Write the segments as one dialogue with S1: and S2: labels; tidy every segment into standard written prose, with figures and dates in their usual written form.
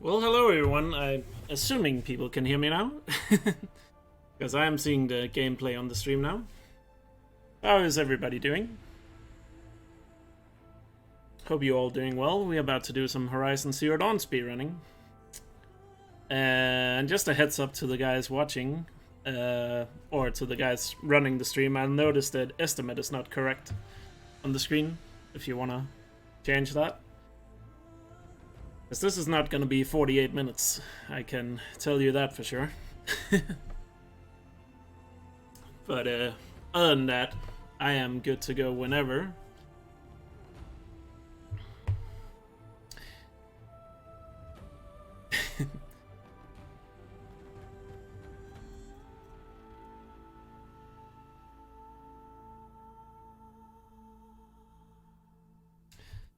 S1: Well, hello everyone. I'm assuming people can hear me now, because I am seeing the gameplay on the stream now. How is everybody doing? Hope you all doing well. We're about to do some Horizon Zero Dawn speedrunning. And just a heads up to the guys watching, or to the guys running the stream, I noticed that estimate is not correct on the screen, if you want to change that. Because this is not going to be 48 minutes, I can tell you that for sure. But other than that, I am good to go whenever.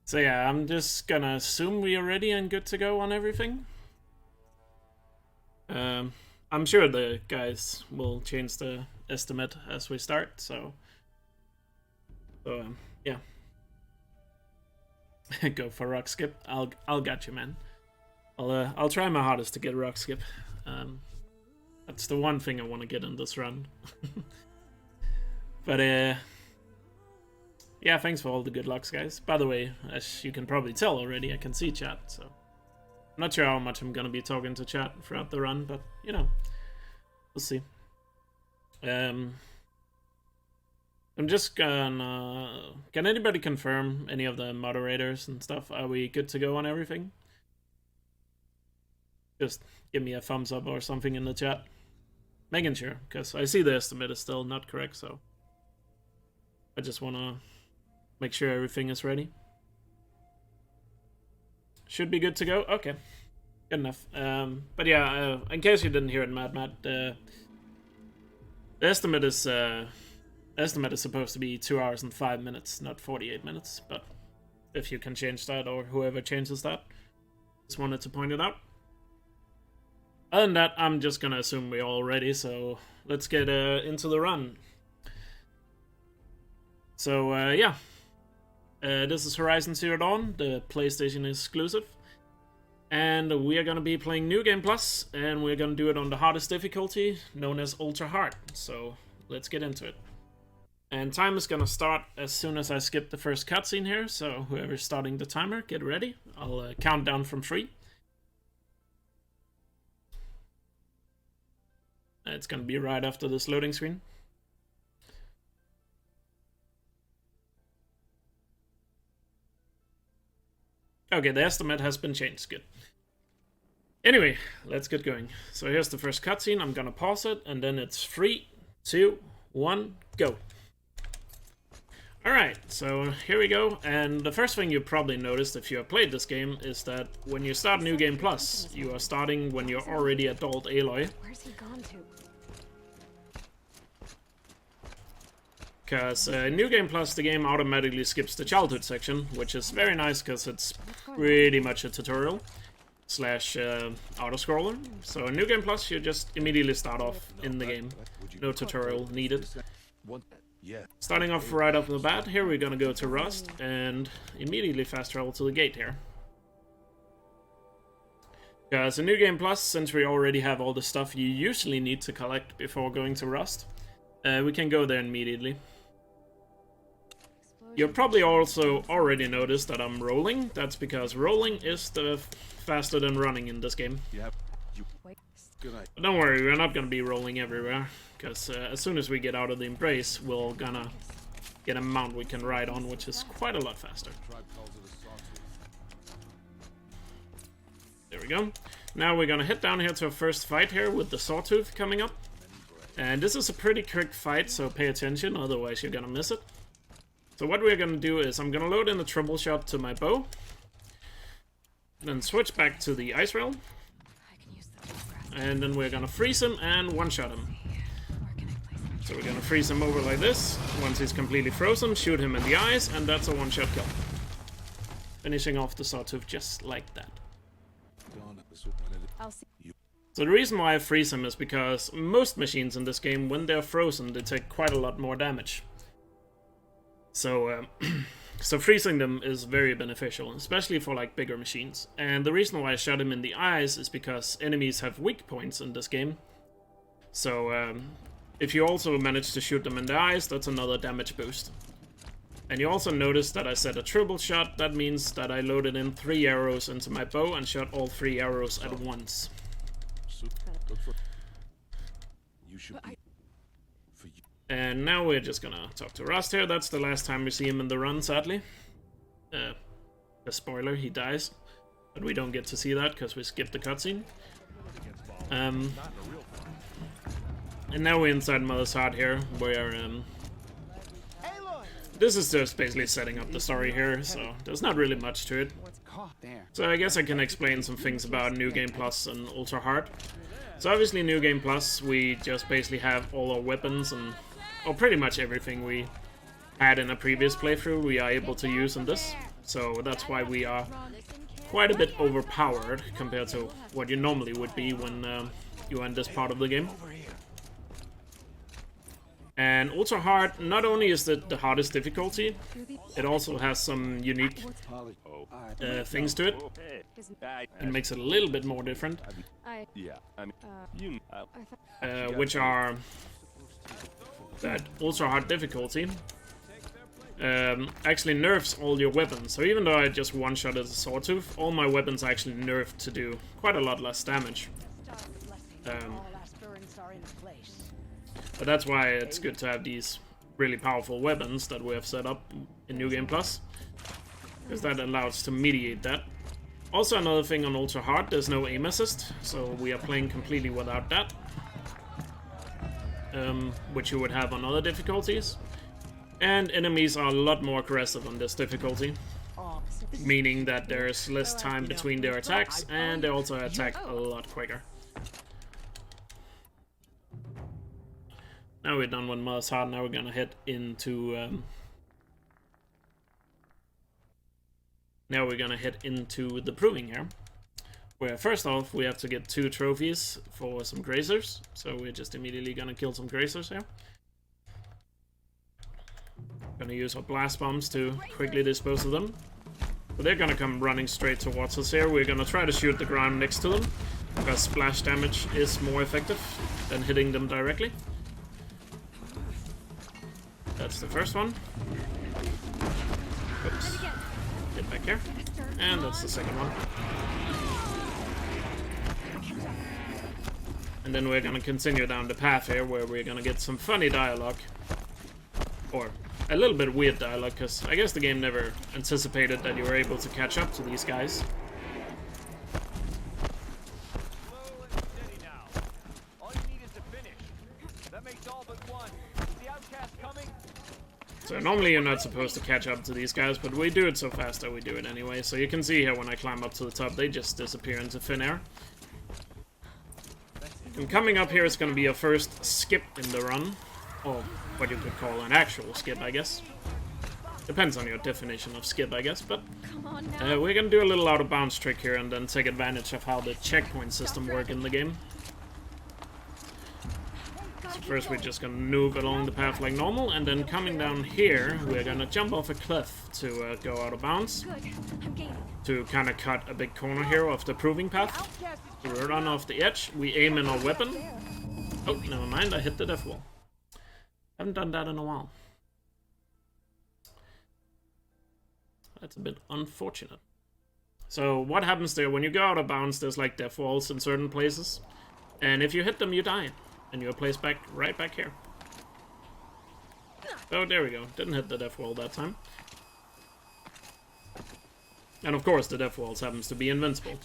S1: So yeah, I'm just gonna assume we are ready and good to go on everything. I'm sure the guys will change the estimate as we start, so yeah. Go for rock skip. I'll get you, man. I'll try my hardest to get rock skip. That's the one thing I want to get in this run. But yeah, thanks for all the good lucks, guys. By the way, as you can probably tell already, I can see chat, so I'm not sure how much I'm gonna be talking to chat throughout the run, but you know, we'll see. I'm just gonna... Can anybody confirm any of the moderators and stuff? Are we good to go on everything? Just give me a thumbs up or something in the chat. Making sure, because I see the estimate is still not correct, so I just wanna make sure everything is ready. Should be good to go. Okay, good enough. But yeah, in case you didn't hear it, Matt, the estimate is supposed to be 2 hours and 5 minutes, not 48 minutes. But if you can change that, or whoever changes that, just wanted to point it out. Other than that, I'm just gonna assume we're all ready. So let's get into the run. So yeah. This is Horizon Zero Dawn, the PlayStation exclusive. And we are going to be playing New Game Plus, and we're going to do it on the hardest difficulty, known as Ultra Hard. So let's get into it. And time is going to start as soon as I skip the first cutscene here, so whoever's starting the timer, get ready. I'll count down from 3. It's going to be right after this loading screen. Okay, the estimate has been changed. Good. Anyway, let's get going. So here's the first cutscene. I'm gonna pause it, and then it's 3, 2, 1, go. Alright, so here we go. And the first thing you probably noticed if you have played this game is that when you start New Game Plus, you are starting when you're already adult Aloy.
S2: Where's he gone to?
S1: Because New Game Plus, the game automatically skips the childhood section, which is very nice because it's pretty much a tutorial slash auto-scroller. So in New Game Plus, you just immediately start off in the game. No tutorial needed. Starting off right off the bat, here we're gonna go to Rust and immediately fast travel to the gate here. Because in New Game Plus, since we already have all the stuff you usually need to collect before going to Rust, we can go there immediately. You'll probably also already noticed that I'm rolling. That's because rolling is the faster than running in this game. But don't worry, we're not gonna be rolling everywhere, because as soon as we get out of the embrace, we're gonna get a mount we can ride on, which is quite a lot faster. There we go. Now we're gonna head down here to our first fight here with the Sawtooth coming up. And this is a pretty quick fight, so pay attention, otherwise you're gonna miss it. So what we're gonna do is I'm gonna load in the troubleshot to my bow, then switch back to the Ice Realm, and then we're gonna freeze him and one-shot him. So we're gonna freeze him over like this. Once he's completely frozen, shoot him in the eyes, and that's a one-shot kill. Finishing off the Sawtooth just like that. So the reason why I freeze him is because most machines in this game, when they're frozen, they take quite a lot more damage. So So freezing them is very beneficial, especially for like bigger machines. And the reason why I shot him in the eyes is because enemies have weak points in this game. So if you also manage to shoot them in the eyes, that's another damage boost. And you also notice that I said a triple shot. That means that I loaded in 3 arrows into my bow and shot all 3 arrows at once. And now we're just gonna talk to Rust here. That's the last time we see him in the run, sadly. A spoiler, he dies. But we don't get to see that because we skipped the cutscene. And now we're inside Mother's Heart here, where this is just basically setting up the story here, so there's not really much to it. So I guess I can explain some things about New Game Plus and Ultra Hard. So obviously New Game Plus, we just basically have all our weapons and pretty much everything we had in a previous playthrough we are able to use in this. So that's why we are quite a bit overpowered compared to what you normally would be when you are in this part of the game. And Ultra Hard, not only is it the hardest difficulty, it also has some unique things to it. It makes it a little bit more different. Which are that Ultra Hard difficulty actually nerfs all your weapons. So even though I just one-shotted the Sawtooth, all my weapons are actually nerfed to do quite a lot less damage. But that's why it's good to have these really powerful weapons that we have set up in New Game Plus, because that allows to mediate that. Also another thing on Ultra Hard, there's no aim assist, so we are playing completely without that. Which you would have on other difficulties. And enemies are a lot more aggressive on this difficulty, meaning that there's less time between their attacks, and they also attack a lot quicker. Now we're done with Mother's Heart, now we're gonna head into the Proving here. Where first off, we have to get 2 trophies for some grazers. So we're just immediately gonna kill some grazers here. Gonna use our blast bombs to quickly dispose of them. But they're gonna come running straight towards us here. We're gonna try to shoot the ground next to them, because splash damage is more effective than hitting them directly. That's the first one. Oops. Get back here. And that's the second one. And then we're gonna continue down the path here, where we're gonna get some funny dialogue. Or a little bit weird dialogue, because I guess the game never anticipated that you were able to catch up to these guys. So normally you're not supposed to catch up to these guys, but we do it so fast that we do it anyway. So you can see here when I climb up to the top, they just disappear into thin air. And coming up here is going to be our first skip in the run. Or what you could call an actual skip, I guess. Depends on your definition of skip, I guess. But we're going to do a little out of bounds trick here and then take advantage of how the checkpoint system works in the game. So first we're just going to move along the path like normal, and then coming down here we're going to jump off a cliff to go out of bounds. To kind of cut a big corner here of the proving path. We run off the edge, we aim in our weapon. Oh, never mind, I hit the death wall. Haven't done that in a while. That's a bit unfortunate. So what happens there, when you go out of bounds, there's like death walls in certain places. And if you hit them, you die. And you're placed back, right back here. Oh, there we go. Didn't hit the death wall that time. And of course, the death walls happens to be invincible.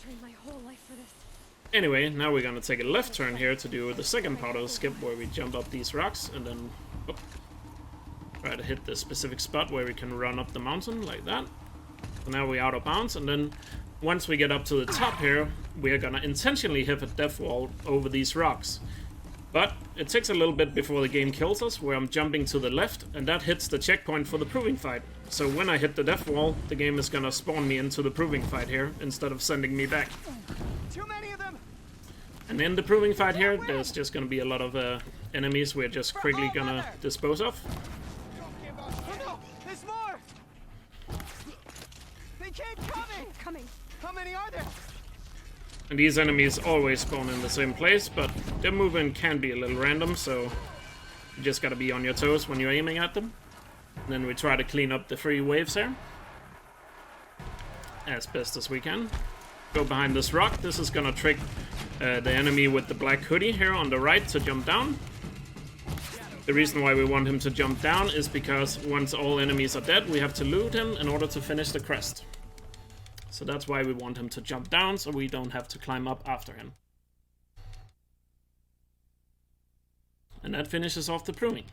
S1: Anyway, now we're gonna take a left turn here to do the second part of the skip, where we jump up these rocks and then try to hit the specific spot where we can run up the mountain like that. So now we're out of bounds, and then once we get up to the top here, we're gonna intentionally hit a death wall over these rocks. But it takes a little bit before the game kills us, where I'm jumping to the left, and that hits the checkpoint for the proving fight. So when I hit the death wall, the game is gonna spawn me into the proving fight here, instead of sending me back.
S2: Too many of them.
S1: And in the proving fight here, there's just gonna be a lot of enemies we're just quickly gonna dispose of.
S2: Oh no, there's more. coming. How many are there?
S1: And these enemies always spawn in the same place, but their movement can be a little random, so you just gotta be on your toes when you're aiming at them. And then we try to clean up the 3 waves here as best as we can. Go behind this rock. This is gonna trick the enemy with the black hoodie here on the right to jump down. The reason why we want him to jump down is because once all enemies are dead, we have to loot him in order to finish the quest. So that's why we want him to jump down, so we don't have to climb up after him. And that finishes off the pruning.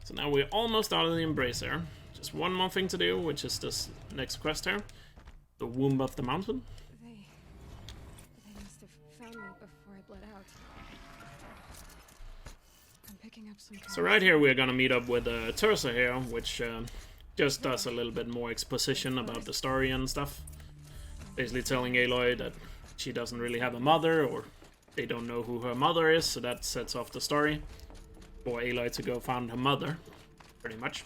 S1: So now we're almost out of the embrace here. Just one more thing to do, which is this next quest here. The womb of the mountain.
S2: They must have found me before I bled out. I'm picking up some.
S1: So right here we're gonna meet up with Terza here, which just does a little bit more exposition about the story and stuff. Basically telling Aloy that she doesn't really have a mother, or they don't know who her mother is, so that sets off the story for Aloy to go find her mother, pretty much.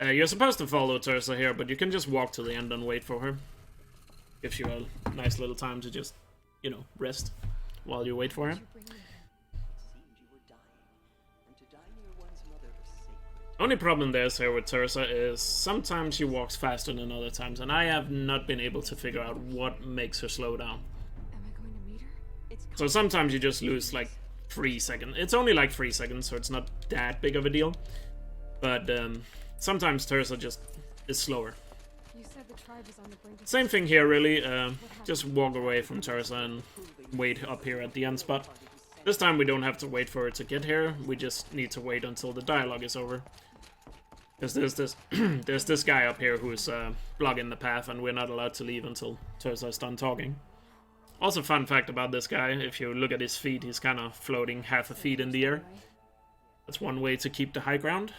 S1: You're supposed to follow Terza here, but you can just walk to the end and wait for her. Gives you a nice little time to just, you know, rest while you wait for her. Only problem there's here with Terza is sometimes she walks faster than other times, and I have not been able to figure out what makes her slow down.
S2: Am I going to meet her?
S1: So sometimes you just lose like 3 seconds. It's only like 3 seconds, so it's not that big of a deal. But sometimes Terza just is slower.
S2: You said the tribe is on the brink of
S1: Same thing here, really. Just walk away from Terza and wait up here at the end spot. This time we don't have to wait for her to get here. We just need to wait until the dialogue is over. Because there's this there's this guy up here who's blocking the path, and we're not allowed to leave until Terza is done talking. Also, fun fact about this guy, if you look at his feet, he's kind of floating half a feet in the air. That's one way to keep the high ground.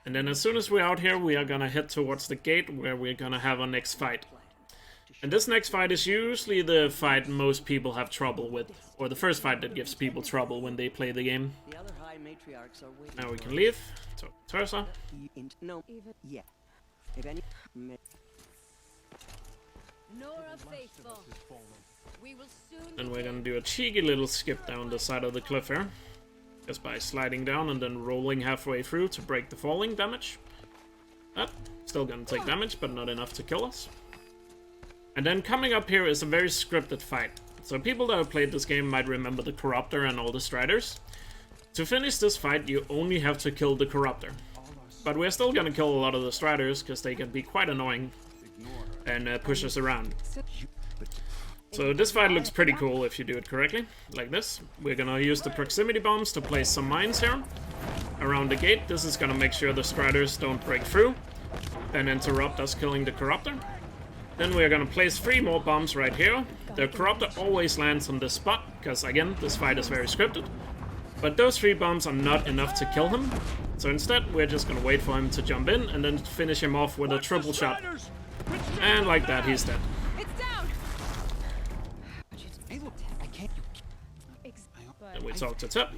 S1: And then as soon as we're out here, we are gonna head towards the gate where we're gonna have our next fight. And this next fight is usually the fight most people have trouble with, or the first fight that gives people trouble when they play the game. Now we can leave. Talk to Terza. And we're gonna do a cheeky little skip down the side of the cliff here. Just by sliding down and then rolling halfway through to break the falling damage. Still gonna take damage, but not enough to kill us. And then coming up here is a very scripted fight. So people that have played this game might remember the Corruptor and all the Striders. To finish this fight, you only have to kill the Corruptor. But we're still gonna kill a lot of the Striders, because they can be quite annoying and push us around. So this fight looks pretty cool if you do it correctly, like this. We're gonna use the proximity bombs to place some mines here around the gate. This is gonna make sure the Striders don't break through and interrupt us killing the Corruptor. Then we're gonna place 3 more bombs right here. The Corruptor always lands on this spot, because again, this fight is very scripted. But those 3 bombs are not enough to kill him. So instead, we're just gonna wait for him to jump in and then finish him off with a triple shot. And like that, he's dead. Then we talk to Tip.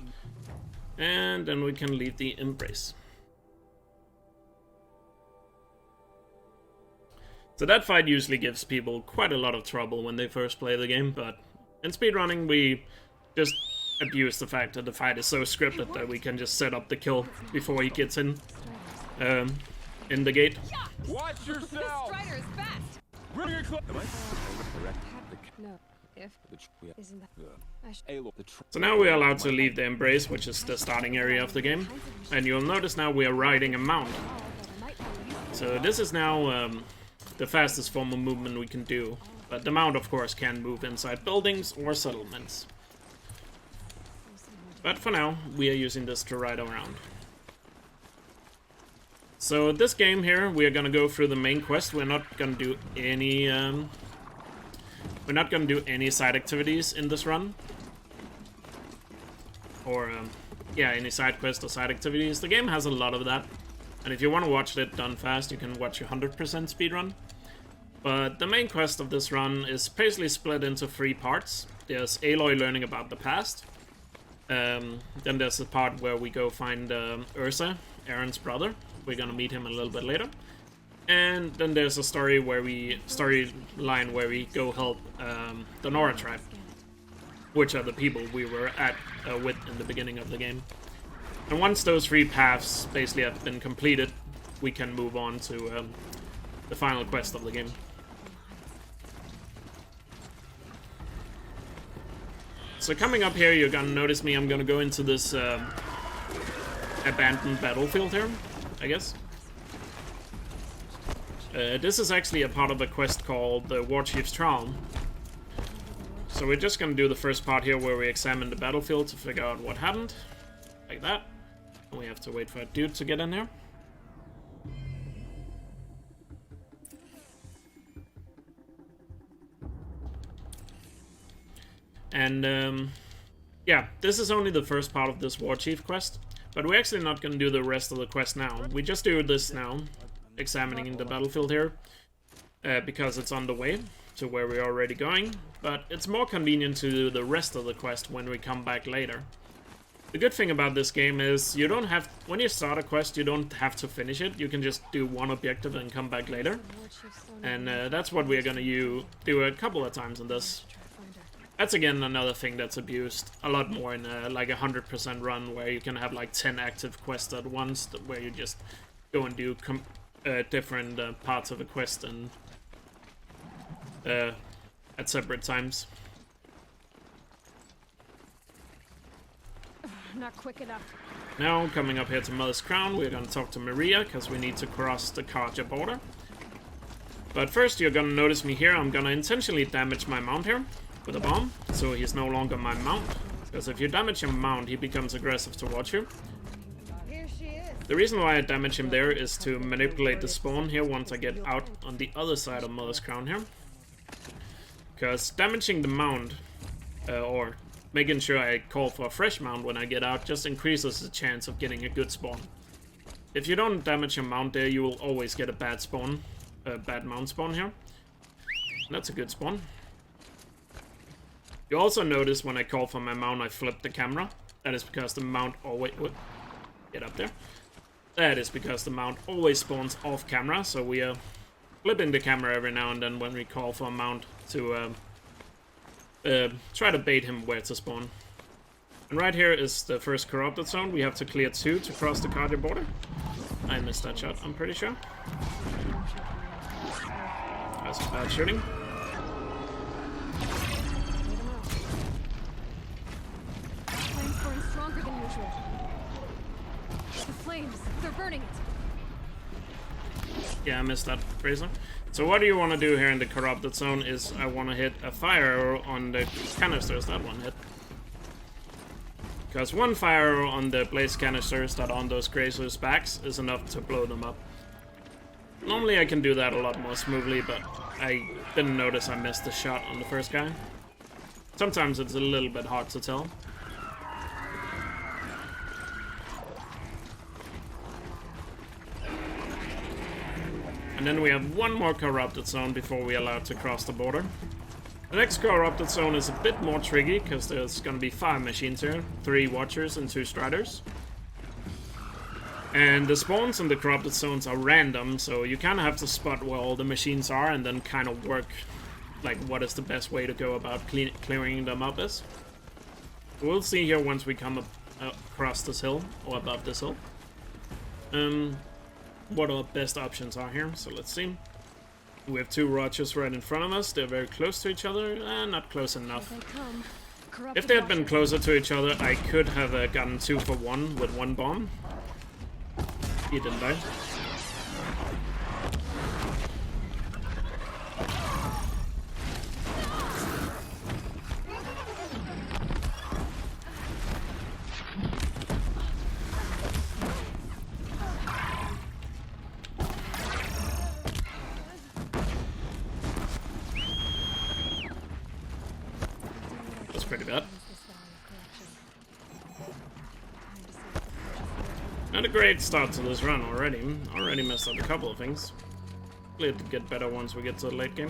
S1: And then we can leave the embrace. So that fight usually gives people quite a lot of trouble when they first play the game, but in speedrunning we just abuse the fact that the fight is so scripted that we can just set up the kill before he gets in the gate.
S3: Watch yourself!
S2: This Strider is fast!
S3: Bring it close!
S2: No, isn't that...
S1: So now we are allowed to leave the embrace, which is the starting area of the game. And you'll notice now we are riding a mount. So this is now the fastest form of movement we can do. But the mount, of course, can move inside buildings or settlements. But for now, we are using this to ride around. So this game here, we are gonna go through the main quest. We're not gonna do any side activities in this run. Or yeah, any side quests or side activities. The game has a lot of that. And if you want to watch it done fast, you can watch a 100% speedrun. But the main quest of this run is basically split into 3 parts. there's Aloy learning about the past. Then there's the part where we go find Ursa, Aaron's brother. We're gonna meet him a little bit later. And then there's a storyline where we go help the Nora tribe, which are the people we were at with in the beginning of the game. And once those 3 paths basically have been completed, we can move on to the final quest of the game. So coming up here, you're gonna notice me. I'm gonna go into this abandoned battlefield here, I guess. This is actually a part of a quest called the War Chief's Trial. So we're just gonna do the first part here where we examine the battlefield to figure out what happened. Like that. And we have to wait for a dude to get in here. And yeah, this is only the first part of this War Chief quest. But we're actually not gonna do the rest of the quest now. We just do this now. Examining the battlefield here, because it's on the way to where we're already going, but it's more convenient to do the rest of the quest when we come back later. The good thing about this game is you don't have, when you start a quest, you don't have to finish it. You can just do one objective and come back later, and that's what we're gonna do a couple of times in this. That's again another thing that's abused a lot more in like a 100% run, where you can have like 10 active quests at once, where you just go and do different parts of a quest and at separate times.
S2: Not quick enough.
S1: Now, coming up here to Mother's Crown, we're gonna talk to Maria, because we need to cross the Karja border. But first, you're gonna notice me here. I'm gonna intentionally damage my mount here with a bomb, so he's no longer my mount. Because if you damage your mount, he becomes aggressive towards you. The reason why I damage him there is to manipulate the spawn here once I get out on the other side of Mother's Crown here. Because damaging the mount, or making sure I call for a fresh mount when I get out, just increases the chance of getting a good spawn. If you don't damage your mount there, you will always get a bad spawn, a bad mount spawn here. That's a good spawn. You also notice when I call for my mount, I flip the camera. That is because the mount always... Get up there. That is because the mount always spawns off camera, so we are flipping the camera every now and then when we call for a mount to try to bait him where to spawn. And right here is the first corrupted zone. We have to clear 2 to cross the Karja border. I missed that shot, I'm pretty sure. That's bad shooting.
S2: Flames burn stronger than usual. The flames, they're burning it.
S1: Yeah, I missed that, Fraser. So what do you want to do here in the corrupted zone is I want to hit a fire arrow on the canisters that one hit. Because one fire arrow on the blaze canisters that are on those grazers' backs is enough to blow them up. Normally I can do that a lot more smoothly, but I didn't notice I missed the shot on the first guy. Sometimes it's a little bit hard to tell. And then we have one more corrupted zone before we are allowed to cross the border. The next corrupted zone is a bit more tricky, because there's gonna be 5 machines here, 3 watchers and 2 striders. And the spawns in the corrupted zones are random, so you kind of have to spot where all the machines are and then kind of work, like, what is the best way to go about clearing them up is. We'll see here once we come up, across this hill, or above this hill. What our best options are here, so let's see. We have 2 Rogers right in front of us. They're very close to each other, not close enough. If they had been closer to each other, I could have gotten 2 for 1 with 1 bomb. He didn't die. Pretty bad. Not a great start to this run already. Already messed up a couple of things. Hopefully it'll get better once we get to the late game.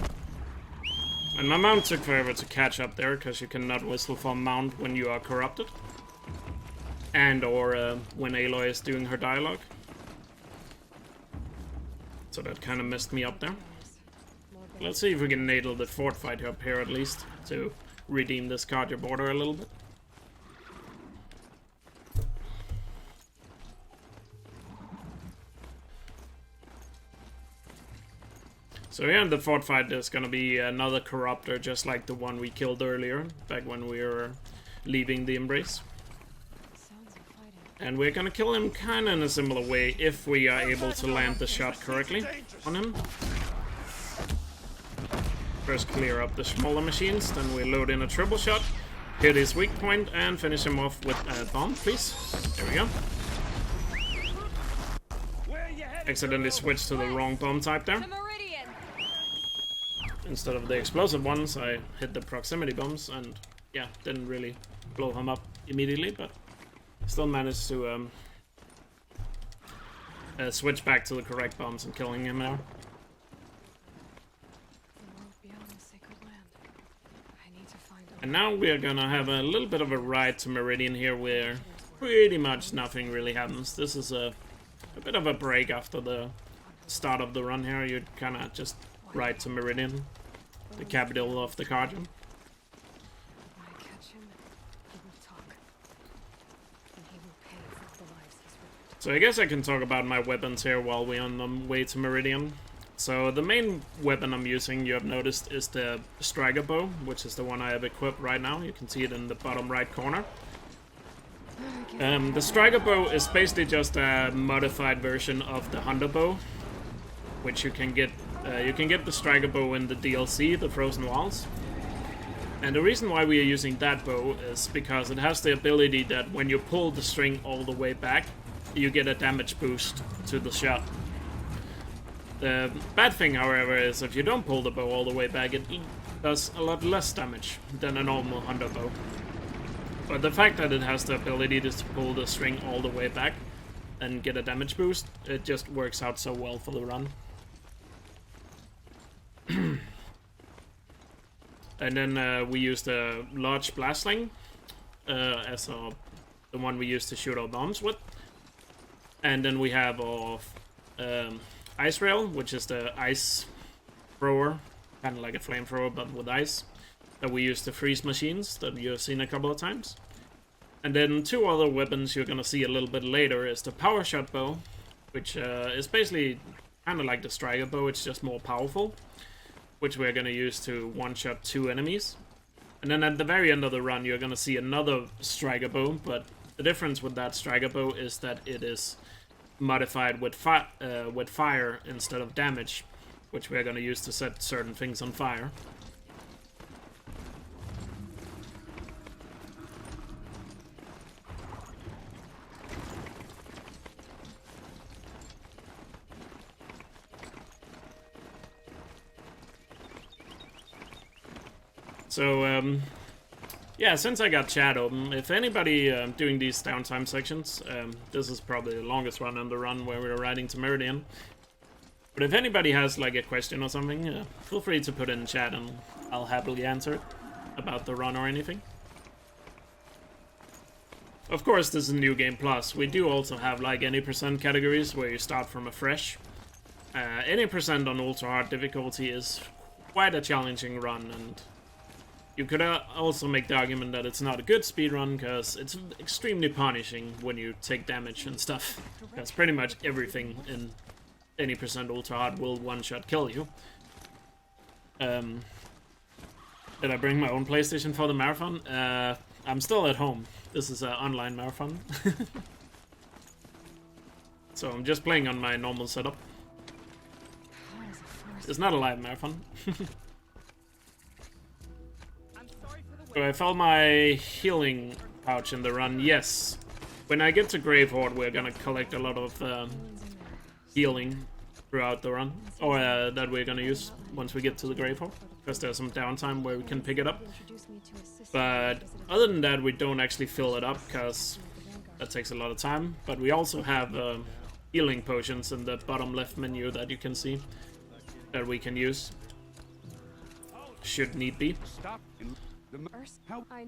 S1: And my mount took forever to catch up there, because you cannot whistle for mount when you are corrupted. And or when Aloy is doing her dialogue. So that kind of messed me up there. Let's see if we can nail the fort fight up here at least, to redeem this Cardia border a little bit. So yeah, the fort fight is gonna be another corruptor, just like the one we killed earlier, back when we were leaving the Embrace. And we're gonna kill him kinda in a similar way, if we are able to land the shot correctly on him. First clear up the smaller machines, then we load in a triple shot, hit his weak point, and finish him off with a bomb, please. There we go. Accidentally switched to the wrong bomb type there. Instead of the explosive ones, I hit the proximity bombs, and yeah, didn't really blow him up immediately, but still managed to switch back to the correct bombs and killing him now. And now we're gonna have a little bit of a ride to Meridian here, where pretty much nothing really happens. This is a bit of a break after the start of the run here. You kinda just ride to Meridian, the capital of the Cardium. So I guess I can talk about my weapons here while we're on the way to Meridian. So the main weapon I'm using, you have noticed, is the Striker Bow, which is the one I have equipped right now. You can see it in the bottom right corner. The Striker Bow is basically just a modified version of the Hunter Bow, which you can get. You can get the Striker Bow in the DLC, the Frozen Wilds. And the reason why we are using that bow is because it has the ability that when you pull the string all the way back, you get a damage boost to the shot. The bad thing, however, is if you don't pull the bow all the way back, it does a lot less damage than a normal Hunter Bow. But the fact that it has the ability to pull the string all the way back and get a damage boost, it just works out so well for the run. And then we use the large blast sling as the one we use to shoot our bombs with. And then we have our ice rail, which is the ice thrower, kind of like a flamethrower but with ice, that we use to freeze machines, that you've seen a couple of times. And then two other weapons you're gonna see a little bit later is the power shot bow, which is basically kind of like the Striker Bow, it's just more powerful, which we're gonna use to one-shot 2 enemies. And then at the very end of the run, you're gonna see another Striker Bow, but the difference with that Striker Bow is that it is modified with fire instead of damage, which we're gonna use to set certain things on fire. So, yeah, since I got chat open, if anybody doing these downtime sections, this is probably the longest run on the run where we're riding to Meridian. But if anybody has like a question or something, feel free to put it in chat and I'll happily answer it about the run or anything. Of course, this is New Game Plus. We do also have like any percent categories where you start from afresh. Any percent on ultra hard difficulty is quite a challenging run, and you could also make the argument that it's not a good speedrun, because it's extremely punishing when you take damage and stuff. Because pretty much everything in any percent ultra hard will one-shot kill you. Did I bring my own PlayStation for the marathon? I'm still at home. This is an online marathon. So I'm just playing on my normal setup. It's not a live marathon. So I filled my healing pouch in the run, yes. When I get to Grave Horde, we're gonna collect a lot of healing throughout the run. Or that we're gonna use once we get to the Grave Horde. Because there's some downtime where we can pick it up. But other than that, we don't actually fill it up, because that takes a lot of time. But we also have healing potions in the bottom left menu that you can see that we can use. should need be.
S3: Stop.
S2: First,
S3: How?
S2: I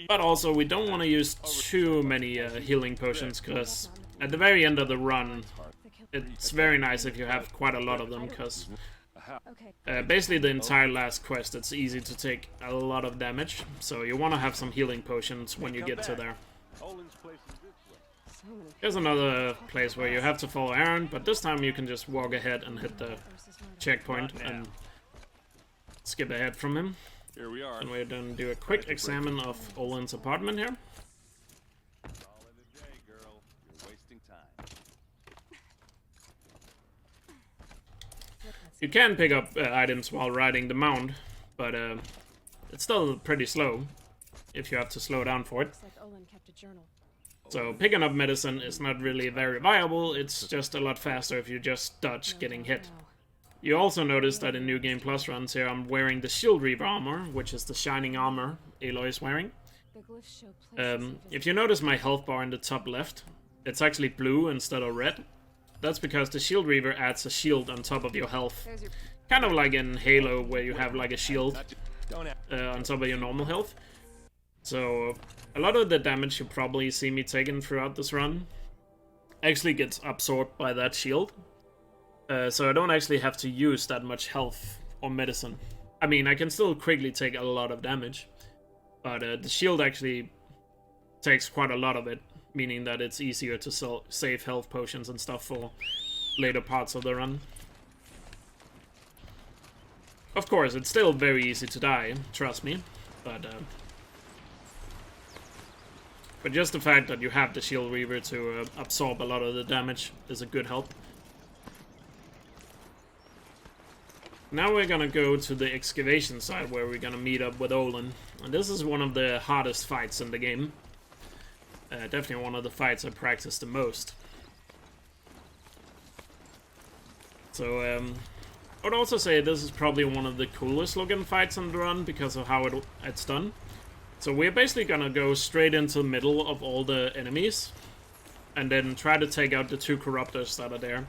S1: But also, we don't want to use too many healing potions, because at the very end of the run, it's very nice if you have quite a lot of them, because
S2: okay.
S1: basically the entire last quest, it's easy to take a lot of damage, so you want to have some healing potions when you get to there.
S3: Olin's place is this way.
S2: So many
S1: Here's another place where you have to follow Aaron, but this time you can just walk ahead and hit the checkpoint and skip ahead from him.
S3: Here we are.
S1: And we're going to do a quick examine of Olin's apartment here.
S3: Call it a day, girl. You're wasting time.
S1: You can pick up items while riding the mount, but it's still pretty slow if you have to slow down for it.
S2: looks like Olin kept a journal.
S1: So picking up medicine is not really very viable, it's just a lot faster if you just dodge getting hit.
S2: Wow.
S1: You also notice that in New Game Plus runs here I'm wearing the Shield Reaver armor, which is the shining armor Aloy is wearing.
S2: The glyphs show places of
S1: If you notice my health bar in the top left, it's actually blue instead of red. That's because the Shield Reaver adds a shield on top of your health.
S2: There's your
S1: Kind of like in Halo, where you have like a shield
S3: Don't
S1: on top of your normal health. So a lot of the damage you probably see me taking throughout this run actually gets absorbed by that shield. So I don't actually have to use that much health or medicine. I mean, I can still quickly take a lot of damage, but the shield actually takes quite a lot of it, meaning that it's easier to save health potions and stuff for later parts of the run. Of course, it's still very easy to die, trust me, but just the fact that you have the Shield Reaver to absorb a lot of the damage is a good help. Now we're gonna go to the excavation side where we're gonna meet up with Olin. And this is one of the hardest fights in the game. Definitely one of the fights I practiced the most. So I would also say this is probably one of the coolest looking fights on the run because of how it's done. So we're basically gonna go straight into the middle of all the enemies and then try to take out the two corruptors that are there.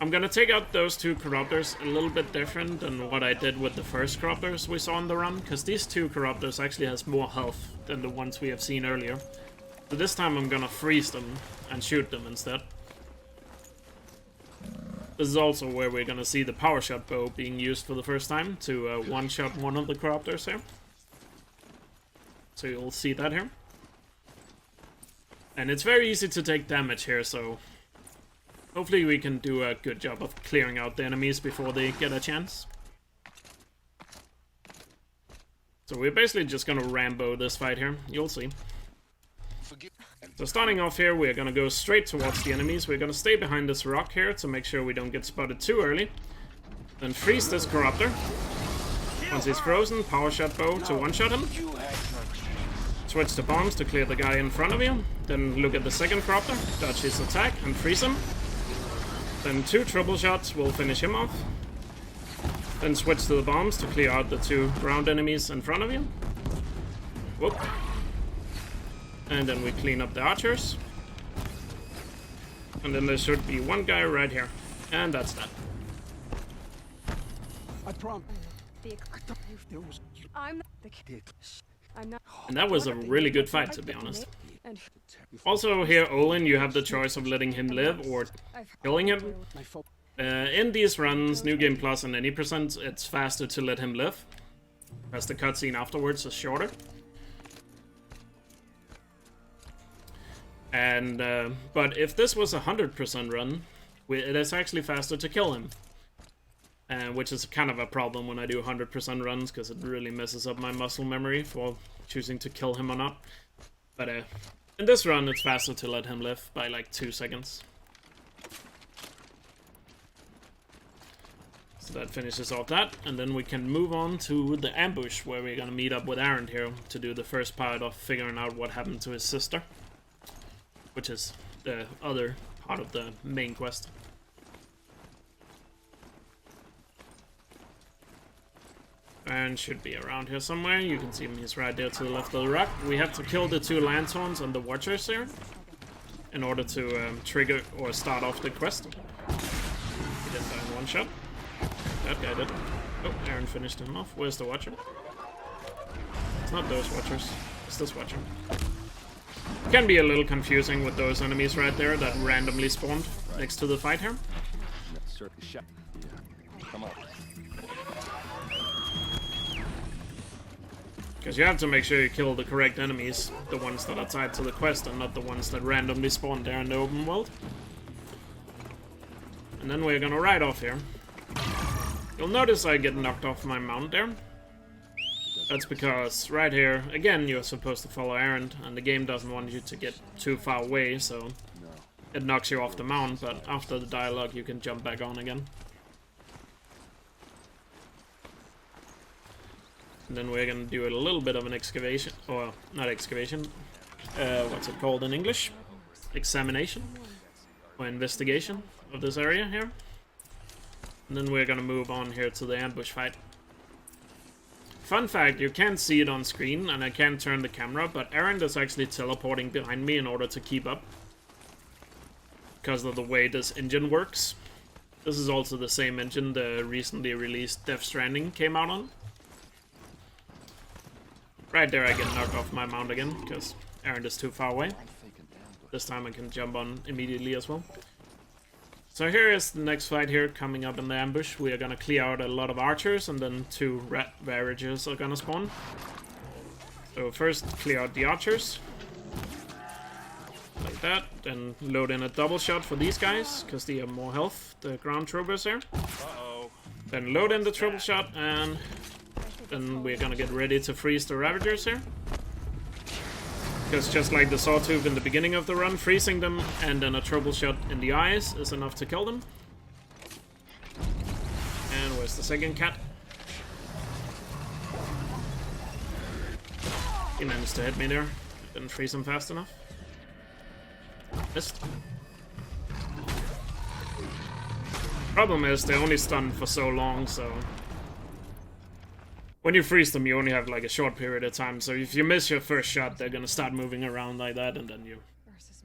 S1: I'm gonna take out those two corruptors a little bit different than what I did with the first corruptors we saw on the run, because these two corruptors actually has more health than the ones we have seen earlier. So this time I'm gonna freeze them and shoot them instead. This is also where we're gonna see the power shot bow being used for the first time to one-shot one of the corruptors here. So you'll see that here. And it's very easy to take damage here, so hopefully we can do a good job of clearing out the enemies before they get a chance. So we're basically just gonna Rambo this fight here, you'll see. So starting off here, we're gonna go straight towards the enemies. We're gonna stay behind this rock here to make sure we don't get spotted too early. Then freeze this corruptor. Once he's frozen, power shot bow to one-shot him. Switch to bombs to clear the guy in front of you. Then look at the second corruptor, dodge his attack and freeze him. Then two triple shots will finish him off. Then switch to the bombs to clear out the two ground enemies in front of you. Whoop. And then we clean up the archers. And then there should be one guy right here. And that's that.
S3: I promise.
S2: I'm the kid. I'm not.
S1: And that was a really good fight, to be honest.
S2: And
S1: Also here, Olin, you have the choice of letting him live or killing him. In these runs, New Game Plus and any percent, it's faster to let him live, as the cutscene afterwards is shorter. And but if this was a 100% run, it is actually faster to kill him. Which is kind of a problem when I do 100% runs, because it really messes up my muscle memory for choosing to kill him or not. But in this run, it's faster to let him live by like 2 seconds. So that finishes off that, and then we can move on to the ambush, where we're gonna meet up with Aaron here to do the first part of figuring out what happened to his sister, which is the other part of the main quest. And should be around here somewhere. You can see him, he's right there to the left of the rock. We have to kill the two lanthorns and the watchers here in order to trigger or start off the quest. He didn't die in one shot. That guy did. Oh, Aaron finished him off. Where's the Watcher? It's not those Watchers. It's this Watcher. Can be a little confusing with those enemies right there that randomly spawned next to the fight here.
S3: Circus shot. Yeah. Come on.
S1: Because you have to make sure you kill the correct enemies, the ones that are tied to the quest and not the ones that randomly spawn there in the open world. And then we're gonna ride off here. You'll notice I get knocked off my mount there. That's because right here, again, you're supposed to follow errand, and the game doesn't want you to get too far away, so it knocks you off the mount, but after the dialogue you can jump back on again. And then we're gonna do a little bit of an excavation, or not excavation, what's it called in English? Examination, or investigation of this area here. And then we're gonna move on here to the ambush fight. Fun fact, you can't see it on screen, and I can't turn the camera, but Aaron is actually teleporting behind me in order to keep up. Because of the way this engine works. This is also the same engine the recently released Death Stranding came out on. Right there I get knocked off my mount again, because Aaron is too far away. This time I can jump on immediately as well. So here is the next fight here coming up in the ambush. We are gonna clear out a lot of archers, and then 2 rat ravagers are gonna spawn. So first clear out the archers. Like that. Then load in a double shot for these guys, because they have more health, the ground troopers here.
S3: Uh-oh.
S1: Then load in the triple shot, and then we're gonna get ready to freeze the ravagers here. Because just like the sawtooth in the beginning of the run, freezing them and then a triple shot in the eyes is enough to kill them. And where's the second cat? He managed to hit me there. Didn't freeze him fast enough. Missed. Problem is, they're only stunned for so long, so when you freeze them, you only have like a short period of time. So if you miss your first shot, they're gonna start moving around like that, and then you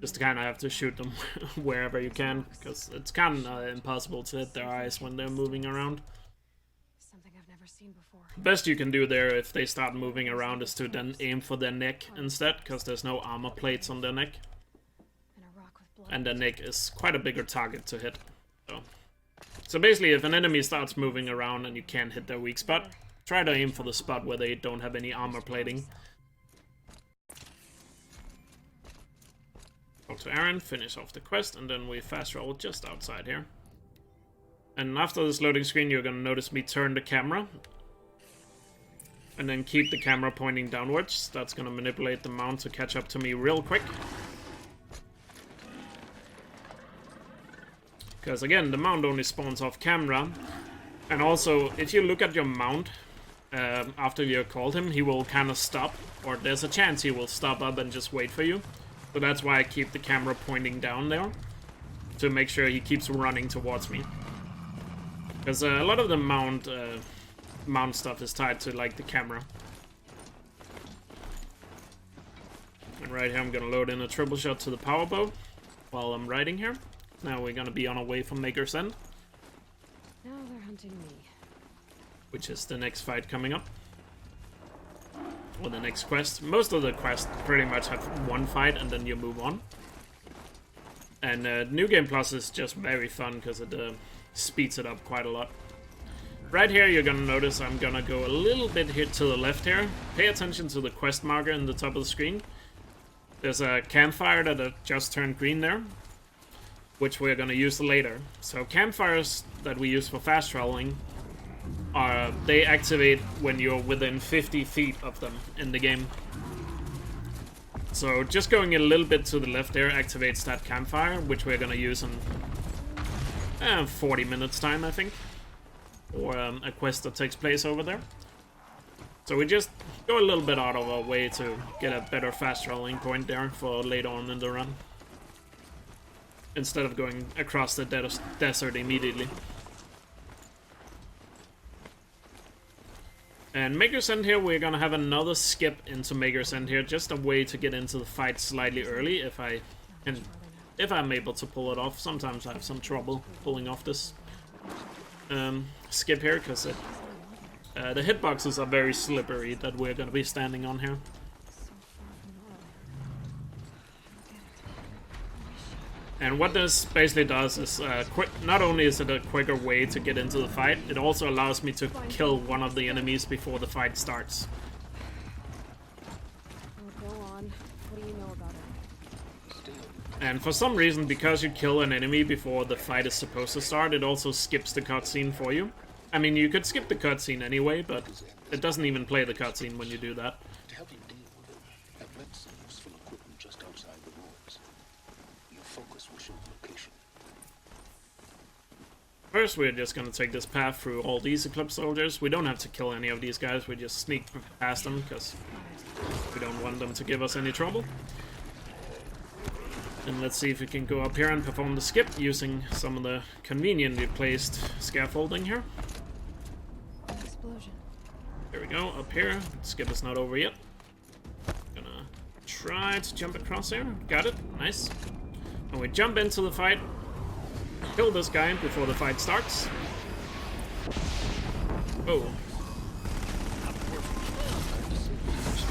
S1: just kind of have to shoot them wherever you can, because it's kind of impossible to hit their eyes when they're moving around.
S2: Something I've never seen before.
S1: Best you can do there if they start moving around is to then aim for their neck instead, because there's no armor plates on their neck.
S2: And a rock with blood.
S1: And their neck is quite a bigger target to hit. So basically, if an enemy starts moving around and you can't hit their weak spot, try to aim for the spot where they don't have any armor plating. Talk to Aaron, finish off the quest, and then we fast roll just outside here. And after this loading screen, you're gonna notice me turn the camera. And then keep the camera pointing downwards. That's gonna manipulate the mount to catch up to me real quick. Because again, the mount only spawns off camera. And also, if you look at your mount, after you called him, he will kind of stop, or there's a chance he will stop up and just wait for you. So that's why I keep the camera pointing down there, to make sure he keeps running towards me. Because a lot of the mount stuff is tied to like the camera. And right here I'm gonna load in a triple shot to the power bow while I'm riding here. Now we're gonna be on our way from Maker's End.
S2: Now they're hunting me.
S1: Which is the next fight coming up. Or the next quest. Most of the quests pretty much have one fight and then you move on. And New Game Plus is just very fun because it speeds it up quite a lot. Right here you're gonna notice I'm gonna go a little bit here to the left here. Pay attention to the quest marker in the top of the screen. There's a campfire that just turned green there, which we're gonna use later. So campfires that we use for fast traveling, they activate when you're within 50 feet of them in the game. So just going a little bit to the left there activates that campfire, which we're gonna use in 40 minutes time, I think. Or a quest that takes place over there. So we just go a little bit out of our way to get a better fast traveling point there for later on in the run, instead of going across the desert immediately. And Maker's End here, we're gonna have another skip into Maker's End here, just a way to get into the fight slightly early if I'm able to pull it off. Sometimes I have some trouble pulling off this. skip here because the hitboxes are very slippery that we're gonna be standing on here. And what this basically does is not only is it a quicker way to get into the fight, it also allows me to kill one of the enemies before the fight starts.
S2: Oh, go on. What do you know about it?
S1: And for some reason, because you kill an enemy before the fight is supposed to start, it also skips the cutscene for you. I mean, you could skip the cutscene anyway, but it doesn't even play the cutscene when you do that.
S4: To help you deal with them, I've left some useful equipment just outside the walls. Your focus will show the location.
S1: First, we're just gonna take this path through all these Eclipse soldiers. We don't have to kill any of these guys, we just sneak past them, because we don't want them to give us any trouble. And let's see if we can go up here and perform the skip using some of the conveniently placed scaffolding here.
S2: Explosion.
S1: There we go, up here. Skip is not over yet. Gonna try to jump across there. Got it, nice. And we jump into the fight. Kill this guy before the fight starts. Oh.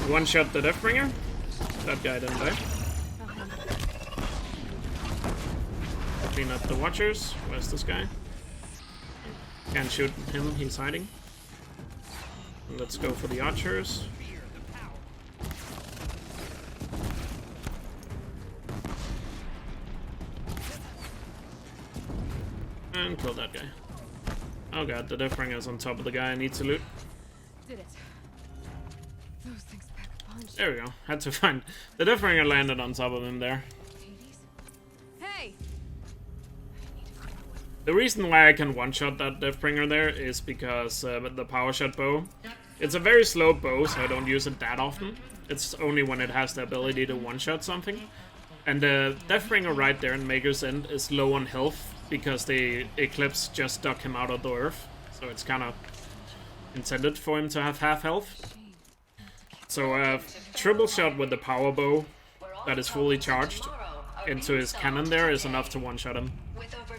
S1: One shot the Deathbringer. That guy didn't die. Clean up the Watchers. Where's this guy? Can't shoot him, he's hiding. Let's go for the Archers. And kill that guy. Oh god, the Deathbringer's on top of the guy I need to loot.
S2: Did it. Those things pack a punch.
S1: There we go. Had to find... The Deathbringer landed on top of him there.
S2: Hey!
S1: The reason why I can one-shot that Deathbringer there is because the power shot bow. It's a very slow bow, so I don't use it that often. It's only when it has the ability to one-shot something. And the Deathbringer right there in Maker's End is low on health, because the Eclipse just dug him out of the earth. So it's kind of intended for him to have half health. So triple shot with the power bow that is fully charged into his cannon there is enough to one-shot him,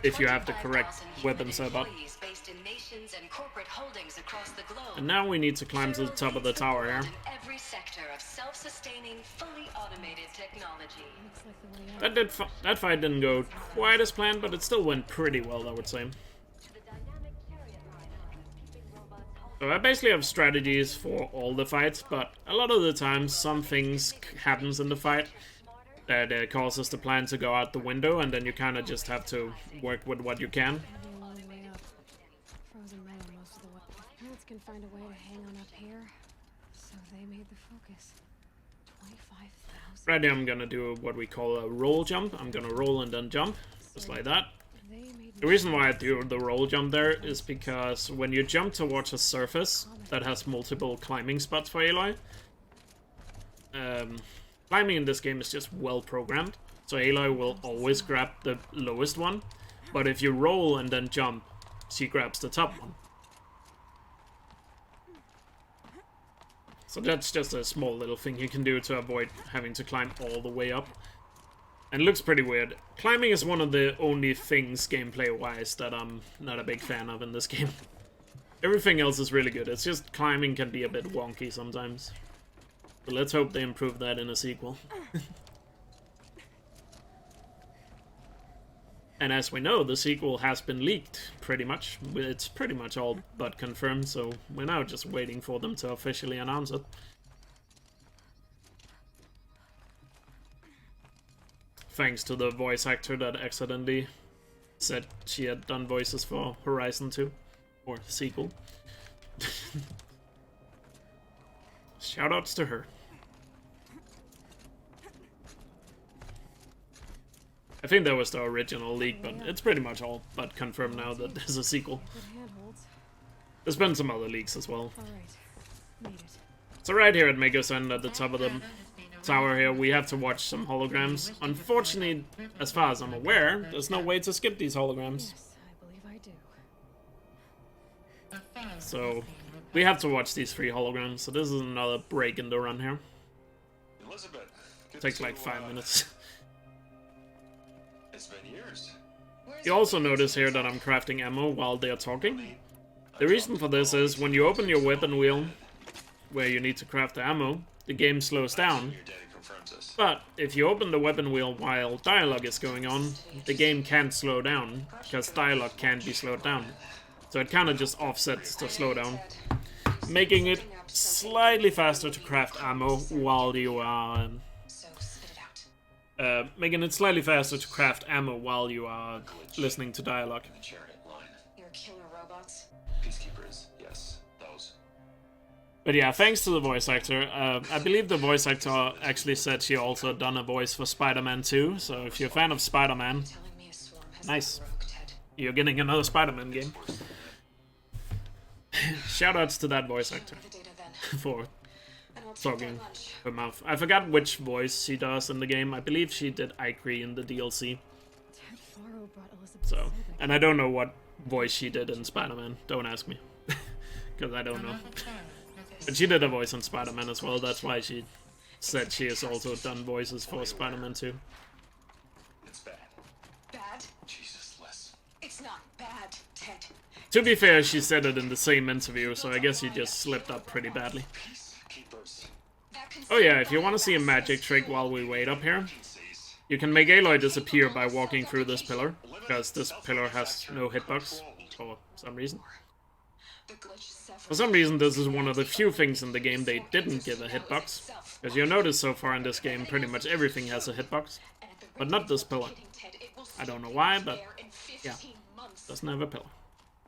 S1: if you have the correct weapon setup. And now we need to climb to the top of the tower here. That fight didn't go quite as planned, but it still went pretty well, I would say. So I basically have strategies for all the fights, but a lot of the times some things happens in the fight that causes the plan to go out the window, and then you kind of just have to work with what you can.
S2: Frozen metal most of the way. Parents can find a way to hang on up here, so they made the focus. 25,000.
S1: Right now I'm gonna do what we call a roll jump. I'm gonna roll and then jump, just like that. The reason why I do the roll jump there is because when you jump towards a surface that has multiple climbing spots for Aloy, climbing in this game is just well programmed, so Aloy will always grab the lowest one, but if you roll and then jump, she grabs the top one. So that's just a small little thing you can do to avoid having to climb all the way up. And it looks pretty weird. Climbing is one of the only things gameplay-wise that I'm not a big fan of in this game. Everything else is really good, it's just climbing can be a bit wonky sometimes. But let's hope they improve that in a sequel. And as we know, the sequel has been leaked, pretty much. It's pretty much all but confirmed, so we're now just waiting for them to officially announce it. Thanks to the voice actor that accidentally said she had done voices for Horizon 2, or the sequel. Shoutouts to her. I think that was the original leak, but it's pretty much all but confirmed now that there's a sequel. There's been some other leaks as well. So right here at Maker's End, at the top of the tower here, we have to watch some holograms. Unfortunately, as far as I'm aware, there's no way to skip these holograms. So we have to watch these 3 holograms, so this is another break in the run here.
S3: Elizabeth,
S1: Takes like 5 minutes.
S3: It's been years.
S1: You also notice here that I'm crafting ammo while they're talking. The reason for this is when you open your weapon wheel, where you need to craft the ammo, the game slows down. But if you open the weapon wheel while dialogue is going on, the game can't slow down, because dialogue can't be slowed down. So it kind of just offsets the slowdown, making it slightly faster to craft ammo while you are... making it slightly faster to craft ammo while you are listening to dialogue.
S2: You're killer robots?
S4: Peacekeepers, yes, those.
S1: But yeah, thanks to the voice actor. I believe the voice actor actually said she also done a voice for Spider-Man 2, so if you're a fan of Spider-Man,
S2: Telling me a swarm has
S1: nice.
S2: gone rogue, Ted.
S1: You're getting another Spider-Man game. Shoutouts to that voice actor
S2: The data then.
S1: for
S2: And I'll take
S1: talking
S2: that lunch.
S1: her mouth. I forgot which voice she does in the game. I believe she did Ikri in the DLC.
S2: Ted Faro brought Elizabeth
S1: So,
S2: Sobek.
S1: and I don't know what voice she did in Spider-Man. Don't ask me, because I don't know. But she did a voice in Spider-Man as well. That's why she said she has also done voices for Spider-Man 2.
S4: It's bad.
S2: Bad?
S4: Jesus, Les.
S2: It's not bad, Ted.
S1: To be fair, she said it in the same interview, so I guess he just slipped up pretty badly.
S4: Peacekeepers.
S1: Oh yeah, if you want to see a magic trick while we wait up here, you can make Aloy disappear by walking through this pillar, because this pillar has no hitbox for some reason.
S2: The glitch
S1: For some reason, this is one of the few things in the game they didn't give a hitbox. As you'll notice so far in this game, pretty much everything has a hitbox, but not this pillar. I don't know why, but yeah, doesn't have a pillar.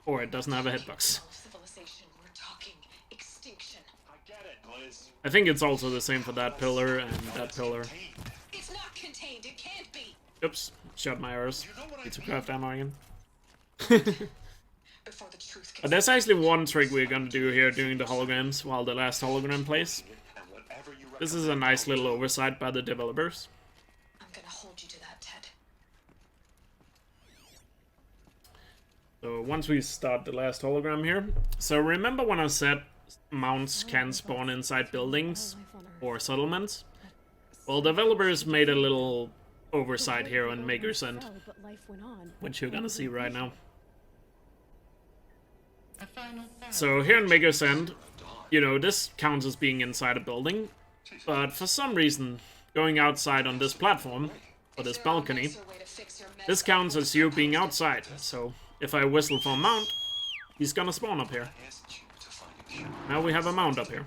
S1: Or it doesn't have a hitbox.
S2: Civilization, we're talking extinction.
S3: I get it, Liz.
S1: I think it's also the same for that pillar and that pillar.
S2: It's not contained, it can't be.
S1: Oops, shot my arrows. Need to craft ammo again.
S2: Before the truth
S1: But there's actually one trick we're gonna do here during the holograms while the last hologram plays.
S4: And whatever you
S1: This is a nice little oversight by the developers.
S2: I'm gonna hold you to that, Ted.
S1: So once we start the last hologram here. So remember when I said mounts can spawn inside buildings or settlements? Well, developers made a little oversight here on Maker's End, which you're gonna see right now. So here in Maker's End, you know, this counts as being inside a building, but for some reason, going outside on this platform, or this balcony, this counts as you being outside. So if I whistle for a mount, he's gonna spawn up here. Now we have a mount up here.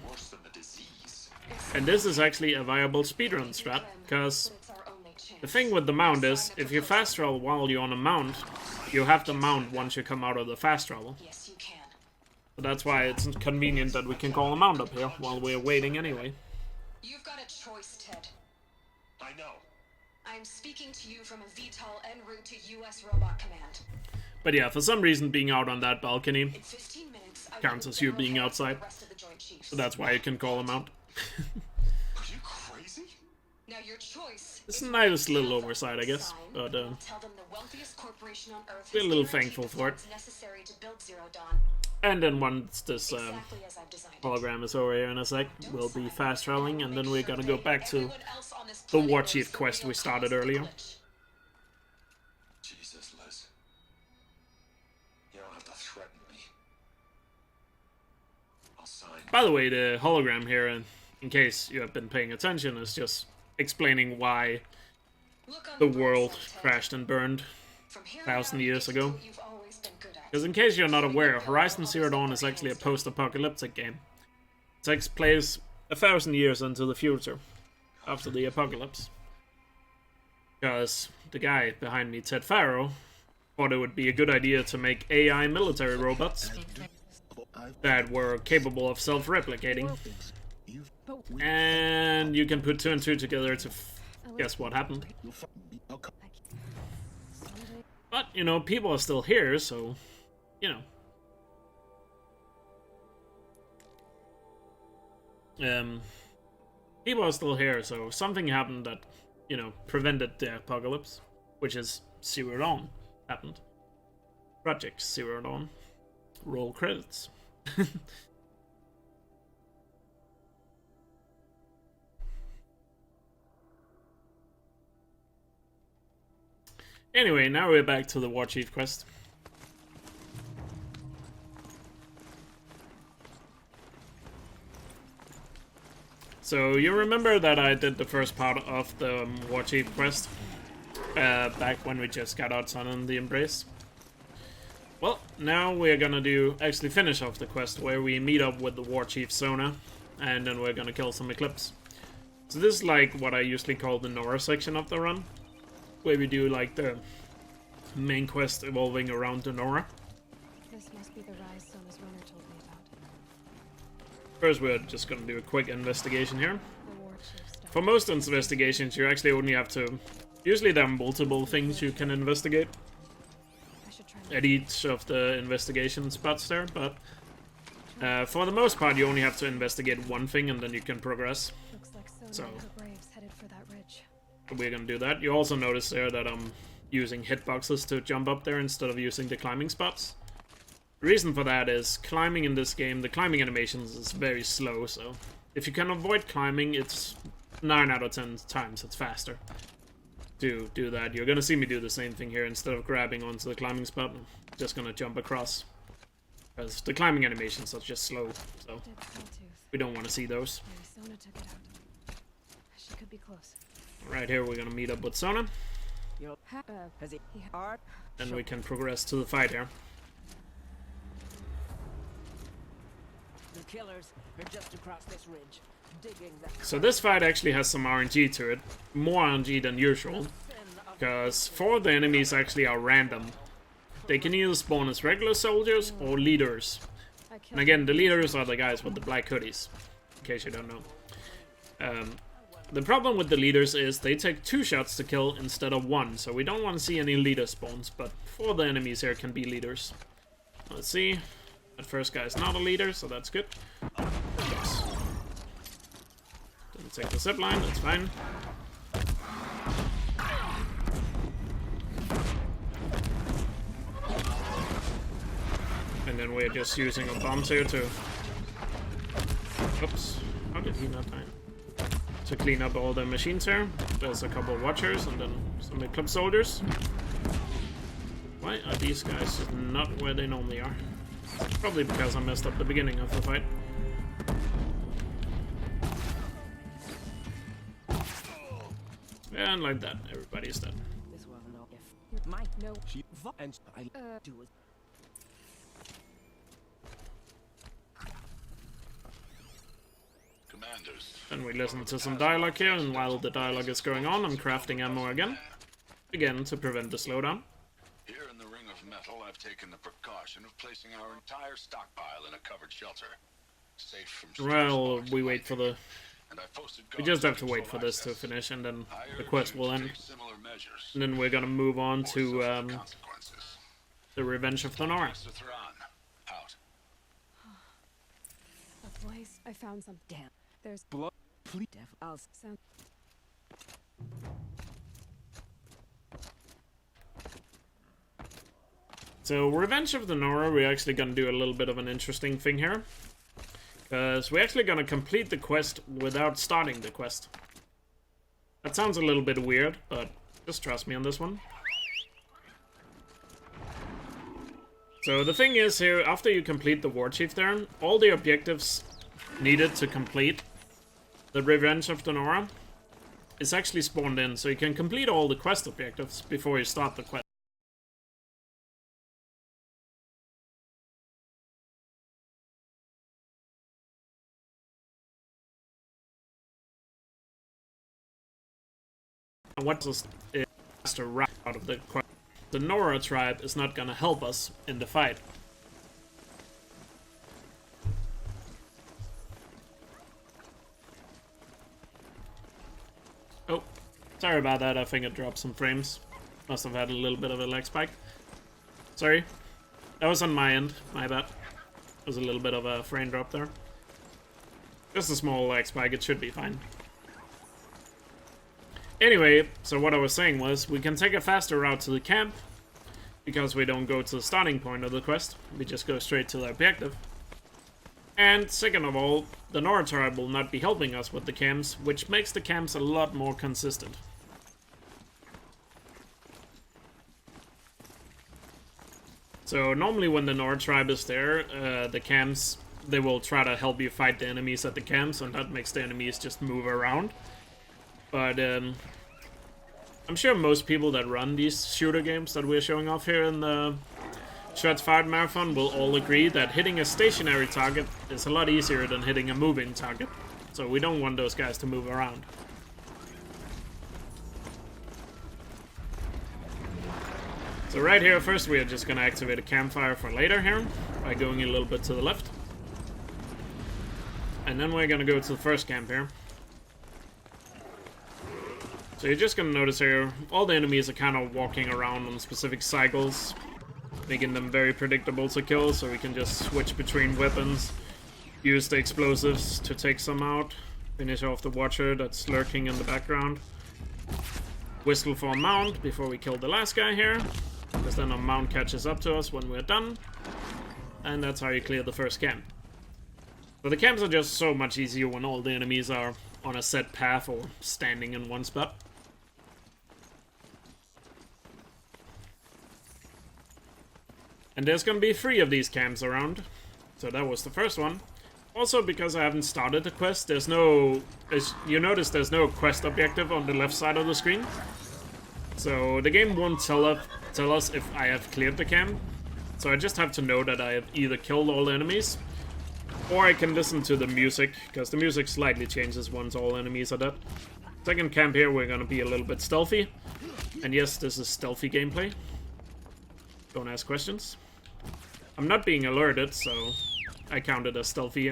S1: And this is actually a viable speedrun strat, because the thing with the mount is, if you fast travel while you're on a mount, you have to mount once you come out of the fast travel.
S2: Yes, you can.
S1: So that's why it's convenient that we can call a mount up here while we're waiting anyway.
S2: You've got a choice, Ted.
S4: I know.
S2: I'm speaking to you from a VTOL en route to U.S. Robot Command.
S1: But yeah, for some reason being out on that balcony,
S2: In 15 minutes, I
S1: Counts
S2: will
S1: as you
S2: barrel
S1: being
S2: head
S1: outside.
S2: the rest of the Joint Chiefs.
S1: so that's why you can call a mount.
S4: Are you crazy?
S2: Now your choice.
S1: It's
S2: is
S1: a nice
S2: whether
S1: little
S2: to tell them,
S1: oversight, I guess,
S2: sign,
S1: but
S2: tell them the wealthiest corporation on Earth
S1: we're a
S2: has
S1: little
S2: guaranteed
S1: thankful
S2: the
S1: for it.
S2: funds necessary to build Zero Dawn.
S1: And then once this
S2: Exactly as I've designed it.
S1: hologram is over here in a sec, we'll be fast traveling, and then we're gonna go back to
S2: Everyone else on this
S1: the
S2: planet
S1: War
S2: knows
S1: Chief
S2: the
S1: quest
S2: real
S1: we started
S2: cause of the
S1: earlier.
S2: glitch.
S4: Jesus, Liz. You don't have to threaten me. I'll sign.
S1: By the way, the hologram here, in case you have been paying attention, is just explaining why
S2: Look on
S1: the
S2: bright
S1: world
S2: side, Ted.
S1: crashed and burned.
S2: From here on
S1: 1,000
S2: out,
S1: years
S2: it's
S1: ago.
S2: what you've always been good at.
S1: Because in case you're not aware, Horizon Zero Dawn is actually a post-apocalyptic game. It takes place 1,000 years into the future, after the apocalypse. Because the guy behind me, Ted Faro, thought it would be a good idea to make AI military robots that were capable of self-replicating. And you can put two and two together to guess what happened. But, you know, people are still here, so, you know. People are still here, so something happened that, you know, prevented the apocalypse, which is Zero Dawn happened. Project Zero Dawn. Roll credits. Anyway, now we're back to the War Chief quest. So you remember that I did the first part of the War Chief quest back when we just got out Sun in the Embrace? Well, now we're gonna actually finish off the quest where we meet up with the War Chief Sona, and then we're gonna kill some Eclipse. So this is like what I usually call the Nora section of the run, where we do like the main quest evolving around the Nora.
S2: This must be the rise Sona's runner told me about.
S1: First, we're just gonna do a quick investigation here.
S2: The war chief stuff.
S1: For most investigations, you actually only have to... Usually there are multiple things you can investigate
S2: I should try
S1: at each of the investigation spots there, but for the most part, you only have to investigate one thing and then you can progress.
S2: Looks like Sona
S1: So-
S2: and her braves headed for that ridge.
S1: We're gonna do that. You also notice there that I'm using hitboxes to jump up there instead of using the climbing spots. The reason for that is climbing in this game, the climbing animations is very slow, so if you can avoid climbing, it's 9 out of 10 times it's faster to do that. You're gonna see me do the same thing here. Instead of grabbing onto the climbing spot, I'm just gonna jump across. Because the climbing animations are just slow, so
S2: Dead sawtooth.
S1: we don't want to see those.
S2: Maybe Sona took it out. She could be close.
S1: Right here we're gonna meet up with Sona,
S5: Has he hard?
S1: and we can progress to the fight here.
S5: The killers are just across this ridge, digging the
S1: So this fight actually has some RNG to it. More RNG than usual. Because 4 of the enemies actually are random. They can either spawn as regular soldiers or leaders.
S2: I killed
S1: And again, the leaders are the guys with the black hoodies. In case you don't know. The problem with the leaders is they take 2 shots to kill instead of 1. So we don't want to see any leader spawns. But 4 of the enemies here can be leaders. Let's see. That first guy is not a leader, so that's good. Oops. Didn't take the zip line, that's fine. And then we're just using our bombs here to... Oops. How did he not die? To clean up all the machines here. There's a couple of watchers and then some Eclipse soldiers. Why are these guys not where they normally are? Probably because I messed up the beginning of the fight. And like that, everybody's dead.
S5: This wasn't all if my no
S4: She and I
S5: do it.
S3: Commanders.
S1: Then we listen to some dialogue here, and while the dialogue is going on, I'm crafting ammo again. Again, to prevent the slowdown.
S3: Here in the Ring of Metal, I've taken the precaution of placing our entire stockpile in a covered shelter. Safe from
S1: Well,
S3: sparks
S1: we
S3: and
S1: wait for
S3: lightning.
S1: the...
S3: And I posted
S1: We
S3: guards
S1: just have to
S3: to
S1: wait for
S3: control
S1: this to
S3: access.
S1: finish, and then
S3: I
S1: the
S3: urge
S1: quest
S3: you
S1: will
S3: to
S1: end.
S3: take similar measures,
S1: And then we're gonna move on
S3: or
S1: to
S3: suffer the consequences.
S1: the Revenge of the Nora.
S3: Master Thrawn, out.
S2: a place. I found some.
S5: Damn.
S2: There's
S4: blood. Please.
S5: Devil. I'll
S2: sound.
S1: So, Revenge of the Nora, we're actually gonna do a little bit of an interesting thing here. Because we're actually gonna complete the quest without starting the quest. That sounds a little bit weird, but just trust me on this one. So the thing is here, after you complete the War Chief there, all the objectives needed to complete the Revenge of the Nora is actually spawned in, so you can complete all the quest objectives before you start the quest. And what is faster route out of the quest? The Nora tribe is not gonna help us in the fight. Oh, sorry about that. I think it dropped some frames. Must have had a little bit of a lag spike. Sorry. That was on my end. My bad. There's a little bit of a frame drop there. Just a small lag spike. It should be fine. Anyway, so what I was saying was, we can take a faster route to the camp, because we don't go to the starting point of the quest, we just go straight to the objective. And second of all, the Nora tribe will not be helping us with the camps, which makes the camps a lot more consistent. So normally when the Nora tribe is there, the camps they will try to help you fight the enemies at the camps, and that makes the enemies just move around. But I'm sure most people that run these shooter games that we're showing off here in the Shots Fired Marathon will all agree that hitting a stationary target is a lot easier than hitting a moving target. So we don't want those guys to move around. So right here, first we are just gonna activate a campfire for later here by going a little bit to the left. And then we're gonna go to the first camp here. So you're just gonna notice here, all the enemies are kind of walking around on specific cycles, making them very predictable to kill, so we can just switch between weapons, use the explosives to take some out, finish off the watcher that's lurking in the background, whistle for a mount before we kill the last guy here, because then a mount catches up to us when we're done, and that's how you clear the first camp. But the camps are just so much easier when all the enemies are on a set path or standing in one spot. And there's gonna be 3 of these camps around, so that was the first one. Also, because I haven't started the quest, there's no... you notice there's no quest objective on the left side of the screen. So the game won't tell us if I have cleared the camp. So I just have to know that I have either killed all the enemies, or I can listen to the music, because the music slightly changes once all enemies are dead. Second camp here, we're gonna be a little bit stealthy. And yes, this is stealthy gameplay. Don't ask questions. I'm not being alerted, so I count it as stealthy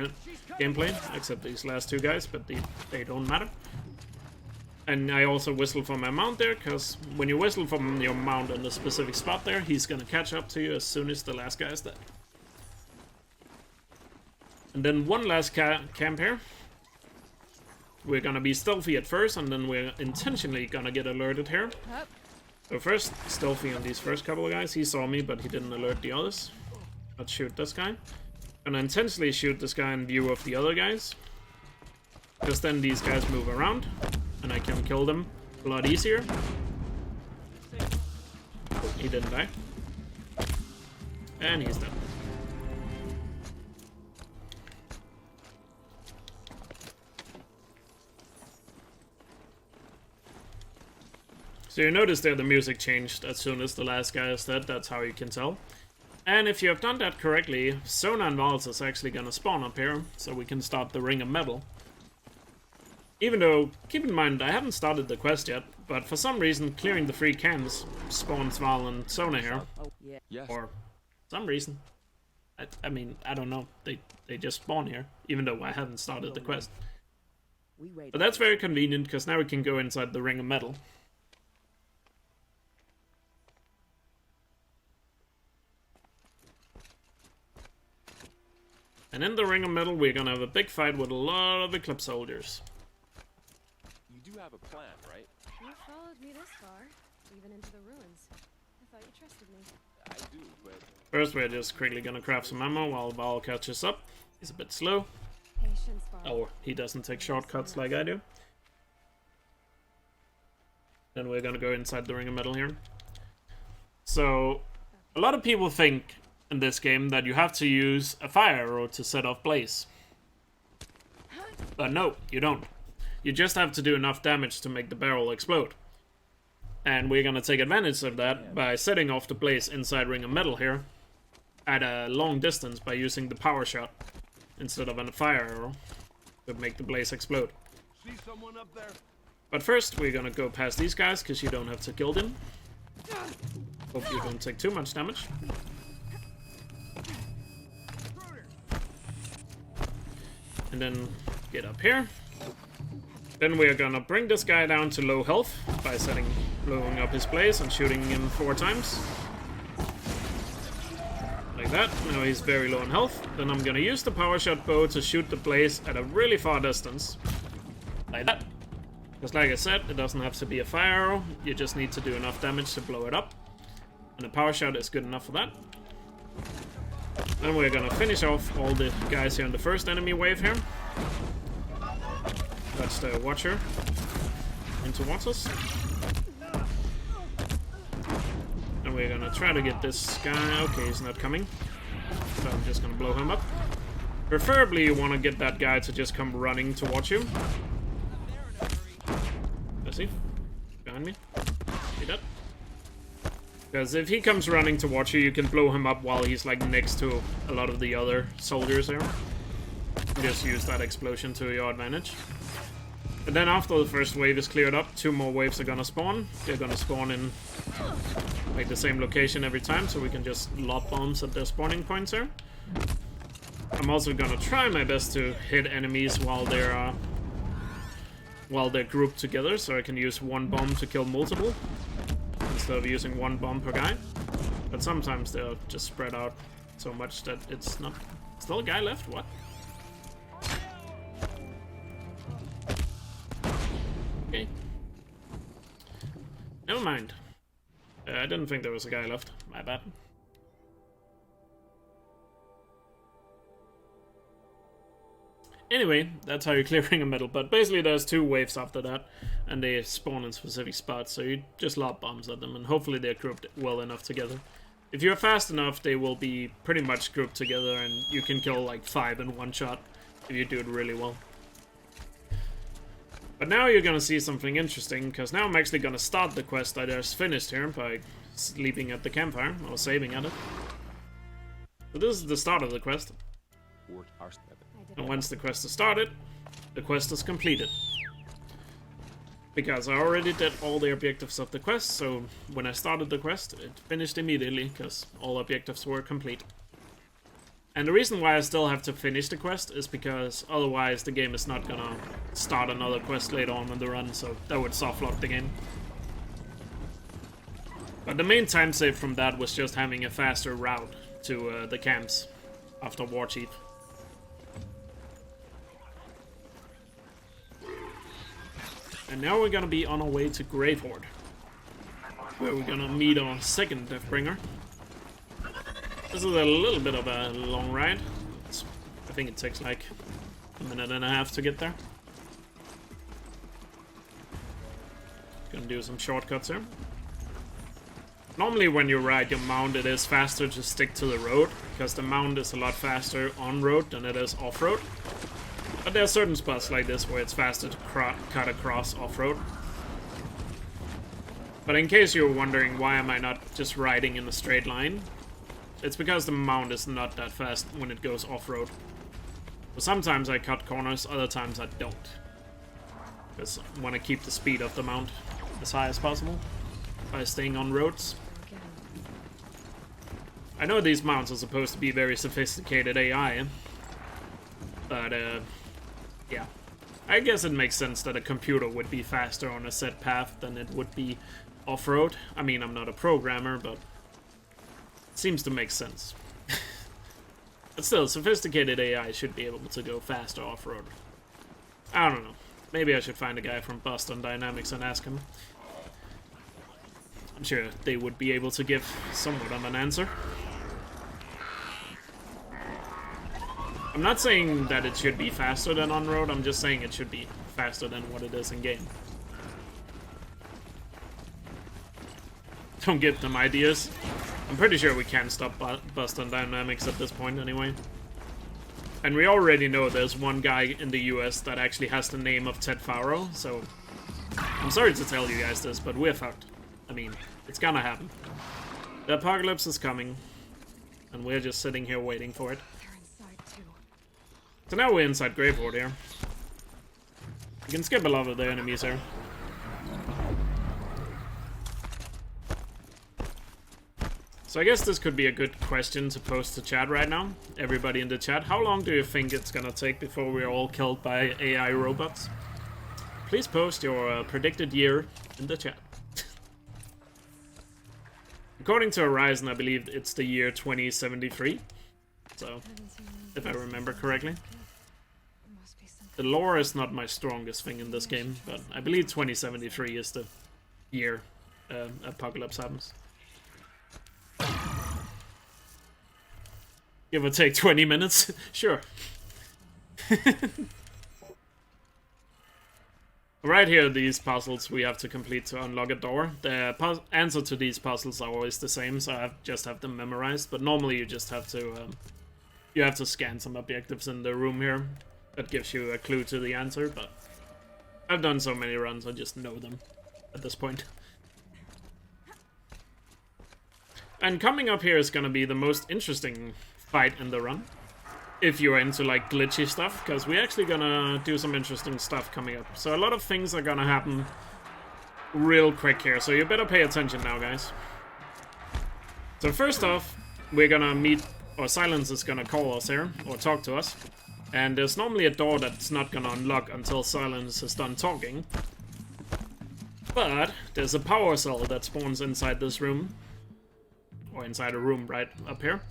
S1: gameplay, except these last 2 guys, but they don't matter. And I also whistle for my mount there, because when you whistle from your mount in a specific spot there, he's gonna catch up to you as soon as the last guy is dead. And then one last camp here. We're gonna be stealthy at first, and then we're intentionally gonna get alerted here. So first, stealthy on these first couple of guys. He saw me, but he didn't alert the others. Let's shoot this guy. And intentionally shoot this guy in view of the other guys. Because then these guys move around, and I can kill them a lot easier. Oh, he didn't die. And he's dead. So you notice there the music changed as soon as the last guy is dead, that's how you can tell. And if you have done that correctly, Sona and Vals is actually gonna spawn up here, so we can start the Ring of Metal. Even though, keep in mind, I haven't started the quest yet, but for some reason, clearing the 3 camps spawns Val and Sona here.
S6: Yes.
S1: Or some reason. I mean, I don't know. They just spawn here, even though I haven't started the quest. But that's very convenient, because now we can go inside the Ring of Metal. And in the Ring of Metal, we're gonna have a big fight with a lot of Eclipse soldiers.
S6: You do have a plan, right?
S2: You followed me this far, even into the ruins. I thought you trusted me.
S6: I do, but...
S1: First, we're just quickly gonna craft some ammo while Val catches up. He's a bit slow.
S2: Patience, Val.
S1: Oh, he doesn't take shortcuts like I do. Then we're gonna go inside the Ring of Metal here. So, a lot of people think in this game that you have to use a fire arrow to set off blaze. But no, you don't. You just have to do enough damage to make the barrel explode. And we're gonna take advantage of that by setting off the blaze inside Ring of Metal here at a long distance by using the power shot instead of a fire arrow to make the blaze explode.
S7: See someone up there?
S1: But first, we're gonna go past these guys because you don't have to kill them. Hope you don't take too much damage. And then get up here. Then we're gonna bring this guy down to low health by blowing up his blaze and shooting him 4 times. Like that. Now he's very low on health. Then I'm gonna use the power shot bow to shoot the blaze at a really far distance. Like that. Because like I said, it doesn't have to be a fire arrow. You just need to do enough damage to blow it up. And a power shot is good enough for that. Then we're gonna finish off all the guys here in the first enemy wave here. That's the Watcher in towards us. And we're gonna try to get this guy. Okay, he's not coming. So I'm just gonna blow him up. Preferably you want to get that guy to just come running towards you. Is he? Behind me? See that? Because if he comes running towards you, you can blow him up while he's like next to a lot of the other soldiers there. Just use that explosion to your advantage. And then after the first wave is cleared up, 2 more waves are gonna spawn. They're gonna spawn in like the same location every time, so we can just lob bombs at their spawning points here. I'm also gonna try my best to hit enemies while they're grouped together, so I can use 1 bomb to kill multiple instead of using 1 bomb per guy. But sometimes they'll just spread out so much that it's not. Still a guy left? What? Okay. Never mind. I didn't think there was a guy left. My bad. Anyway, that's how you're clearing a medal, but basically there's 2 waves after that, and they spawn in specific spots, so you just lob bombs at them, and hopefully they're grouped well enough together. If you're fast enough, they will be pretty much grouped together, and you can kill like 5 in 1 shot if you do it really well. But now you're gonna see something interesting, because now I'm actually gonna start the quest that I just finished here by sleeping at the campfire, or saving at it. So this is the start of the quest. And once the quest is started, the quest is completed. Because I already did all the objectives of the quest, so when I started the quest, it finished immediately, because all objectives were complete. And the reason why I still have to finish the quest is because otherwise the game is not gonna start another quest later on in the run, so that would softlock the game. But the main time save from that was just having a faster route to the camps after War Chief. And now we're gonna be on our way to Gravehorde, where we're gonna meet our second Deathbringer. This is a little bit of a long ride. I think it takes like a minute and a half to get there. Gonna do some shortcuts here. Normally when you ride your mount, it is faster to stick to the road, because the mount is a lot faster on-road than it is off-road. But there are certain spots like this where it's faster to cut across off-road. But in case you're wondering why am I not just riding in a straight line, it's because the mount is not that fast when it goes off-road. So sometimes I cut corners, other times I don't. Because I want to keep the speed of the mount as high as possible by staying on roads. I know these mounts are supposed to be very sophisticated AI, but yeah. I guess it makes sense that a computer would be faster on a set path than it would be off-road. I mean, I'm not a programmer, but it seems to make sense. But still, sophisticated AI should be able to go faster off-road. I don't know. Maybe I should find a guy from Boston Dynamics and ask him. I'm sure they would be able to give somewhat of an answer. I'm not saying that it should be faster than on-road, I'm just saying it should be faster than what it is in-game. Don't give them ideas. I'm pretty sure we can stop Boston Dynamics at this point anyway. And we already know there's one guy in the US that actually has the name of Ted Faro, so I'm sorry to tell you guys this, but we're fucked. I mean, it's gonna happen. The apocalypse is coming, and we're just sitting here waiting for it. So now we're inside Gravehorde here. You can skip a lot of the enemies here. So I guess this could be a good question to post to chat right now. Everybody in the chat, how long do you think it's gonna take before we're all killed by AI robots? Please post your predicted year in the chat. According to Horizon, I believe it's the year 2073. So, if I remember correctly. The lore is not my strongest thing in this game, but I believe 2073 is the year apocalypse happens. Give or take 20 minutes? Sure. Right here, these puzzles we have to complete to unlock a door. The answer to these puzzles are always the same, so I just have them memorized. But normally you just have to You have to scan some objectives in the room here. That gives you a clue to the answer, but I've done so many runs, I just know them at this point. And coming up here is gonna be the most interesting fight in the run. If you're into like glitchy stuff, because we're actually gonna do some interesting stuff coming up. So a lot of things are gonna happen real quick here, so you better pay attention now, guys. So first off, we're gonna meet, or Silence is gonna call us here, or talk to us. And there's normally a door that's not gonna unlock until Silence is done talking. But there's a power cell that spawns inside this room. Or inside a room right up here.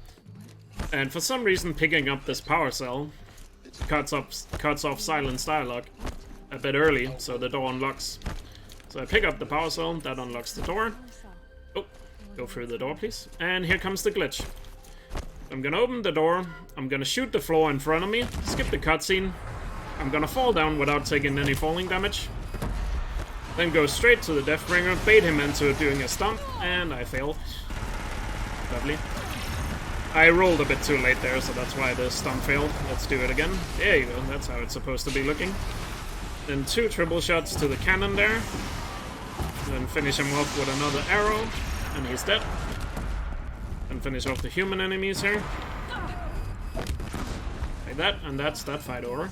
S1: And for some reason picking up this power cell cuts off Silence dialogue a bit early, so the door unlocks. So I pick up the power cell, that unlocks the door. Oh, go through the door please. And here comes the glitch. I'm gonna open the door, I'm gonna shoot the floor in front of me, skip the cutscene. I'm gonna fall down without taking any falling damage. Then go straight to the Deathbringer, bait him into doing a stomp, and I failed. Lovely. I rolled a bit too late there, so that's why the stomp failed. Let's do it again. There you go, that's how it's supposed to be looking. Then 2 triple shots to the cannon there. Then finish him off with another arrow, and he's dead. And finish off the human enemies here. Like that, and that's that fight over.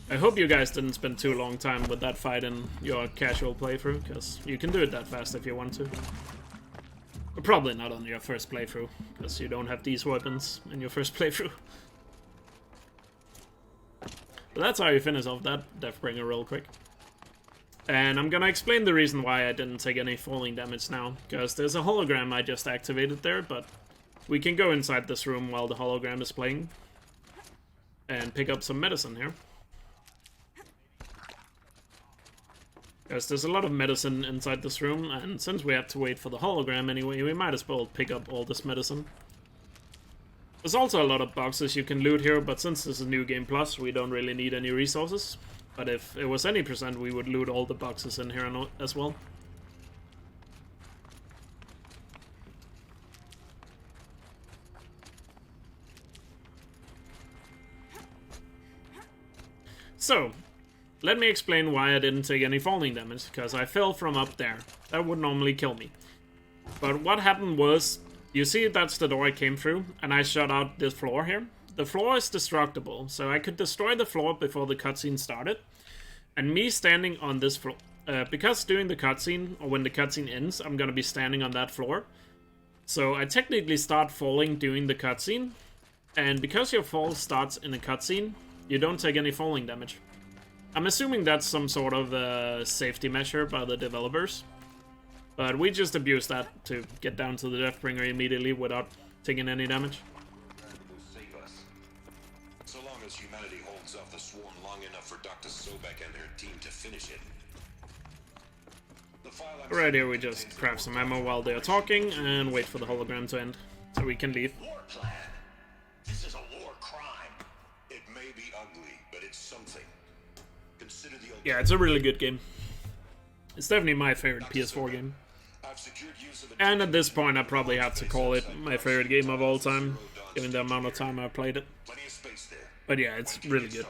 S1: I hope you guys didn't spend too long time with that fight in your casual playthrough, because you can do it that fast if you want to. But probably not on your first playthrough, because you don't have these weapons in your first playthrough. But that's how you finish off that Deathbringer real quick. And I'm gonna explain the reason why I didn't take any falling damage now, because there's a hologram I just activated there, but we can go inside this room while the hologram is playing and pick up some medicine here. Because there's a lot of medicine inside this room, and since we have to wait for the hologram anyway, we might as well pick up all this medicine. There's also a lot of boxes you can loot here, but since this is New Game Plus, we don't really need any resources. But if it was any percent, we would loot all the boxes in here as well. So, let me explain why I didn't take any falling damage, because I fell from up there. That would normally kill me. But what happened was, you see that's the door I came through, and I shot out this floor here. The floor is destructible, so I could destroy the floor before the cutscene started. And me standing on this floor, because during the cutscene, or when the cutscene ends, I'm gonna be standing on that floor. So I technically start falling during the cutscene, and because your fall starts in a cutscene, you don't take any falling damage. I'm assuming that's some sort of safety measure by the developers. But we just abused that to get down to the Deathbringer immediately without taking any damage.
S8: Save us. So long as humanity holds off the swarm long enough for Dr. Sobek and their team to finish it.
S1: Right here we just craft some ammo while they're talking and wait for the hologram to end so we can leave.
S8: War plan. This is a war crime. It may be ugly, but it's something. Consider the
S1: Yeah, it's a really good game. It's definitely my favorite PS4 game. And at this point I probably have to call it my favorite game of all time, given the amount of time I played it. But yeah, it's really good.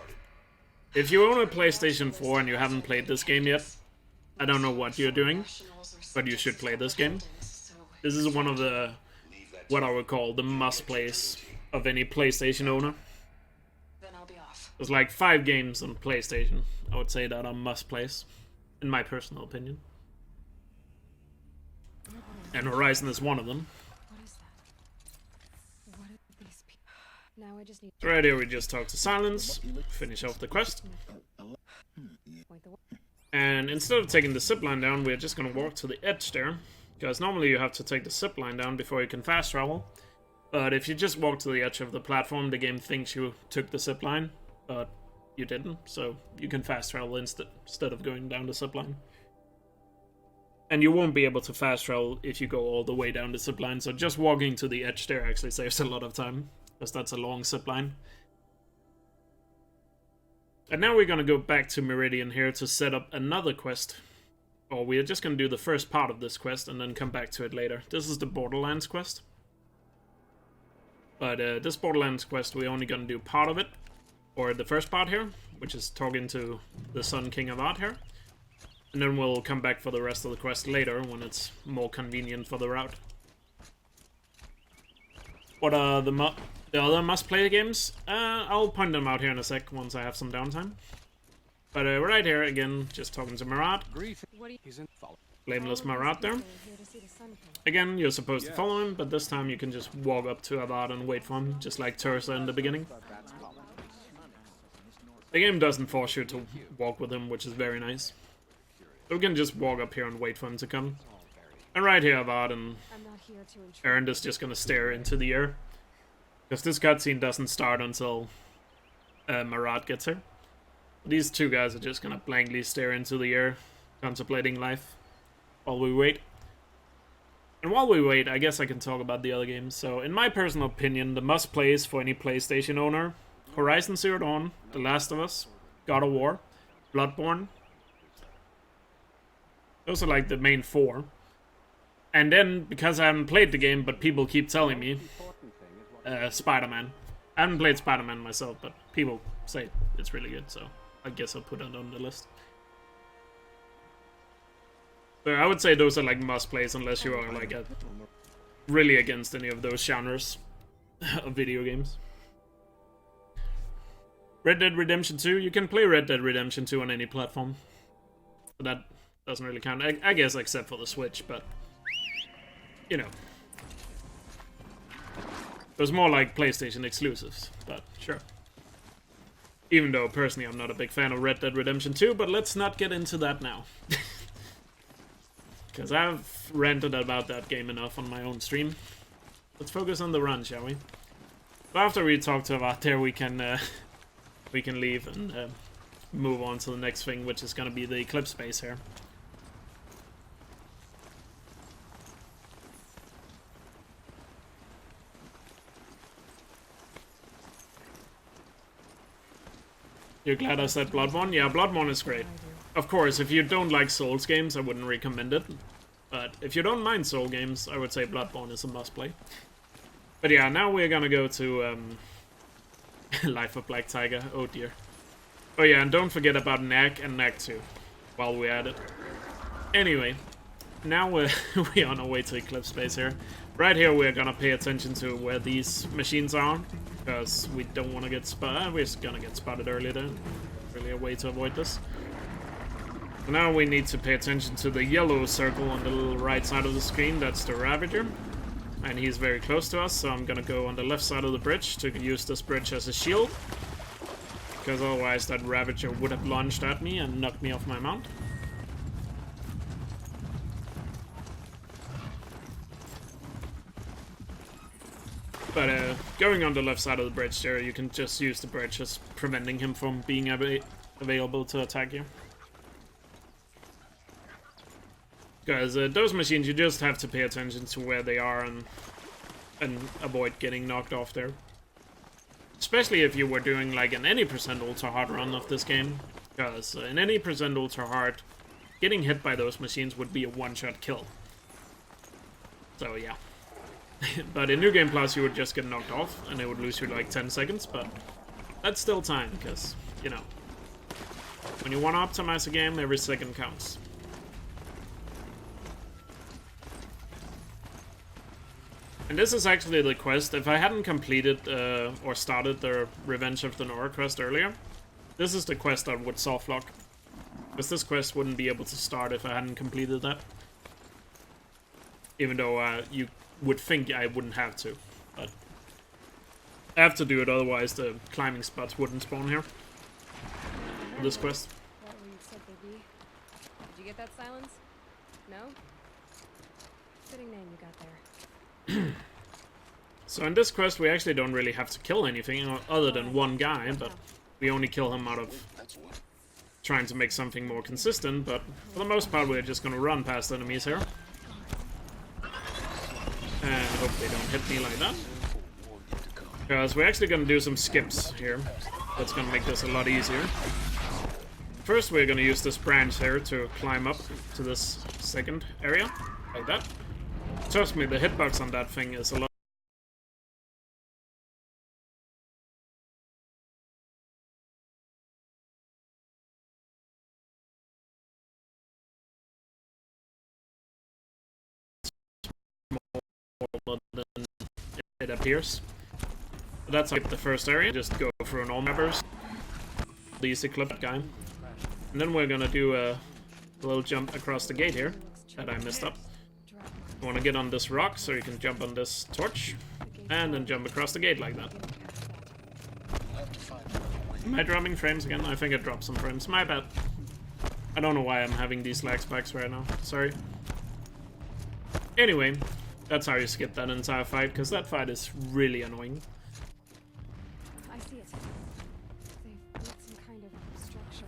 S1: If you own a PlayStation 4 and you haven't played this game yet, I don't know what you're doing, but you should play this game. This is one of the, what I would call the must-plays of any PlayStation owner. There's like 5 games on PlayStation, I would say, that are must-plays, in my personal opinion. And Horizon is one of them.
S2: What is that? What are these people? Now I just need
S1: So right here we just talk to Silence, finish off the quest.
S2: point the
S1: And instead of taking the zipline down, we're just gonna walk to the edge there. Because normally you have to take the zipline down before you can fast travel. But if you just walk to the edge of the platform, the game thinks you took the zipline, but you didn't. So you can fast travel instead of going down the zipline. And you won't be able to fast travel if you go all the way down the zipline, so just walking to the edge there actually saves a lot of time, because that's a long zipline. And now we're gonna go back to Meridian here to set up another quest. or we are just gonna do the first part of this quest and then come back to it later. This is the Borderlands quest. But this Borderlands quest, we're only gonna do part of it, or the first part here, which is talking to the Sun King of Art here. And then we'll come back for the rest of the quest later, when it's more convenient for the route. What are the other must-play games? I'll point them out here in a sec, once I have some downtime. But right here, again, just talking to Marat.
S2: What do you...
S6: He's in follow.
S1: Blameless Marat there.
S2: Here to see the Sun King.
S1: Again, you're supposed to follow him, but this time you can just walk up to Avad and wait for him, just like Terza in the beginning. The game doesn't force you to walk with him, which is very nice. So we can just walk up here and wait for him to come. And right here, Avad and
S2: I'm not here to intrude.
S1: Aaron is just gonna stare into the air. Because this cutscene doesn't start until Marat gets here. These two guys are just gonna blankly stare into the air, contemplating life, while we wait. And while we wait, I guess I can talk about the other games. So, in my personal opinion, the must-plays for any PlayStation owner: Horizon Zero Dawn, The Last of Us, God of War, Bloodborne. Those are like the main 4. And then, because I haven't played the game, but people keep telling me, Spider-Man. I haven't played Spider-Man myself, but people say it's really good, so I guess I'll put it on the list. So I would say those are like must-plays, unless you are like really against any of those genres of video games. Red Dead Redemption 2, you can play Red Dead Redemption 2 on any platform. But that doesn't really count, I guess, except for the Switch, but you know. It was more like PlayStation exclusives, but sure. Even though, personally, I'm not a big fan of Red Dead Redemption 2, but let's not get into that now. Because I've ranted about that game enough on my own stream. Let's focus on the run, shall we? So after we talk to about there, we can leave and move on to the next thing, which is going to be the eclipse base here. You're glad I said Bloodborne? Yeah, Bloodborne is great. Of course, if you don't like Souls games, I wouldn't recommend it. But if you don't mind Soul games, I would say Bloodborne is a must-play. But yeah, now we're gonna go to Life of Black Tiger. Oh dear. Oh yeah, and don't forget about Knack and Knack 2, while we're at it. Anyway, now we're on our way to Eclipse Base here. Right here, we're gonna pay attention to where these machines are, because we don't want to get spotted. We're just gonna get spotted earlier then. Really a way to avoid this. So now we need to pay attention to the yellow circle on the little right side of the screen. That's the Ravager. And he's very close to us, so I'm gonna go on the left side of the bridge to use this bridge as a shield. Because otherwise that Ravager would have lunged at me and knocked me off my mount. But going on the left side of the bridge there, you can just use the bridge as preventing him from being available to attack you. Because those machines, you just have to pay attention to where they are and avoid getting knocked off there. Especially if you were doing like an any percent ultra hard run of this game. Because in any percent ultra hard, getting hit by those machines would be a one-shot kill. So yeah. But in New Game Plus, you would just get knocked off, and it would lose you like 10 seconds, but that's still time, because, you know, when you want to optimize a game, every second counts. And this is actually the quest. If I hadn't completed or started the Revenge of the Nora quest earlier, this is the quest that would softlock. Because this quest wouldn't be able to start if I hadn't completed that. Even though you would think I wouldn't have to, but I have to do it, otherwise the climbing spots wouldn't spawn here. This quest.
S2: What were you said they'd be? Did you get that silence? No? Fitting name you got there.
S1: So in this quest we actually don't really have to kill anything other than one guy, but we only kill him out of trying to make something more consistent, but for the most part we're just gonna run past enemies here. And hope they don't hit me like that. Because we're actually going to do some skips here. That's going to make this a lot easier. First, we're gonna use this branch here to climb up to this second area, like that. Trust me, the hitbox on that thing is a lot. Smaller than it appears. But that's like the first area. Just go through normal mappers. The easy clip guy. And then we're gonna do a little jump across the gate here that I messed up. You wanna get on this rock so you can jump on this torch and then jump across the gate like that. Am I dropping frames again? I think I dropped some frames. My bad. I don't know why I'm having these lag spikes right now. Sorry. Anyway, that's how you skip that entire fight, because that fight is really annoying.
S2: I see it. They've built some kind of structure.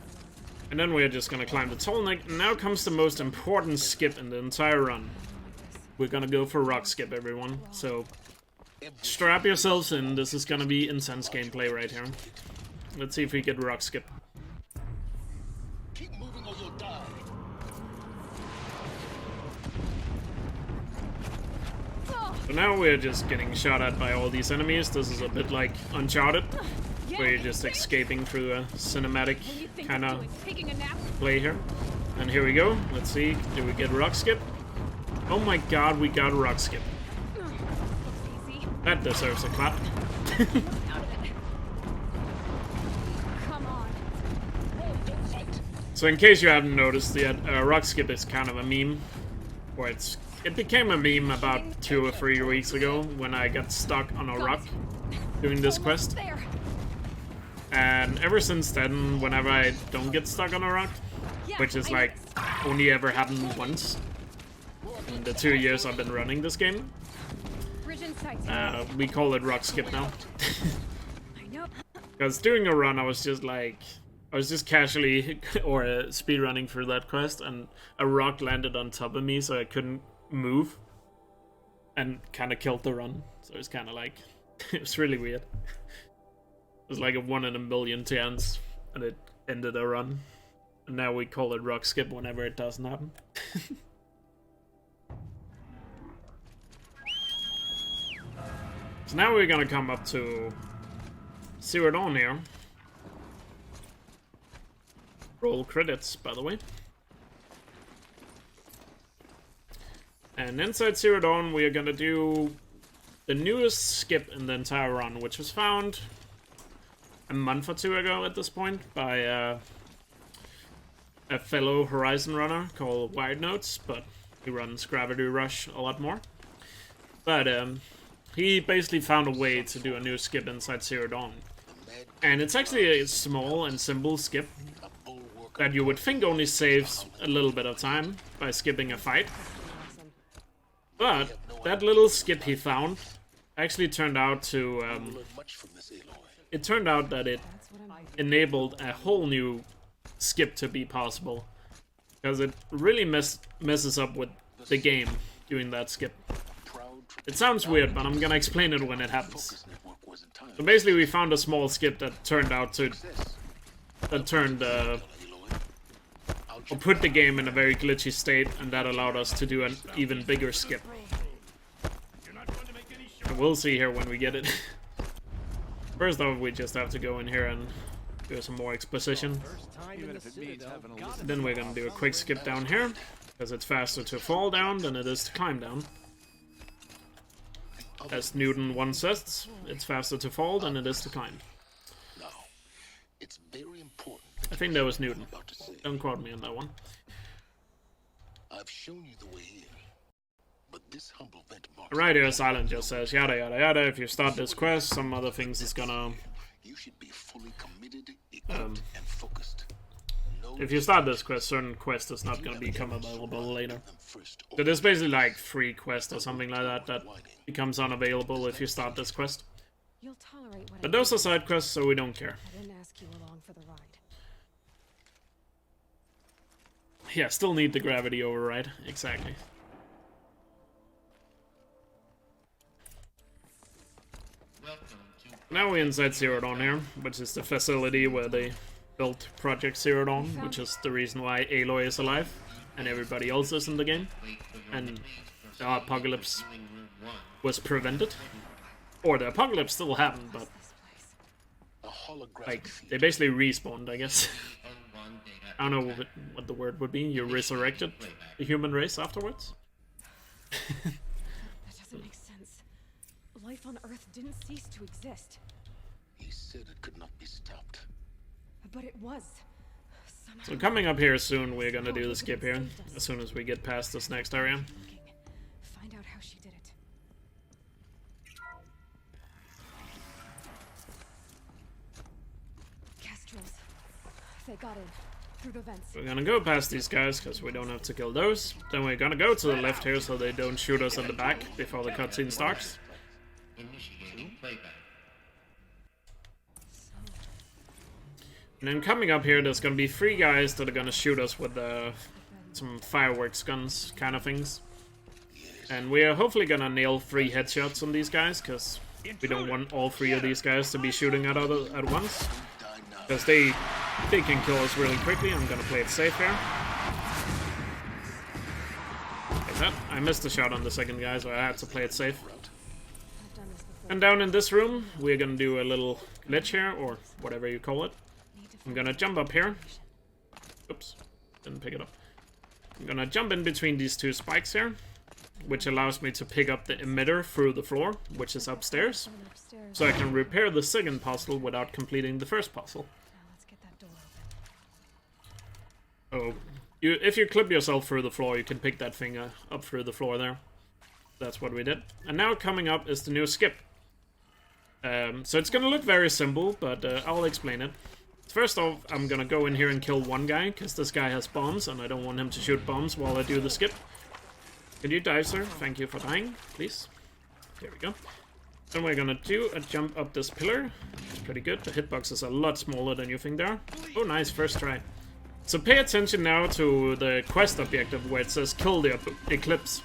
S1: And then we're just gonna climb the tall neck. Now comes the most important skip in the entire run. We're gonna go for rock skip, everyone. So strap yourselves in. This is gonna be intense gameplay right here. Let's see if we get rock skip.
S4: Keep moving or you'll die.
S1: So now we're just getting shot at by all these enemies. This is a bit like Uncharted, where you're just escaping through a cinematic kind of play here. And here we go. Let's see. Do we get rock skip? Oh my god, we got rock skip. That deserves a clap. So in case you haven't noticed yet, rock skip is kind of a meme. Or it became a meme about 2 or 3 weeks ago when I got stuck on a rock doing this quest. And ever since then, whenever I don't get stuck on a rock, which is like only ever happened once in the 2 years I've been running this game, we call it rock skip now. Because during a run I was just casually or speedrunning through that quest, and a rock landed on top of me so I couldn't move and kind of killed the run. So it's kind of like, it was really weird. It was like a 1 in a million chance and it ended a run. And now we call it rock skip whenever it doesn't happen. So now we're gonna come up to Zero Dawn here. Roll credits, by the way. And inside Zero Dawn, we are gonna do the newest skip in the entire run, which was found a month or 2 ago at this point by a fellow Horizon runner called Wired Notes, but he runs Gravity Rush a lot more. But he basically found a way to do a new skip inside Zero Dawn. And it's actually a small and simple skip that you would think only saves a little bit of time by skipping a fight. But that little skip he found actually turned out to... it turned out that it enabled a whole new skip to be possible. Because it really messes up with the game doing that skip. It sounds weird, but I'm gonna explain it when it happens. So basically we found a small skip that turned out to... or put the game in a very glitchy state, and that allowed us to do an even bigger skip. And we'll see here when we get it. First off, we just have to go in here and do some more exposition. Then we're gonna do a quick skip down here, because it's faster to fall down than it is to climb down. As Newton once says, it's faster to fall than it is to climb.
S4: It's very important.
S1: I think that was Newton. Don't quote me on that one.
S4: I've shown you the way in, but this humble vent marks.
S1: Right here, Silent just says yada yada yada. If you start this quest, some other things is gonna.
S4: You should be fully committed, equipped, and focused.
S1: If you start this quest, certain quest is not gonna become available later. So there's basically like free quest or something like that becomes unavailable if you start this quest.
S2: You'll tolerate what
S1: But those are side quests, so we don't care.
S2: I didn't ask you along for the ride.
S1: Yeah, still need the gravity override. Exactly. Now we're inside Zero Dawn here, which is the facility where they built Project Zero Dawn, which is the reason why Aloy is alive and everybody else is in the game, and the apocalypse was prevented. Or the apocalypse still happened, but
S4: A holographic
S1: like
S4: field.
S1: they basically respawned, I guess. I don't know what the word would be. You resurrected the human race afterwards.
S2: That doesn't make sense. Life on Earth didn't cease to exist.
S4: He said it could not be stopped.
S2: But it was. Somehow.
S1: So coming up here soon, we're gonna do the skip here, as soon as we get past this next area.
S2: Find out how she did it. Kestrels. They got in. Through the vents.
S1: We're gonna go past these guys, because we don't have to kill those. Then we're gonna go to the left here, so they don't shoot us in the back before the cutscene starts. And then coming up here, there's gonna be 3 guys that are gonna shoot us with some fireworks guns kind of things. And we are hopefully gonna nail 3 headshots on these guys, because we don't want all 3 of these guys to be shooting at once. Because they can kill us really quickly. I'm gonna play it safe here. Like that. I missed a shot on the second guy, so I had to play it safe.
S2: I've done this before.
S1: And down in this room, we're gonna do a little glitch here, or whatever you call it. I'm gonna jump up here. Oops, didn't pick it up. I'm gonna jump in between these 2 spikes here, which allows me to pick up the emitter through the floor, which is upstairs.
S2: Someone upstairs.
S1: So I can repair the second puzzle without completing the first puzzle.
S2: Now let's get that door open.
S1: Oh, if you clip yourself through the floor, you can pick that thing up through the floor there. That's what we did. And now coming up is the new skip. So it's gonna look very simple, but I'll explain it. First off, I'm gonna go in here and kill one guy, because this guy has bombs, and I don't want him to shoot bombs while I do the skip. Can you dive, sir? Thank you for dying, please. There we go. Then we're gonna do a jump up this pillar. It's pretty good. The hitbox is a lot smaller than you think they are. Oh, nice, first try. So pay attention now to the quest objective where it says kill the eclipse.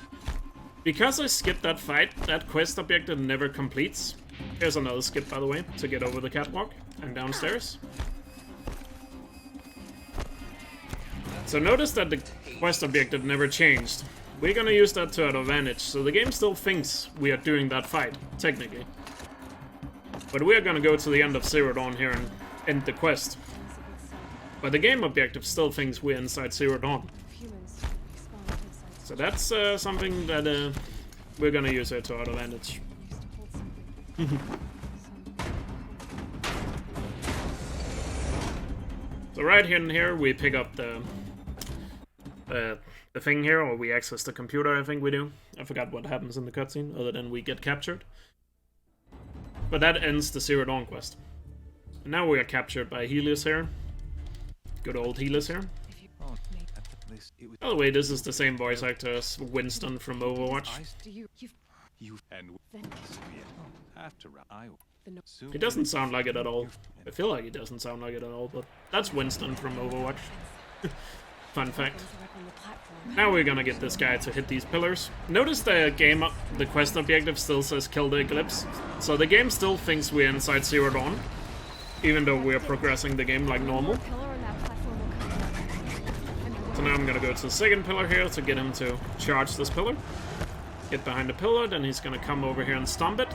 S1: Because I skipped that fight, that quest objective never completes. Here's another skip, by the way, to get over the catwalk and downstairs. So notice that the quest objective never changed. We're gonna use that to our advantage, so the game still thinks we are doing that fight, technically. But we are gonna go to the end of Zero Dawn here and end the quest. But the game objective still thinks we're inside Zero Dawn.
S2: Humans spawned inside.
S1: So that's something that we're gonna use here to our advantage.
S2: Used to hold something.
S1: So right here and here we pick up the thing here, or we access the computer, I think we do. I forgot what happens in the cutscene, other than we get captured. But that ends the Zero Dawn quest. And now we are captured by Helios here. Good old Helios here. By the way, this is the same voice actor as Winston from Overwatch.
S2: Do you've
S6: And
S2: then
S6: after I
S1: He doesn't sound like it at all. I feel like he doesn't sound like it at all, but that's Winston from Overwatch. Fun fact.
S2: things are up on the platform.
S1: Now we're gonna get this guy to hit these pillars. Notice the quest objective still says kill the eclipse. So the game still thinks we're inside Zero Dawn, even though we're progressing the game like normal.
S2: Pillar and that platform will come down.
S1: So now I'm gonna go to the second pillar here to get him to charge this pillar. Get behind the pillar, then he's gonna come over here and stomp it.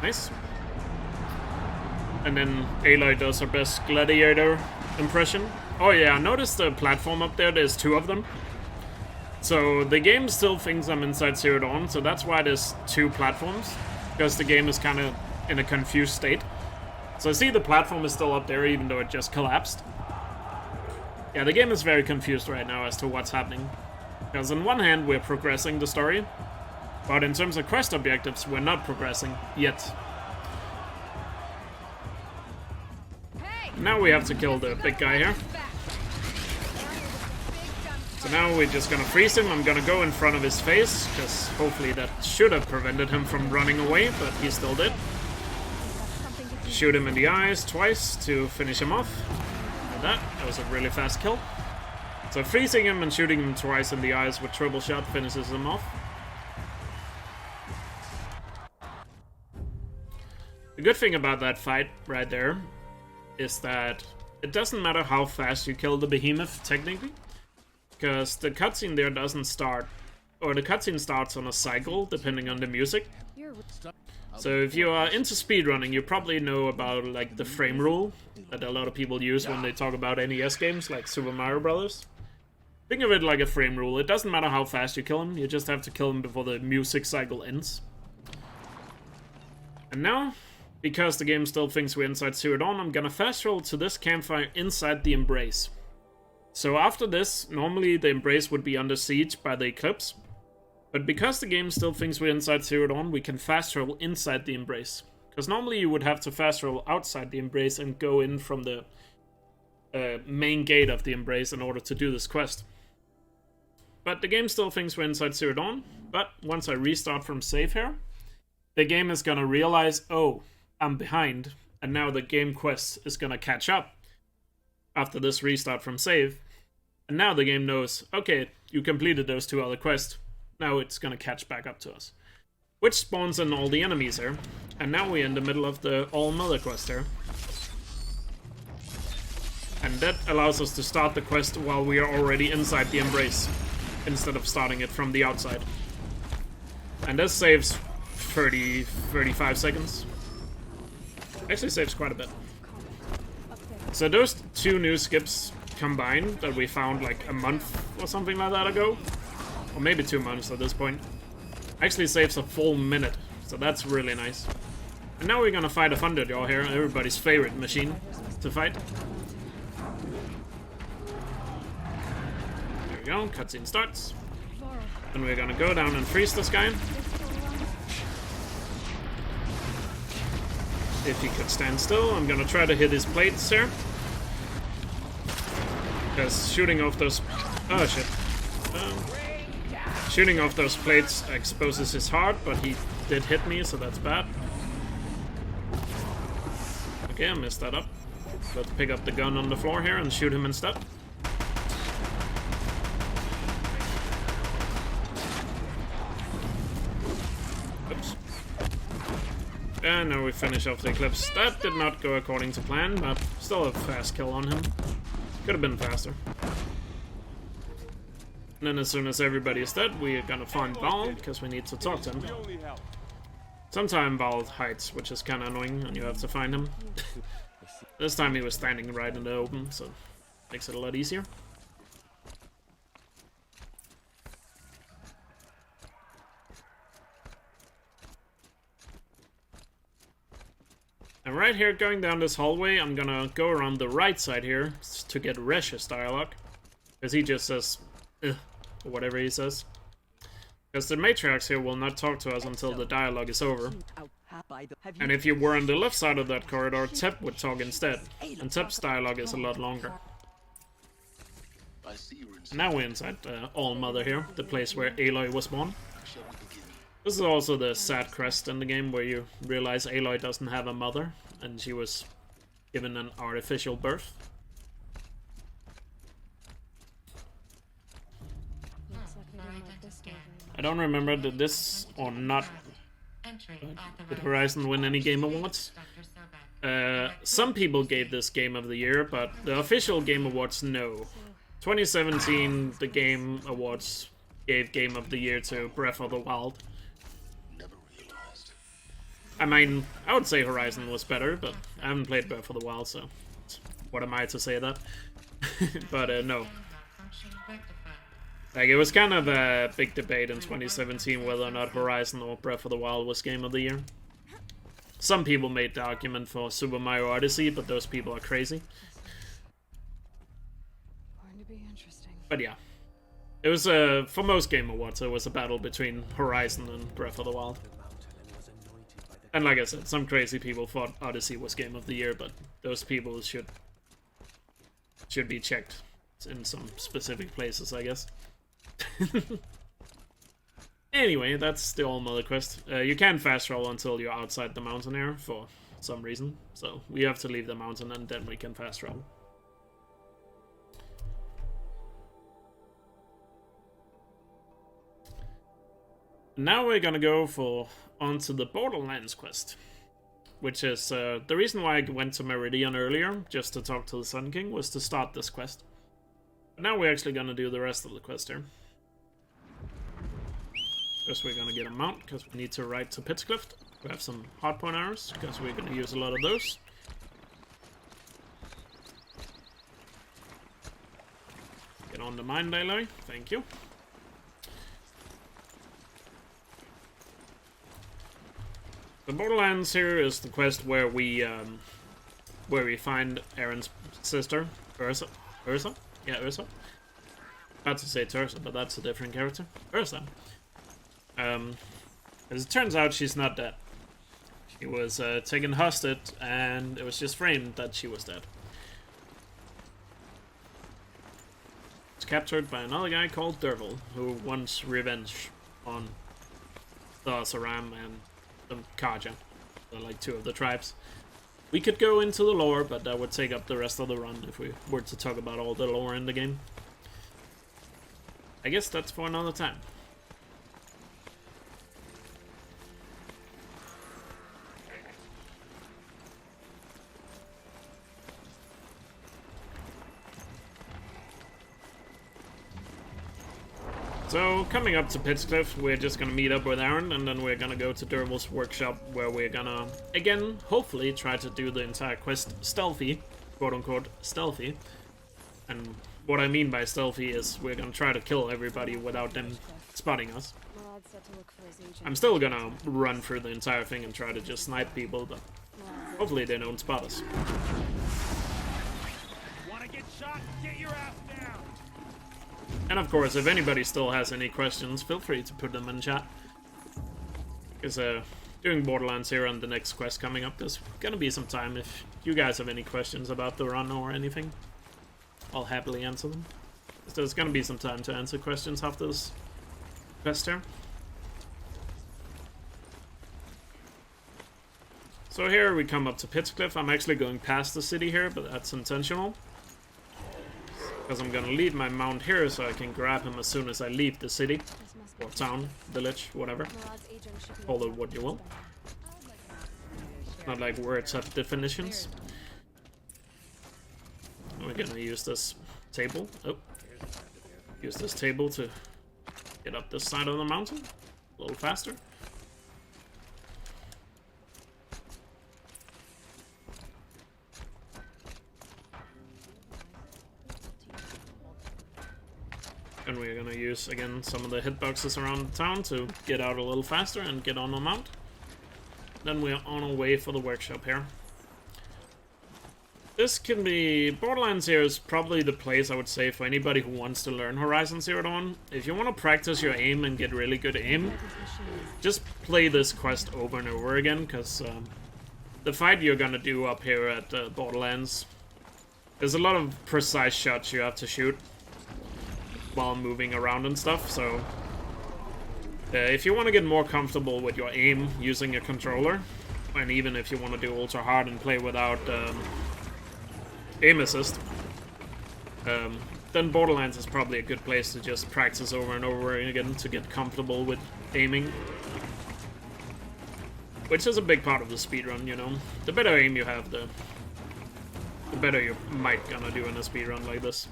S1: Nice. And then Aloy does her best gladiator impression. Oh yeah, notice the platform up there, there's 2 of them. So the game still thinks I'm inside Zero Dawn, so that's why there's 2 platforms. Because the game is kind of in a confused state. So I see the platform is still up there even though it just collapsed. Yeah, the game is very confused right now as to what's happening. Because on one hand we're progressing the story, but in terms of quest objectives we're not progressing yet. Now we have to kill the big guy here. So now we're just gonna freeze him. I'm gonna go in front of his face, because hopefully that should have prevented him from running away, but he still did. Shoot him in the eyes twice to finish him off. And that was a really fast kill. So freezing him and shooting him twice in the eyes with triple shot finishes him off. The good thing about that fight right there is that it doesn't matter how fast you kill the behemoth, technically, because the cutscene there doesn't start, or the cutscene starts on a cycle, depending on the music. So if you are into speedrunning, you probably know about like the frame rule that a lot of people use when they talk about NES games like Super Mario Brothers. Think of it like a frame rule. It doesn't matter how fast you kill him, you just have to kill him before the music cycle ends. And now, because the game still thinks we're inside Zero Dawn, I'm gonna fast roll to this campfire inside the Embrace. So after this, normally the Embrace would be under siege by the Eclipse. But because the game still thinks we're inside Zero Dawn, we can fast roll inside the Embrace. Because normally you would have to fast roll outside the Embrace and go in from the main gate of the Embrace in order to do this quest. But the game still thinks we're inside Zero Dawn. But once I restart from save here, the game is gonna realize, oh, I'm behind, and now the game quest is gonna catch up after this restart from save. And now the game knows, okay, you completed those 2 other quests. Now it's gonna catch back up to us. Which spawns in all the enemies here. And now we're in the middle of the All Mother quest here. And that allows us to start the quest while we are already inside the Embrace, instead of starting it from the outside. And this saves 35 seconds. Actually saves quite a bit. So those 2 new skips combined that we found like a month or something like that ago, or maybe 2 months at this point, actually saves a full minute, so that's really nice. And now we're gonna fight a Thunderjaw here, everybody's favorite machine to fight. There we go, cutscene starts. And we're gonna go down and freeze this guy. If he could stand still, I'm gonna try to hit his plates here. Because shooting off those... oh shit. Shooting off those plates exposes his heart, but he did hit me, so that's bad. Okay, I messed that up. Let's pick up the gun on the floor here and shoot him instead. Oops. And now we finish off the Eclipse. That did not go according to plan, but still a fast kill on him. Could have been faster. And then as soon as everybody is dead, we're gonna find Val, because we need to talk to him. Sometimes Val hides, which is kinda annoying, and you have to find him. This time he was standing right in the open, so makes it a lot easier. And right here, going down this hallway, I'm gonna go around the right side here to get Resh's dialogue. Because he just says, ugh, or whatever he says. Because the matriarchs here will not talk to us until the dialogue is over. And if you were on the left side of that corridor, Tep would talk instead. And Tep's dialogue is a lot longer. Now we're inside All Mother here, the place where Aloy was born. This is also the sad crest in the game where you realize Aloy doesn't have a mother, and she was given an artificial birth. I don't remember did this or not. Did Horizon win any Game Awards? Some people gave this Game of the Year, but the official Game Awards, no. 2017, the Game Awards gave Game of the Year to Breath of the Wild. I mean, I would say Horizon was better, but I haven't played Breath of the Wild, so what am I to say that? But no. Like, it was kind of a big debate in 2017 whether or not Horizon or Breath of the Wild was Game of the Year. Some people made the argument for Super Mario Odyssey, but those people are crazy.
S2: Going to be interesting.
S1: But yeah. It was, for most Game Awards, it was a battle between Horizon and Breath of the Wild. And like I said, some crazy people thought Odyssey was Game of the Year, but those people should be checked in some specific places, I guess. Anyway, that's the All Mother quest. You can fast roll until you're outside the mountain here for some reason. So we have to leave the mountain and then we can fast roll. Now we're gonna go onto the Borderlands quest. which is the reason why I went to Meridian earlier, just to talk to the Sun King, was to start this quest. But now we're actually gonna do the rest of the quest here. First we're gonna get a mount, because we need to ride to Pittscliff. We have some hardpoint arrows, because we're gonna use a lot of those. Get on the mine daily, thank you. The Borderlands here is the quest where we find Aaron's sister, Ursa. Ursa? Yeah, Ursa. About to say Tursa, but that's a different character. Ursa. As it turns out, she's not dead. She was taken hostage, and it was just framed that she was dead. It's captured by another guy called Derval, who wants revenge on the Saram and the Kaja. They're like two of the tribes. We could go into the lore, but that would take up the rest of the run if we were to talk about all the lore in the game. I guess that's for another time. So, coming up to Pittscliff, we're just gonna meet up with Aaron, and then we're gonna go to Derval's workshop, where we're gonna, again, hopefully try to do the entire quest stealthy, quote-unquote stealthy. And what I mean by stealthy is we're gonna try to kill everybody without them spotting us.
S2: Murad said to look for his agent.
S1: I'm still gonna run through the entire thing and try to just snipe people, but hopefully they don't spot us.
S7: Wanna get shot? Get your ass down!
S1: And of course, if anybody still has any questions, feel free to put them in chat. Because doing Borderlands here and the next quest coming up, there's gonna be some time. If you guys have any questions about the run or anything, I'll happily answer them. So there's gonna be some time to answer questions after this quest here. So here we come up to Pittscliff. I'm actually going past the city here, but that's intentional. Because I'm gonna leave my mount here so I can grab him as soon as I leave the city. Or town, village, whatever. Call it what you will. Not like words have definitions. We're gonna use this table. Oh. Use this table to get up this side of the mountain. A little faster. And we're gonna use, again, some of the hitboxes around the town to get out a little faster and get on the mount. Then we're on our way for the workshop here. This can be... Borderlands here is probably the place, I would say, for anybody who wants to learn Horizon Zero Dawn. If you want to practice your aim and get really good aim, just play this quest over and over again, because the fight you're gonna do up here at Borderlands, there's a lot of precise shots you have to shoot while moving around and stuff, so if you want to get more comfortable with your aim using a controller, and even if you want to do ultra hard and play without aim assist, then Borderlands is probably a good place to just practice over and over again to get comfortable with aiming. Which is a big part of the speedrun, you know. The better aim you have, the better you might gonna do in a speedrun like this.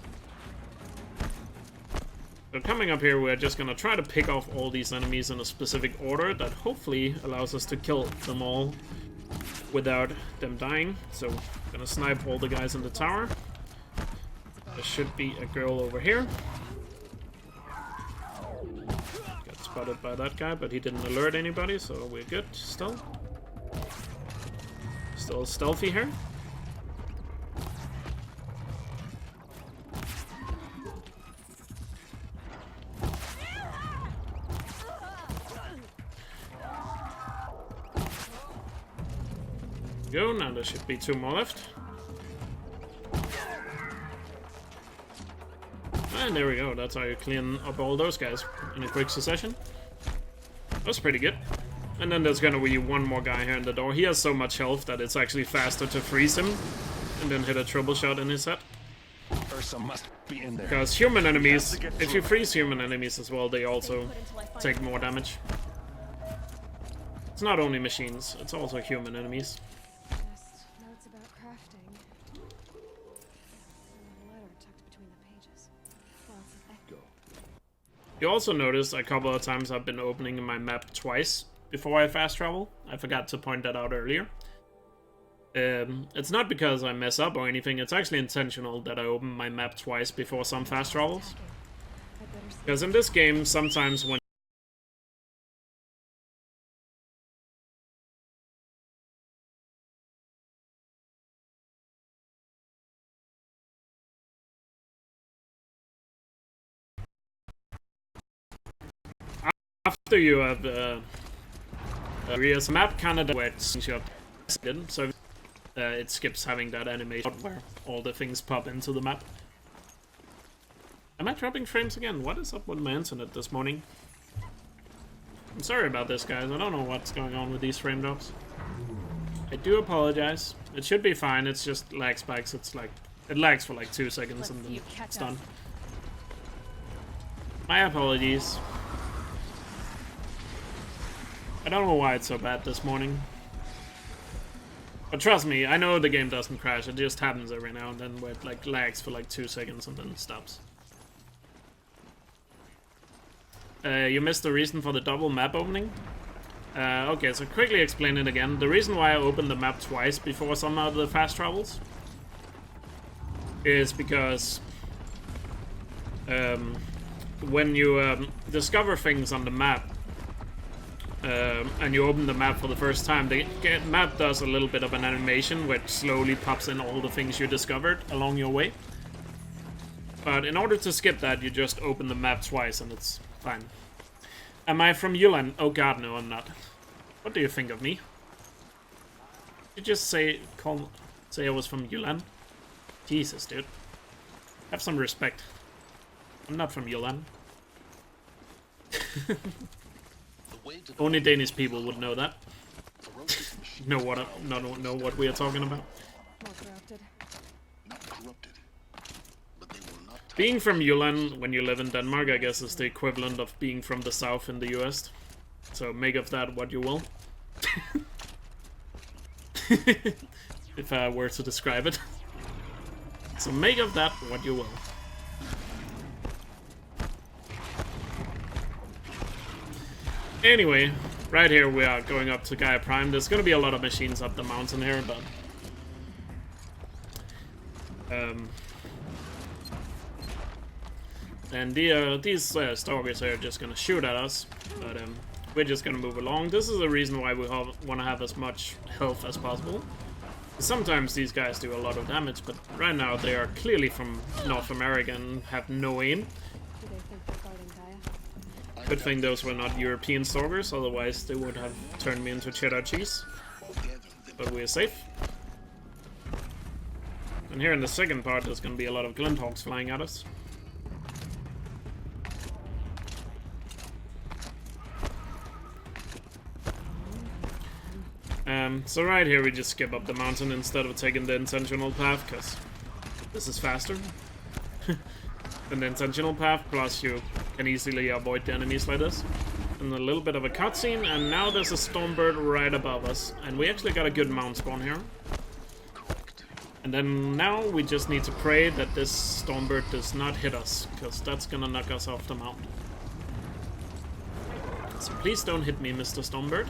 S1: So coming up here, we're just gonna try to pick off all these enemies in a specific order that hopefully allows us to kill them all without them dying. So I'm gonna snipe all the guys in the tower. There should be a girl over here. Got spotted by that guy, but he didn't alert anybody, so we're good still. Still stealthy here. Go, now there should be 2 more left. And there we go, that's how you clean up all those guys in a quick succession. That's pretty good. And then there's gonna be 1 more guy here in the door. He has so much health that it's actually faster to freeze him and then hit a triple shot in his head.
S6: Ursa must be in there.
S1: Because human enemies, if you freeze human enemies as well, they also take more damage. It's not only machines, it's also human enemies.
S2: Just notes about crafting. And a letter tucked between the pages. Lots of echo.
S1: You also notice a couple of times I've been opening my map twice before I fast travel. I forgot to point that out earlier. It's not because I mess up or anything, it's actually intentional that I open my map twice before some fast travels. Because in this game, sometimes when after you have areas map kind of where it's so it skips having that animation where all the things pop into the map. Am I dropping frames again? What is up with my internet this morning? I'm sorry about this, guys. I don't know what's going on with these frame drops. I do apologize. It should be fine. It's just lag spikes. It's like it lags for like 2 seconds and then it's done. My apologies. I don't know why it's so bad this morning. But trust me, I know the game doesn't crash. It just happens every now and then where it like lags for like 2 seconds and then stops. You missed the reason for the double map opening? Okay, so quickly explain it again. The reason why I opened the map twice before some of the fast travels is because when you discover things on the map and you open the map for the first time, the map does a little bit of an animation which slowly pops in all the things you discovered along your way. But in order to skip that, you just open the map twice and it's fine. Am I from Yulan? Oh god, no, I'm not. What do you think of me? Did you just say I was from Yulan? Jesus, dude. Have some respect. I'm not from Yulan. Only Danish people would know that. know what we are talking about.
S2: More corrupted.
S4: Not corrupted. But they will not
S1: Being from Jylland when you live in Denmark, I guess, is the equivalent of being from the south in the US. So make of that what you will. If I were to describe it. So make of that what you will. Anyway, right here we are going up to Gaia Prime. There's gonna be a lot of machines up the mountain here, but and these stalkers are just gonna shoot at us, but we're just gonna move along. This is the reason why we want to have as much health as possible. Sometimes these guys do a lot of damage, but right now they are clearly from North America and have no aim.
S2: Do they think they're guarding Gaia?
S1: Good thing those were not European stalkers, otherwise they would have turned me into cheddar cheese. But we are safe. And here in the second part there's going to be a lot of Glinthawks flying at us. So right here we just skip up the mountain instead of taking the intentional path, because this is faster than the intentional path, plus you can easily avoid the enemies like this. And a little bit of a cutscene, and now there's a Stormbird right above us, and we actually got a good mount spawn here. And then now we just need to pray that this Stormbird does not hit us, because that's gonna knock us off the mount. So please don't hit me, Mr. Stormbird.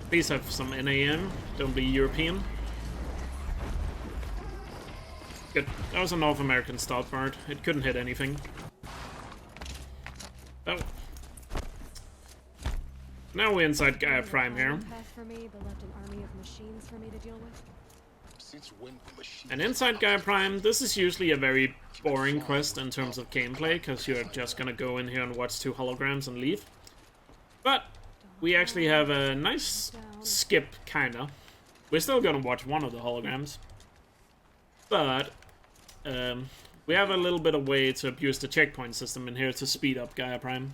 S1: Please have some NAM, don't be European. Good. That was a North American Stormbird. It couldn't hit anything. Oh. Now we're inside Gaia Prime here.
S2: Path for me, but left an army of machines for me to deal with.
S4: Since when the machine
S1: And inside Gaia Prime, this is usually a very boring quest in terms of gameplay, because you're just gonna go in here and watch 2 holograms and leave. But we actually have a nice skip, kinda. We're still gonna watch one of the holograms. But we have a little bit of way to abuse the checkpoint system in here to speed up Gaia Prime.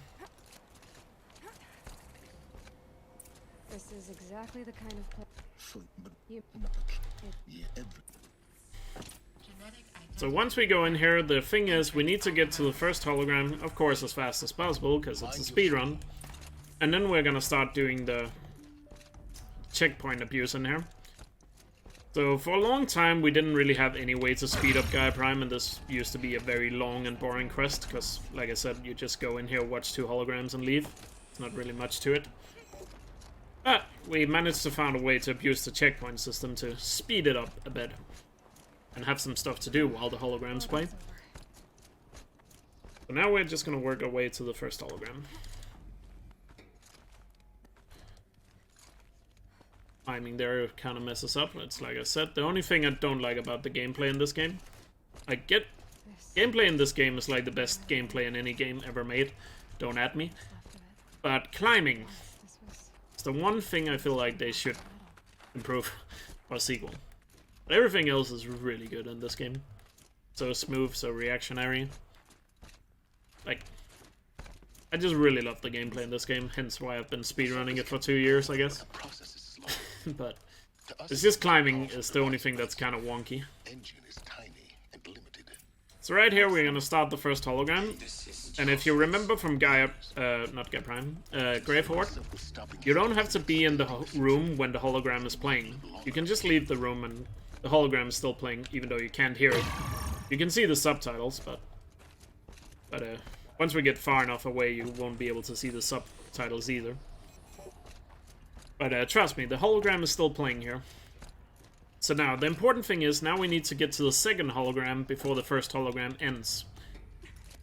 S2: This is exactly the kind of place.
S1: So once we go in here, the thing is we need to get to the first hologram, of course, as fast as possible, because it's a speed run. And then we're gonna start doing the checkpoint abuse in here. So for a long time we didn't really have any way to speed up Gaia Prime, and this used to be a very long and boring quest, because like I said, you just go in here, watch 2 holograms and leave. It's not really much to it. But we managed to find a way to abuse the checkpoint system to speed it up a bit. And have some stuff to do while the holograms play. So now we're just gonna work our way to the first hologram. Timing there kind of messes up. It's like I said, the only thing I don't like about the gameplay in this game. I get gameplay in this game is like the best gameplay in any game ever made. Don't at me. But climbing is the one thing I feel like they should improve for a sequel. But everything else is really good in this game. So smooth, so reactionary. Like, I just really love the gameplay in this game, hence why I've been speedrunning it for 2 years, I guess. But it's just climbing is the only thing that's kind of wonky. So right here we're gonna start the first hologram. And if you remember from Gaia, not Gaia Prime, Grave Horde, you don't have to be in the room when the hologram is playing. You can just leave the room and the hologram is still playing, even though you can't hear it. You can see the subtitles, but once we get far enough away, you won't be able to see the subtitles either. But trust me, the hologram is still playing here. So now, the important thing is, now we need to get to the second hologram before the first hologram ends.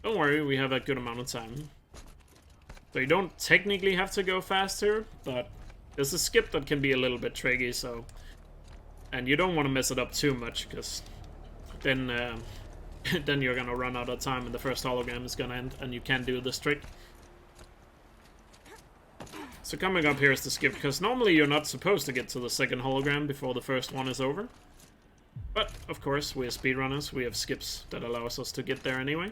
S1: Don't worry, we have a good amount of time. So you don't technically have to go fast here, but there's a skip that can be a little bit tricky, so... And you don't want to mess it up too much, because then, then you're gonna run out of time and the first hologram is gonna end, and you can't do this trick. So coming up here is the skip, because normally you're not supposed to get to the second hologram before the first one is over. But, of course, we're speedrunners, we have skips that allows us to get there anyway.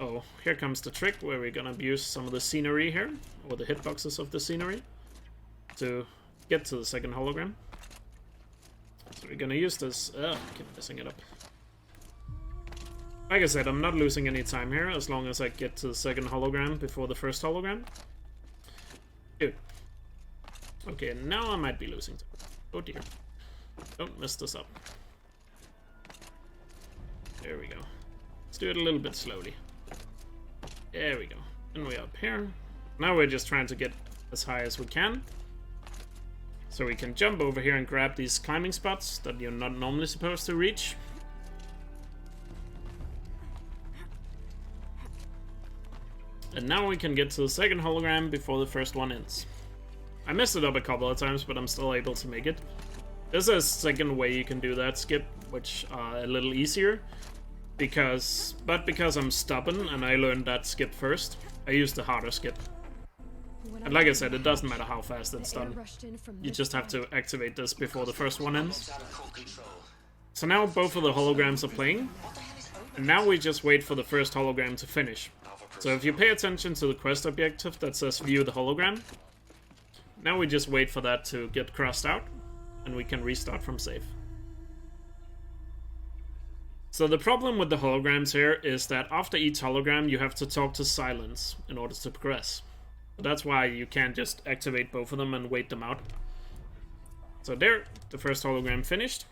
S1: Oh, here comes the trick, where we're gonna abuse some of the scenery here, or the hitboxes of the scenery, to get to the second hologram. So we're gonna use this... I keep messing it up. Like I said, I'm not losing any time here, as long as I get to the second hologram before the first hologram. Dude. Okay, now I might be losing time. Oh dear. Don't mess this up. There we go. Let's do it a little bit slowly. There we go. And we're up here. Now we're just trying to get as high as we can. So we can jump over here and grab these climbing spots that you're not normally supposed to reach. And now we can get to the second hologram before the first one ends. I messed it up a couple of times, but I'm still able to make it. There's a second way you can do that skip, which are a little easier. Because I'm stubborn and I learned that skip first, I used the harder skip. And like I said, it doesn't matter how fast it's done. You just have to activate this before the first one ends. So now both of the holograms are playing. And now we just wait for the first hologram to finish. So if you pay attention to the quest objective that says view the hologram, now we just wait for that to get crossed out, and we can restart from save. So the problem with the holograms here is that after each hologram you have to talk to silence in order to progress. So that's why you can't just activate both of them and wait them out. So there, the first hologram finished.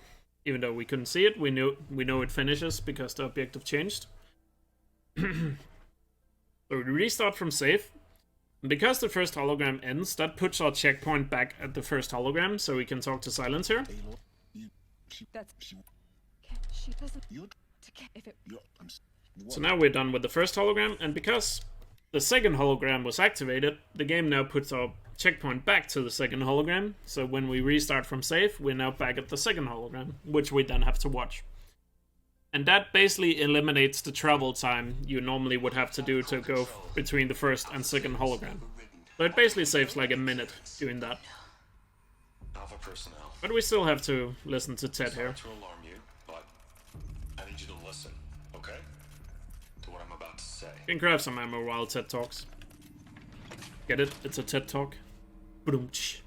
S1: Even though we couldn't see it, we know it finishes because the objective changed. So we restart from save. And because the first hologram ends, that puts our checkpoint back at the first hologram, so we can talk to silence here.
S2: That's... She doesn't... If it...
S1: So now we're done with the first hologram, and because the second hologram was activated, the game now puts our checkpoint back to the second hologram. So when we restart from save, we're now back at the second hologram, which we then have to watch. And that basically eliminates the travel time you normally would have to do to go between the first and second hologram. So it basically saves like a minute doing that. But we still have to listen to Ted here.
S8: To alarm you, but I need you to listen, okay? To what I'm about to say.
S1: You can grab some ammo while Ted talks. Get it? It's a TED talk. Ba-dum-tsh.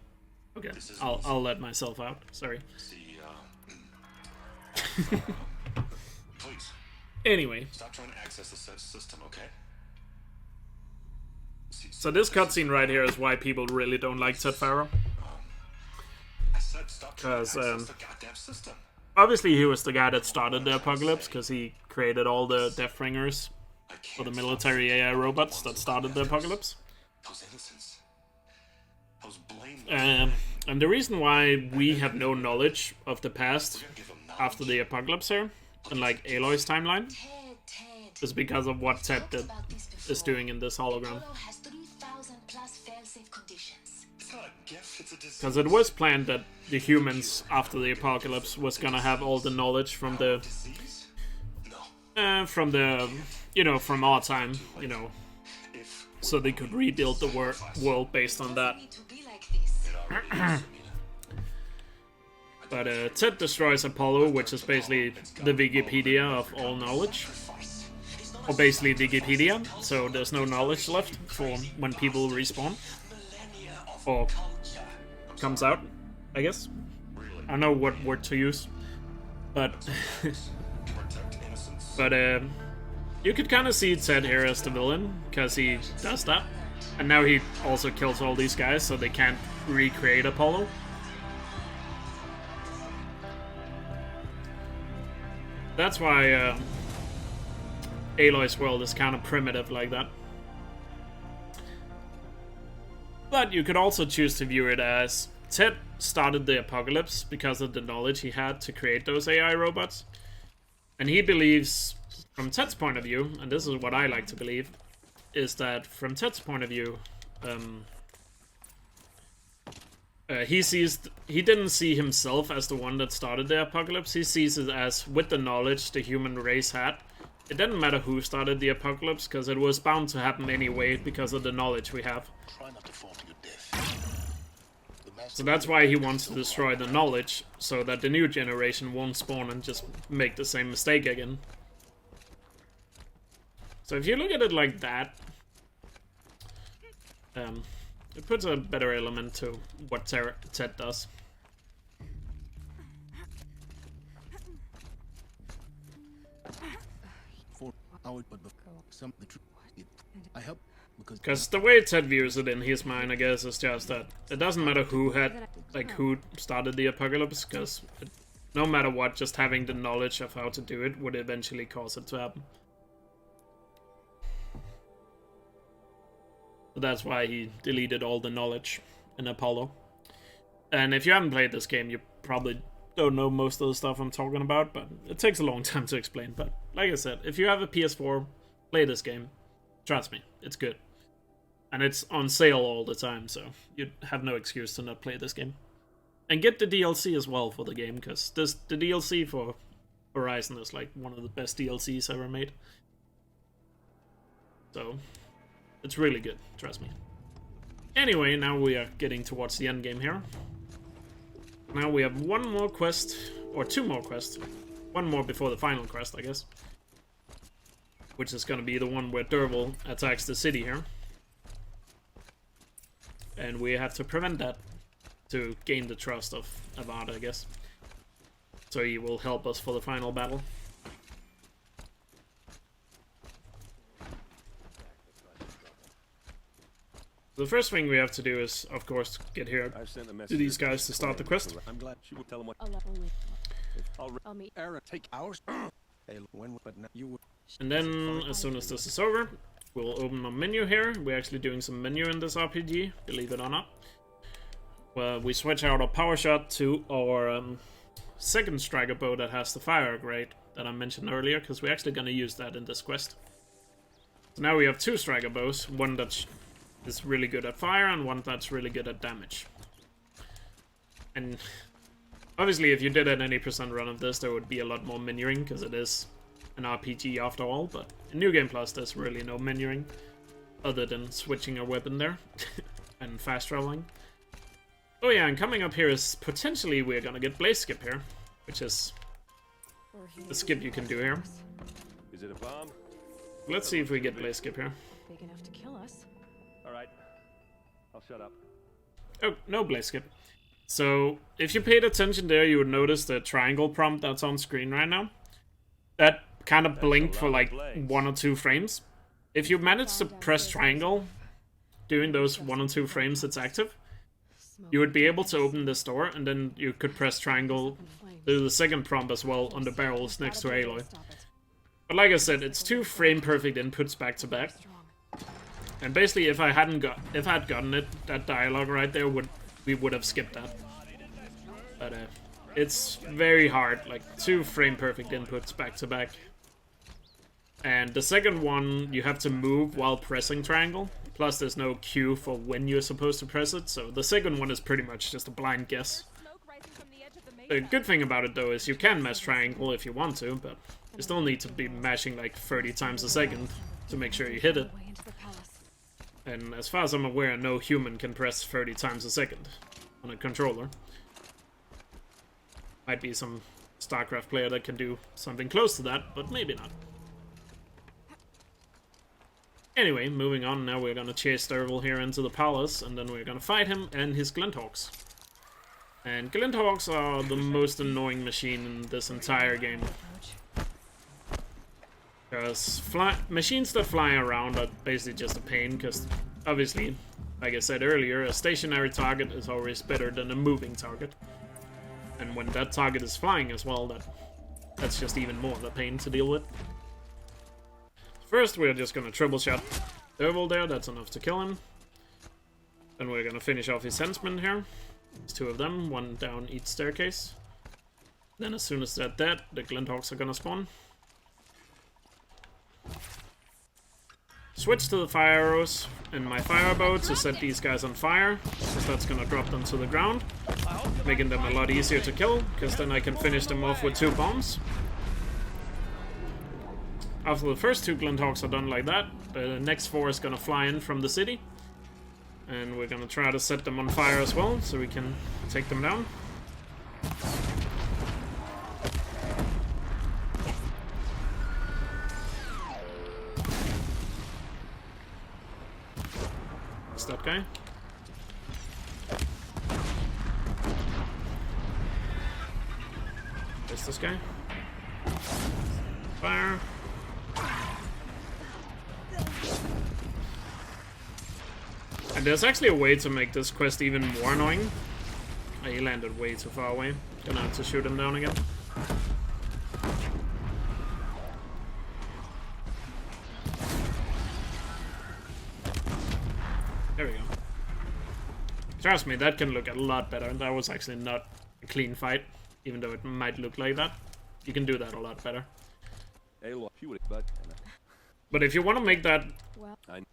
S1: Okay, I'll let myself out. Sorry.
S8: See, please.
S1: Anyway.
S8: Stop trying to access the system, okay?
S1: So this cutscene right here is why people really don't like Ted Farrow.
S8: I said stop trying to
S1: 'Cause,
S8: access the goddamn system.
S1: Obviously, he was the guy that started the apocalypse, because he created all the Deathbringers,
S8: I
S1: or the
S8: can't
S1: military AI robots that started the apocalypse.
S8: Those innocents. Those blameless.
S1: And the reason why we have no knowledge of the past
S8: Give them
S1: after the apocalypse here, and like Aloy's timeline,
S9: Ted.
S1: is because of what Ted did,
S9: About this
S1: is
S9: before.
S1: doing in this hologram.
S9: Apollo has 3,000 plus fail-safe conditions.
S8: It's not a gift, it's a disease.
S1: Because it was planned that the humans, after the apocalypse, was gonna have all the knowledge from the,
S8: Disease? No.
S1: from our time,
S8: If
S1: so they could rebuild the world based on that.
S9: Need to be like this.
S8: it already is,
S1: But Ted destroys Apollo, which is basically the Wikipedia of all knowledge. Or basically Wikipedia, so there's no knowledge left for when people respawn. Or comes out, I guess. I don't know what word to use. But
S8: protect innocence.
S1: but you could kind of see Ted here as the villain, because he does that. And now he also kills all these guys, so they can't recreate Apollo. That's why Aloy's world is kind of primitive like that. But you could also choose to view it as Ted started the apocalypse because of the knowledge he had to create those AI robots. And he believes, from Ted's point of view, and this is what I like to believe, is that from Ted's point of view, he didn't see himself as the one that started the apocalypse. He sees it as, with the knowledge the human race had, it didn't matter who started the apocalypse, because it was bound to happen anyway because of the knowledge we have.
S4: Try not to fall to your death. The master
S1: So that's why he wants to destroy the knowledge, so that the new generation won't spawn and just make the same mistake again. So if you look at it like that, it puts a better element to what Ted does.
S4: for our but some the truth. I help
S1: Because the way Ted views it in his mind, I guess, is just that it doesn't matter who started the apocalypse, because no matter what, just having the knowledge of how to do it would eventually cause it to happen. So that's why he deleted all the knowledge in Apollo. And if you haven't played this game, you probably don't know most of the stuff I'm talking about, but it takes a long time to explain. But like I said, if you have a PS4, play this game. Trust me, it's good. And it's on sale all the time, so you have no excuse to not play this game. And get the DLC as well for the game, because the DLC for Horizon is like one of the best DLCs ever made. So, it's really good, trust me. Anyway, now we are getting towards the end game here. Now we have one more quest, or two more quests. One more before the final quest, I guess. Which is gonna be the one where Derval attacks the city here. And we have to prevent that to gain the trust of Avad, I guess. So he will help us for the final battle. The first thing we have to do is, of course, get here to these guys to start the quest.
S6: I'm glad she will tell him what.
S5: I'll meet.
S4: Aaron, take ours. Hey, when but now you would.
S1: And then, as soon as this is over, we'll open a menu here. We're actually doing some menu in this RPG, believe it or not. Well, we switch out our power shot to our second striker bow that has the fire grade that I mentioned earlier, because we're actually going to use that in this quest. So now we have two striker bows, one that is really good at fire and one that's really good at damage. And obviously if you did an 80% run of this, there would be a lot more menuing, because it is an RPG after all, but in New Game Plus there's really no menuing other than switching a weapon there and fast traveling. Oh yeah, and coming up here is potentially we're gonna get Blaze Skip here, which is the skip you can do here.
S6: Is it a bomb?
S1: Let's see if we get Blaze Skip here.
S2: Big enough to kill us.
S6: All right. I'll shut up.
S1: Oh, no Blaze Skip. So, if you paid attention there, you would notice the triangle prompt that's on screen right now. That kind of blinked for like 1 or 2 frames. If you manage to press triangle during those 1 or 2 frames it's active, you would be able to open this door, and then you could press triangle, do the second prompt as well on the barrels next to Aloy. But like I said, it's 2 frame perfect inputs back to back. And basically, if I had gotten it, that dialogue right there we would have skipped that. But it's very hard, like 2 frame perfect inputs back to back. And the second one, you have to move while pressing triangle. Plus, there's no cue for when you're supposed to press it, so the second one is pretty much just a blind guess. The good thing about it, though, is you can mash triangle if you want to, but you still need to be mashing like 30 times a second to make sure you hit it. And as far as I'm aware, no human can press 30 times a second on a controller. Might be some StarCraft player that can do something close to that, but maybe not. Anyway, moving on, now we're gonna chase Dervil here into the palace, and then we're gonna fight him and his Glinthawks. And Glinthawks are the most annoying machine in this entire game. Because machines that fly around are basically just a pain, because obviously, like I said earlier, a stationary target is always better than a moving target. And when that target is flying as well, that's just even more of a pain to deal with. First, we're just gonna triple shot Dervil there, that's enough to kill him. Then we're gonna finish off his henchmen here. There's 2 of them, 1 down each staircase. Then as soon as they're dead, the Glinthawks are gonna spawn. Switch to the fire arrows and my firebow to set these guys on fire, because that's gonna drop them to the ground, making them a lot easier to kill, because then I can finish them off with 2 bombs. After the first 2 Glinthawks are done like that, the next 4 is gonna fly in from the city. And we're gonna try to set them on fire as well, so we can take them down. It's that guy. There's this guy. Fire. And there's actually a way to make this quest even more annoying. Oh, he landed way too far away. Gonna have to shoot him down again. There we go. Trust me, that can look a lot better. That was actually not a clean fight, even though it might look like that. You can do that a lot better. But if you want to make that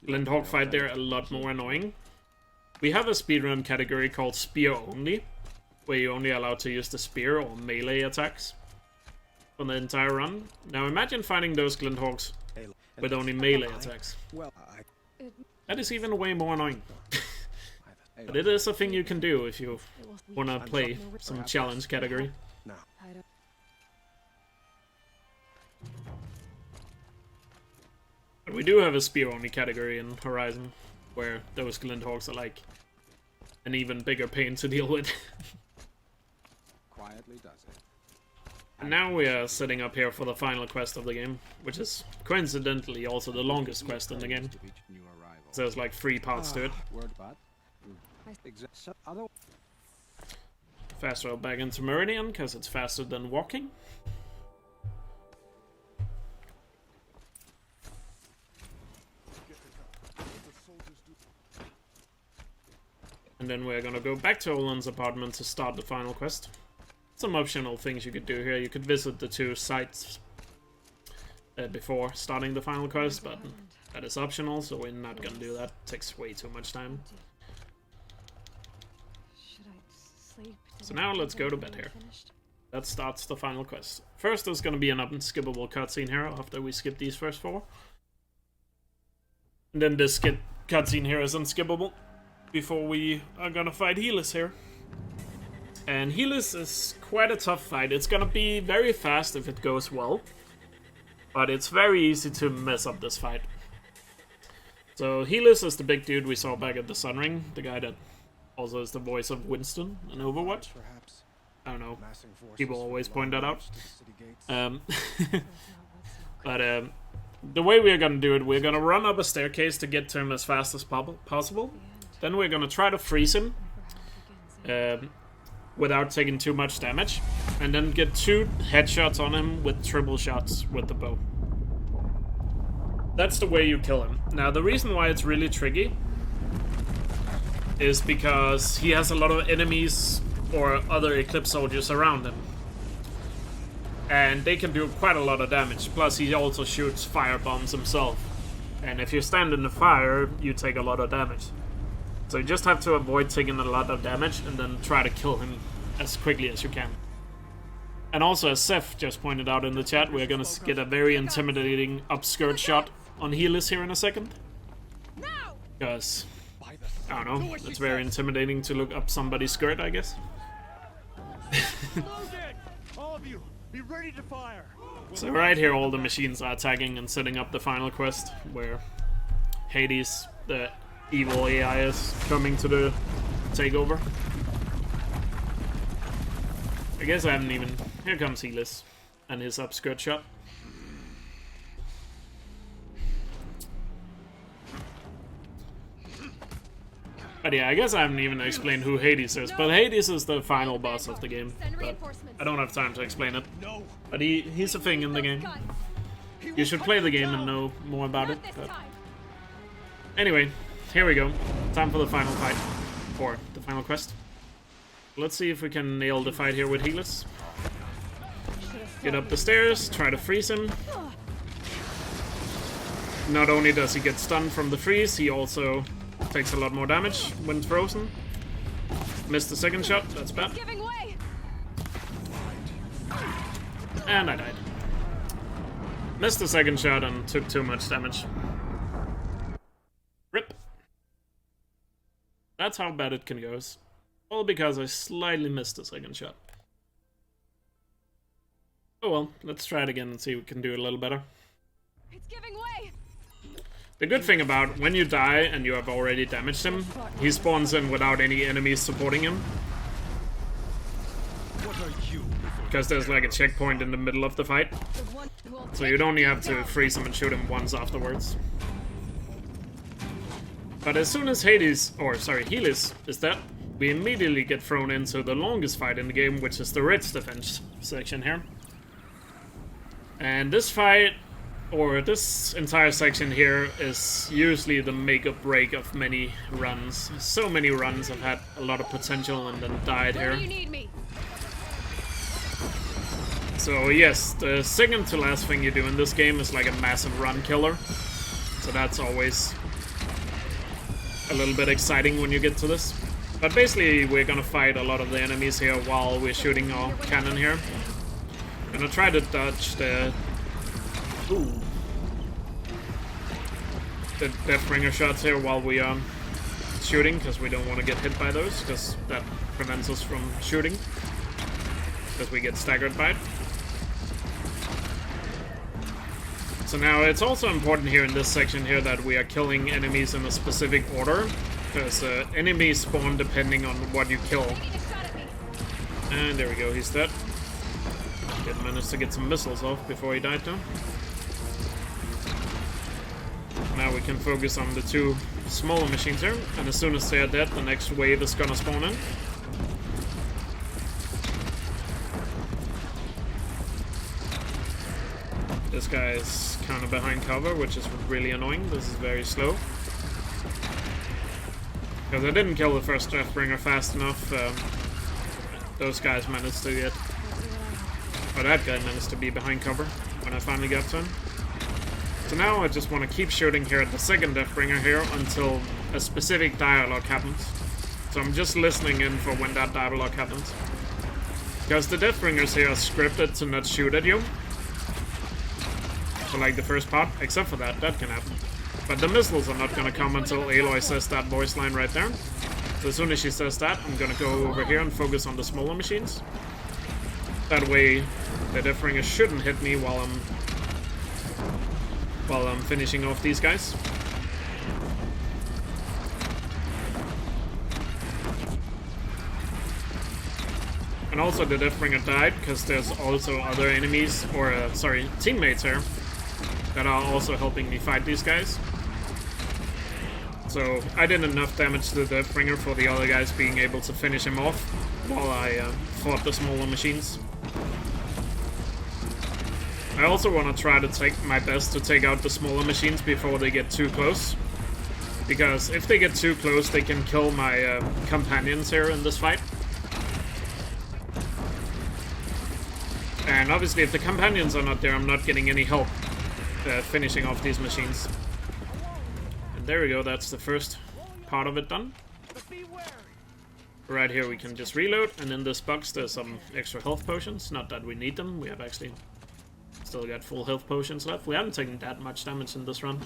S1: Glinthawk fight there a lot more annoying, we have a speedrun category called Spear Only, where you're only allowed to use the spear or melee attacks on the entire run. Now imagine fighting those Glinthawks with only melee attacks. That is even way more annoying. But it is a thing you can do if you want to play some challenge category. But we do have a spear-only category in Horizon, where those Glinthawks are like an even bigger pain to deal with.
S4: Quietly does it.
S1: And now we are setting up here for the final quest of the game, which is coincidentally also the longest quest in the game. So there's like 3 parts to it. Fast travel back into Meridian, because it's faster than walking. And then we're gonna go back to Olin's apartment to start the final quest. Some optional things you could do here. You could visit the 2 sites before starting the final quest, but that is optional, so we're not gonna do that. It takes way too much time. So now let's go to bed here. That starts the final quest. First, there's gonna be an unskippable cutscene here after we skip these first 4. And then this cutscene here is unskippable before we are gonna fight Helis here. And Helis is quite a tough fight. It's gonna be very fast if it goes well, but it's very easy to mess up this fight. So Helis is the big dude we saw back at the Sun Ring, the guy that also is the voice of Winston in Overwatch. I don't know, people always point that out. But the way we're gonna do it, we're gonna run up a staircase to get to him as fast as possible. Then we're gonna try to freeze him without taking too much damage. And then get 2 headshots on him with triple shots with the bow. That's the way you kill him. Now, the reason why it's really tricky is because he has a lot of enemies or other Eclipse soldiers around him. And they can do quite a lot of damage. Plus, he also shoots fire bombs himself. And if you stand in the fire, you take a lot of damage. So you just have to avoid taking a lot of damage and then try to kill him as quickly as you can. And also, as Seth just pointed out in the chat, we're gonna get a very intimidating upskirt shot on Helis here in a second. Because, I don't know, it's very intimidating to look up somebody's skirt, I guess.
S7: All of you, be ready to fire.
S1: So right here, all the machines are attacking and setting up the final quest, where Hades, the evil AI, is coming to the takeover. I guess I haven't even... Here comes Helis and his upskirt shot. But yeah, I guess I haven't even explained who Hades is. But Hades is the final boss of the game. But I don't have time to explain it. But he's a thing in the game. You should play the game and know more about it. But anyway, here we go. Time for the final fight. Or the final quest. Let's see if we can nail the fight here with Helis. Get up the stairs, try to freeze him. Not only does he get stunned from the freeze, he also takes a lot more damage when frozen. Missed the second shot, that's bad. And I died. Missed the second shot and took too much damage. RIP. That's how bad it can go. All because I slightly missed the second shot. Oh well, let's try it again and see if we can do it a little better.
S2: It's giving way.
S1: The good thing about when you die and you have already damaged him, he spawns in without any enemies supporting him. Because there's like a checkpoint in the middle of the fight. So you'd only have to freeze him and shoot him once afterwards. But as soon as Helis is dead, we immediately get thrown into the longest fight in the game, which is the ridge defense section here. And this fight, or this entire section here, is usually the make or break of many runs. So many runs have had a lot of potential and then died here. So yes, the second to last thing you do in this game is like a massive run killer. So that's always a little bit exciting when you get to this. But basically we're gonna fight a lot of the enemies here while we're shooting our cannon here. Gonna try to dodge the Deathbringer shots here while we are shooting, because we don't want to get hit by those, because that prevents us from shooting, because we get staggered by it. So now it's also important here in this section here that we are killing enemies in a specific order, because enemies spawn depending on what you kill. And there we go, he's dead. Did manage to get some missiles off before he died though. Now we can focus on the 2 smaller machines here, and as soon as they are dead, the next wave is gonna spawn in. This guy is kind of behind cover, which is really annoying. This is very slow. Because I didn't kill the first Deathbringer fast enough. Those guys managed to get... Or that guy managed to be behind cover when I finally got to him. So now I just want to keep shooting here at the second Deathbringer here until a specific dialogue happens. So I'm just listening in for when that dialogue happens. Because the Deathbringers here are scripted to not shoot at you. So like the first part, except for that can happen. But the missiles are not going to come until Aloy says that voice line right there. So as soon as she says that, I'm going to go over here and focus on the smaller machines. That way the Deathbringer shouldn't hit me while I'm finishing off these guys. And also the Deathbringer died because there's also other enemies, or teammates here, that are also helping me fight these guys. So I did enough damage to the Deathbringer for the other guys being able to finish him off while I fought the smaller machines. I also want to try to take my best to take out the smaller machines before they get too close. Because if they get too close, they can kill my companions here in this fight. And obviously if the companions are not there, I'm not getting any help finishing off these machines. And there we go, that's the first part of it done. Right here we can just reload, and in this box there's some extra health potions. Not that we need them, we have actually still got full health potions left. We haven't taken that much damage in this run.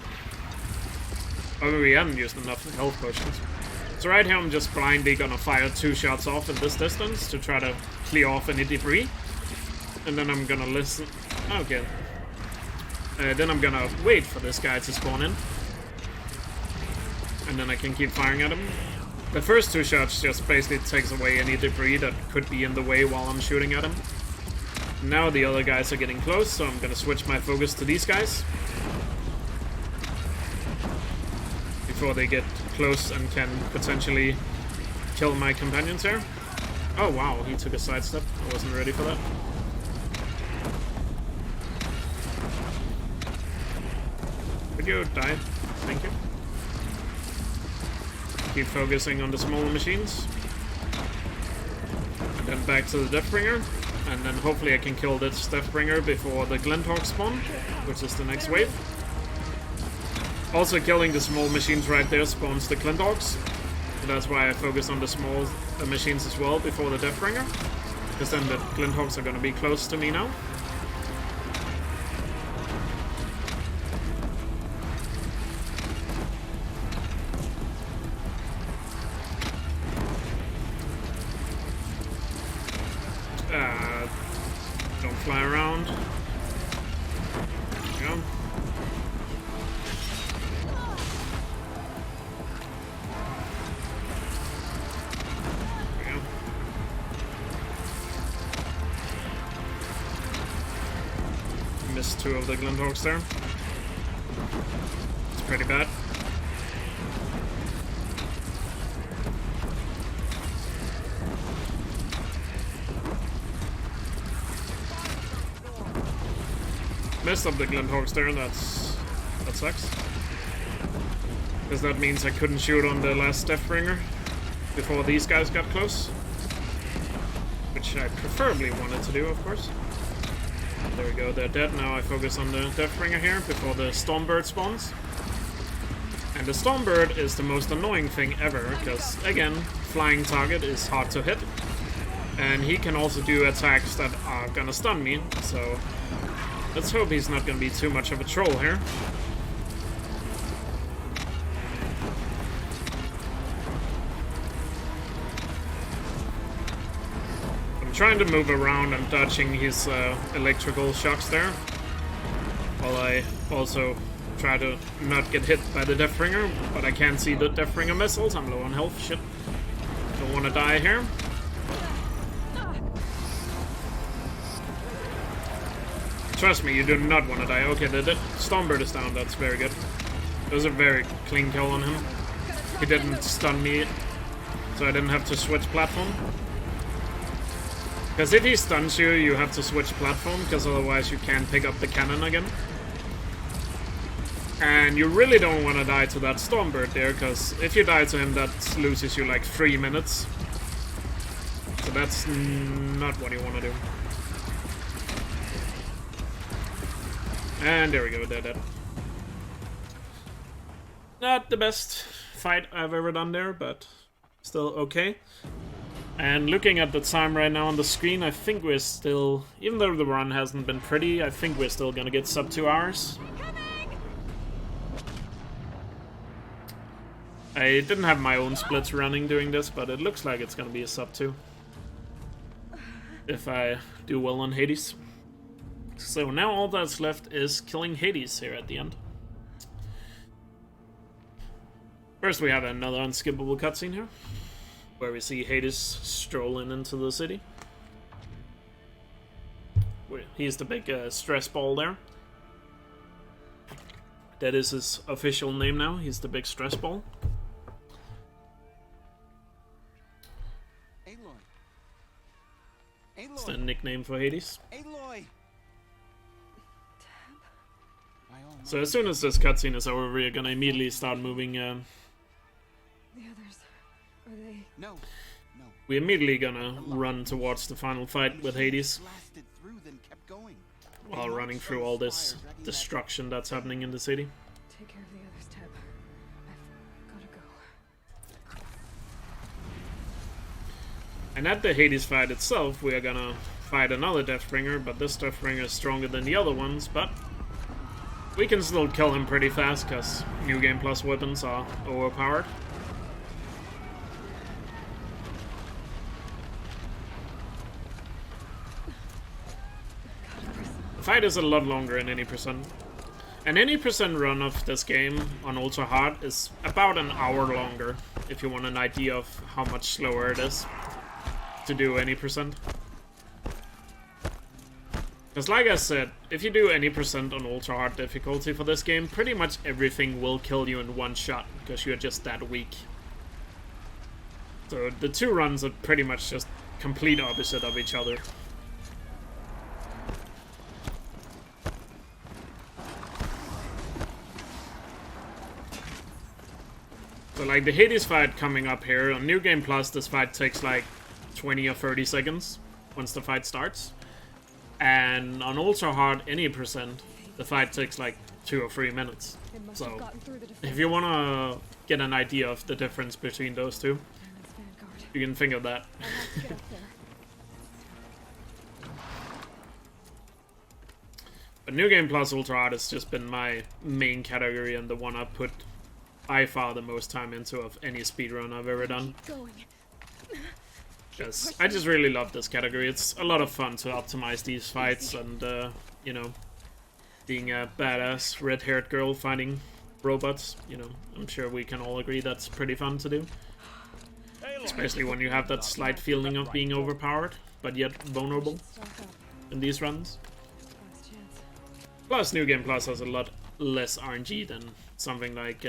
S1: Or we haven't used enough health potions. So right here I'm just blindly gonna fire 2 shots off in this distance to try to clear off any debris. And then I'm gonna listen... Okay. Then I'm gonna wait for this guy to spawn in. And then I can keep firing at him. The first 2 shots just basically takes away any debris that could be in the way while I'm shooting at him. Now the other guys are getting close, so I'm gonna switch my focus to these guys. Before they get close and can potentially kill my companions here. Oh wow, he took a sidestep. I wasn't ready for that. Could you die? Thank you. Keep focusing on the smaller machines. And then back to the Deathbringer. And then hopefully I can kill this Deathbringer before the Glinthawk spawn, which is the next wave. Also killing the small machines right there spawns the Glinthawks. So that's why I focus on the small machines as well before the Deathbringer. Because then the Glinthawks are going to be close to me now. Don't fly around. There we go. There we go. Missed 2 of the Glinthawks there. It's pretty bad. Messed up the Glinthawks there, that sucks. Because that means I couldn't shoot on the last Deathbringer before these guys got close. Which I preferably wanted to do, of course. There we go, they're dead. Now I focus on the Deathbringer here before the Stormbird spawns. And the Stormbird is the most annoying thing ever, because, again, flying target is hard to hit. And he can also do attacks that are gonna stun me, so... let's hope he's not going to be too much of a troll here. I'm trying to move around and dodging his electrical shocks there. While I also try to not get hit by the Deathbringer. But I can't see the Deathbringer missiles. I'm low on health. Shit. Don't want to die here. Trust me, you do not want to die. Okay, the Stormbird is down. That's very good. It was a very clean kill on him. He didn't stun me, so I didn't have to switch platform. Because if he stuns you, you have to switch platform, because otherwise you can't pick up the cannon again. And you really don't want to die to that Stormbird there, because if you die to him, that loses you like 3 minutes. So that's not what you want to do. And there we go, they're dead. Not the best fight I've ever done there, but still okay. And looking at the time right now on the screen, I think we're still, even though the run hasn't been pretty, I think we're still gonna get sub 2 hours. I didn't have my own splits running doing this, but it looks like it's gonna be a sub 2. If I do well on Hades. So now all that's left is killing Hades here at the end. First we have another unskippable cutscene here, where we see Hades strolling into the city. He's the big stress ball there. That is his official name now. He's the big stress ball.
S7: Aloy.
S1: It's the nickname for Hades.
S7: Aloy.
S1: So as soon as this cutscene is over, we're gonna immediately start moving.
S2: The others, are they?
S7: No.
S1: We're immediately gonna run towards the final fight with Hades,
S7: Blasted through, then kept going.
S1: while running through all this destruction that's happening in the city.
S2: Take care of the others, Teb. I've gotta go.
S1: And at the Hades fight itself, we are gonna fight another Deathbringer, but this Deathbringer is stronger than the other ones, but we can still kill him pretty fast, because New Game Plus weapons are overpowered. The fight is a lot longer in any percent. And any percent run of this game on Ultra Hard is about an hour longer, if you want an idea of how much slower it is to do any percent. Because like I said, if you do any percent on Ultra Hard difficulty for this game, pretty much everything will kill you in one shot, because you're just that weak. So the two runs are pretty much just complete opposite of each other. So like the Hades fight coming up here, on New Game Plus this fight takes like 20 or 30 seconds once the fight starts. And on Ultra Hard, any percent, the fight takes like 2 or 3 minutes. So if you want to get an idea of the difference between those two, you can think of that. But New Game Plus Ultra Hard has just been my main category and the one I put by far the most time into of any speedrun I've ever done. Because I just really love this category. It's a lot of fun to optimize these fights and, you know, being a badass red-haired girl fighting robots, you know, I'm sure we can all agree that's pretty fun to do. Especially when you have that slight feeling of being overpowered, but yet vulnerable in these runs. Plus, New Game Plus has a lot less RNG than something like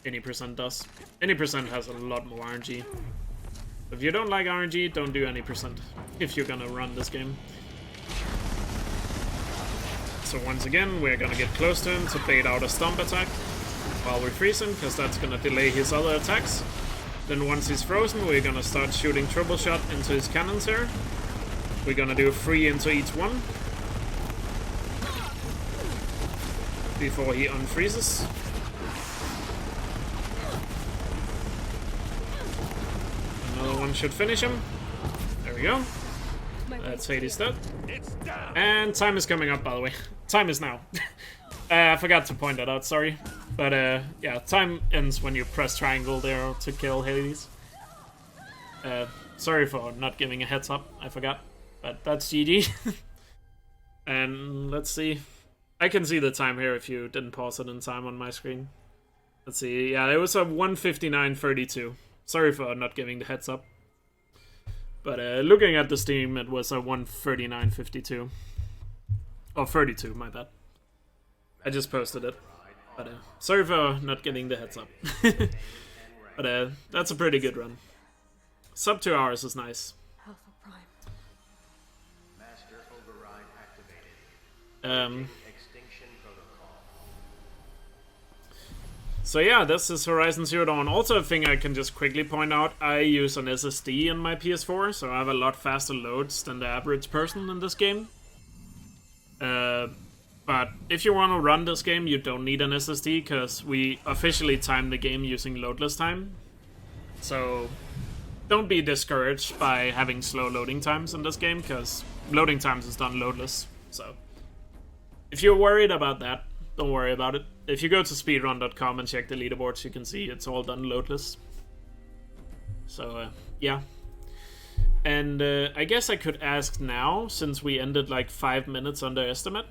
S1: any percent does. Any percent has a lot more RNG. If you don't like RNG, don't do any percent if you're gonna run this game. So once again, we're gonna get close to him to bait out a stomp attack while we freeze him, because that's gonna delay his other attacks. Then once he's frozen, we're gonna start shooting triple shot into his cannons here. We're gonna do 3 into each one before he unfreezes. Another one should finish him. There we go. That's Hades dead. And time is coming up, by the way. Time is now. I forgot to point that out, sorry. But yeah, time ends when you press triangle there to kill Hades. Sorry for not giving a heads up, I forgot. But that's GG. And let's see. I can see the time here if you didn't pause it in time on my screen. Let's see, yeah, it was a 1:59:32. Sorry for not giving the heads up. But looking at the Steam, it was a 1:39:52. Or 32, my bad. I just posted it. But sorry for not getting the heads up. But that's a pretty good run. Sub 2 hours is nice.
S10: Master override activated.
S1: So yeah, this is Horizon Zero Dawn. Also a thing I can just quickly point out, I use an SSD in my PS4, so I have a lot faster loads than the average person in this game. But if you want to run this game, you don't need an SSD, because we officially time the game using loadless time. So don't be discouraged by having slow loading times in this game, because loading times is done loadless. So if you're worried about that, don't worry about it. If you go to speedrun.com and check the leaderboards, you can see it's all done loadless. So, yeah. And I guess I could ask now, since we ended like 5 minutes under estimate.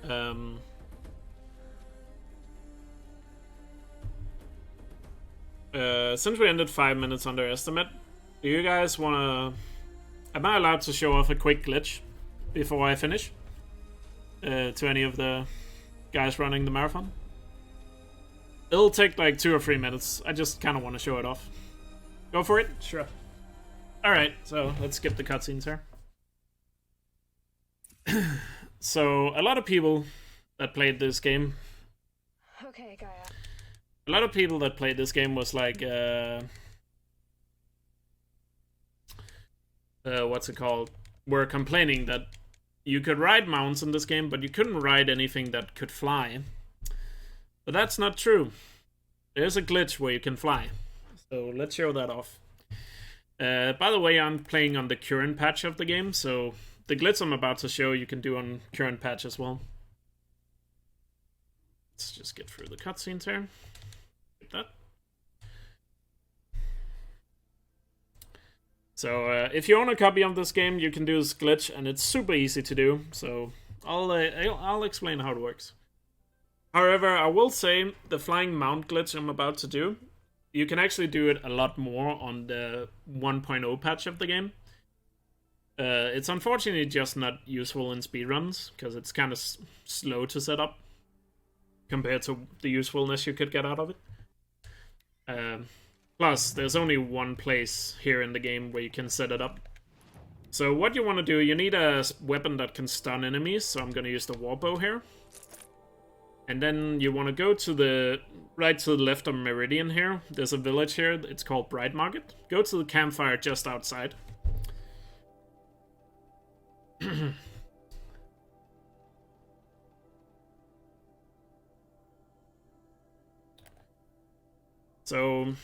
S1: Since we ended 5 minutes under estimate, do you guys wanna... Am I allowed to show off a quick glitch before I finish? To any of the guys running the marathon? It'll take like 2 or 3 minutes. I just kind of want to show it off. Go for it? Sure. Alright, so let's skip the cutscenes here. So, a lot of people that played this game...
S2: Okay, Gaia.
S1: A lot of people that played this game was like... what's it called? Were complaining that you could ride mounts in this game, but you couldn't ride anything that could fly. But that's not true. There's a glitch where you can fly. So let's show that off. By the way, I'm playing on the current patch of the game, so the glitch I'm about to show you can do on current patch as well. Let's just get through the cutscenes here. Like that. So if you own a copy of this game, you can do this glitch, and it's super easy to do. So I'll explain how it works. However, I will say the flying mount glitch I'm about to do, you can actually do it a lot more on the 1.0 patch of the game. It's unfortunately just not useful in speedruns, because it's kind of slow to set up compared to the usefulness you could get out of it. Plus, there's only one place here in the game where you can set it up. So what you want to do, you need a weapon that can stun enemies, so I'm going to use the warbow here. And then you want to go to the right to the left of Meridian here. There's a village here, it's called Bright Market. Go to the campfire just outside. So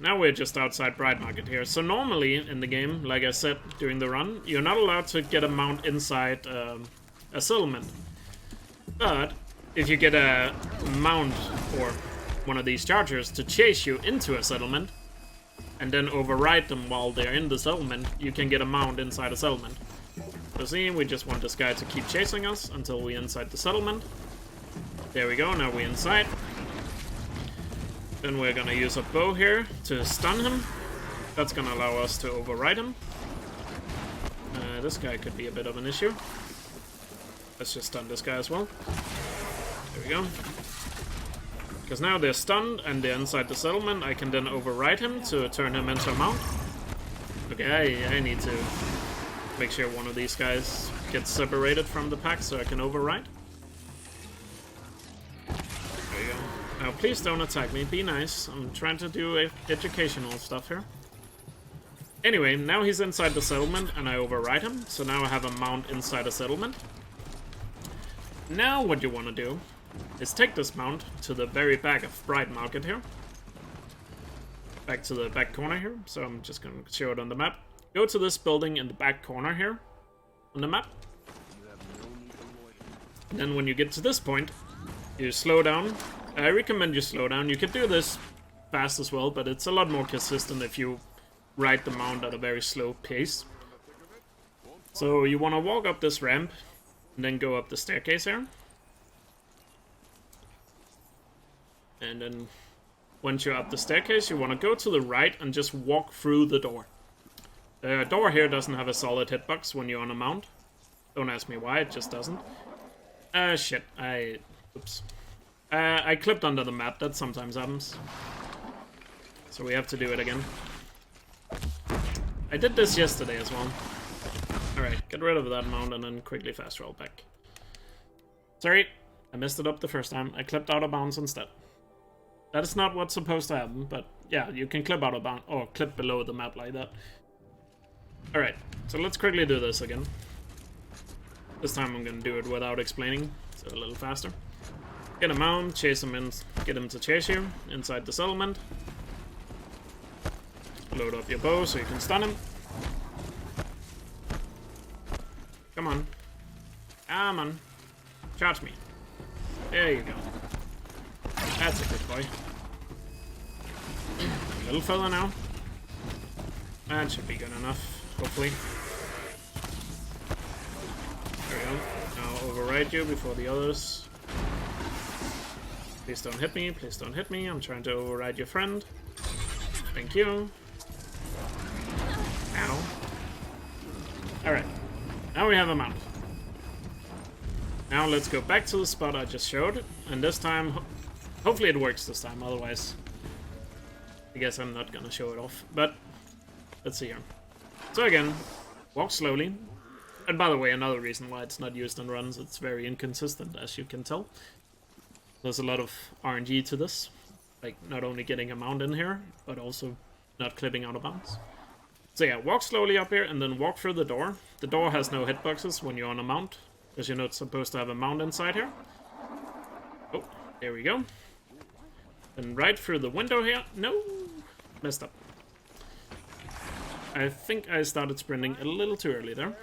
S1: now we're just outside Bright Market here. So normally in the game, like I said during the run, you're not allowed to get a mount inside a settlement. But if you get a mount or one of these chargers to chase you into a settlement and then override them while they're in the settlement, you can get a mount inside a settlement. So see, we just want this guy to keep chasing us until we're inside the settlement. There we go, now we're inside. Then we're gonna use a bow here to stun him. That's gonna allow us to override him. This guy could be a bit of an issue. Let's just stun this guy as well. There we go. Because now they're stunned and they're inside the settlement, I can then override him to turn him into a mount. Okay, I need to make sure one of these guys gets separated from the pack so I can override. There you go. Now please don't attack me, be nice. I'm trying to do educational stuff here. Anyway, now he's inside the settlement and I override him, so now I have a mount inside a settlement. Now what you want to do is take this mount to the very back of Bright Market here. Back to the back corner here, so I'm just going to show it on the map. Go to this building in the back corner here on the map. And then when you get to this point, you slow down. I recommend you slow down. You can do this fast as well, but it's a lot more consistent if you ride the mount at a very slow pace. So you want to walk up this ramp and then go up the staircase here. And then once you're up the staircase, you want to go to the right and just walk through the door. The door here doesn't have a solid hitbox when you're on a mount. Don't ask me why, it just doesn't. Shit, oops. I clipped under the map, that sometimes happens. So we have to do it again. I did this yesterday as well. Alright, get rid of that mount and then quickly fast roll back. Sorry, I messed it up the first time. I clipped out of bounds instead. That is not what's supposed to happen, but yeah, you can clip out of bounds, or clip below the map like that. Alright, so let's quickly do this again. This time I'm gonna do it without explaining, so a little faster. Get a mount, chase him in, get him to chase you inside the settlement. Load up your bow so you can stun him. Come on. Come on. Charge me. There you go. That's a good boy. Little fella now. That should be good enough, hopefully. There we go. Now override you before the others. Please don't hit me, please don't hit me. I'm trying to override your friend. Thank you. Ow. Alright. Now we have a mount. Now let's go back to the spot I just showed. And this time, Hopefully it works this time, otherwise I guess I'm not gonna show it off. But let's see here. So again, walk slowly. And by the way, another reason why it's not used in runs, it's very inconsistent, as you can tell. There's a lot of RNG to this. Like, not only getting a mount in here, but also not clipping out of bounds. So yeah, walk slowly up here and then walk through the door. The door has no hitboxes when you're on a mount, because you're not supposed to have a mount inside here. Oh, there we go. And right through the window here. No! Messed up. I think I started sprinting a little too early there.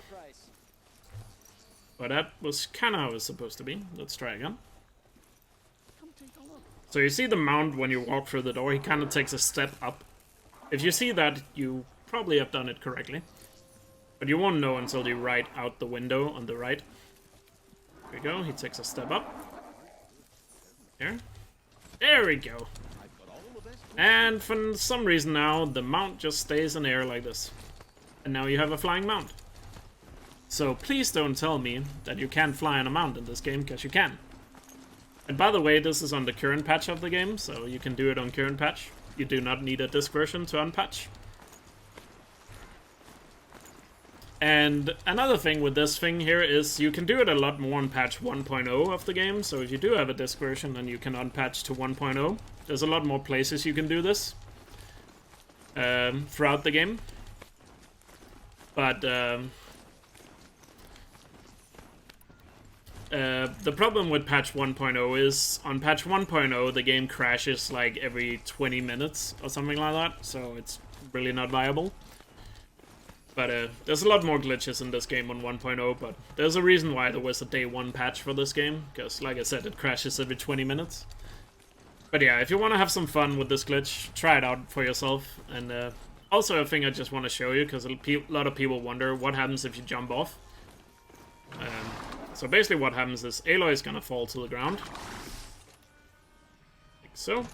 S1: But that was kind of how it was supposed to be. Let's try again. So you see the mount when you walk through the door, he kind of takes a step up. If you see that, you probably have done it correctly. But you won't know until you ride out the window on the right. There we go, he takes a step up. There. There we go. And for some reason now, the mount just stays in air like this. And now you have a flying mount. So please don't tell me that you can't fly on a mount in this game, because you can. And by the way, this is on the current patch of the game, so you can do it on current patch. You do not need a disc version to unpatch. And another thing with this thing here is you can do it a lot more on patch 1.0 of the game. So if you do have a disc version and you can unpatch to 1.0, there's a lot more places you can do this throughout the game. But the problem with patch 1.0 is on patch 1.0 the game crashes like every 20 minutes or something like that, so it's really not viable. But there's a lot more glitches in this game on 1.0, but there's a reason why there was a day 1 patch for this game, because like I said, it crashes every 20 minutes. But yeah, if you want to have some fun with this glitch, try it out for yourself. And also a thing I just want to show you, because a lot of people wonder what happens if you jump off. So basically what happens is Aloy is gonna fall to the ground. Like so.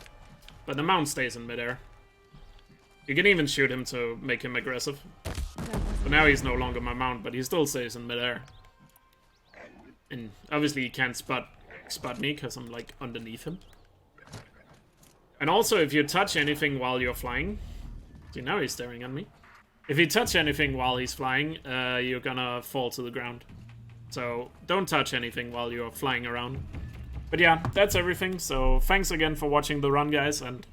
S1: But the mount stays in midair. You can even shoot him to make him aggressive. But now he's no longer my mount, but he still stays in midair. And obviously he can't spot me, because I'm like underneath him. And also if you touch anything while you're flying... See, now he's staring at me. If you touch anything while he's flying, you're gonna fall to the ground. So don't touch anything while you're flying around. But yeah, that's everything. So thanks again for watching the run, guys. And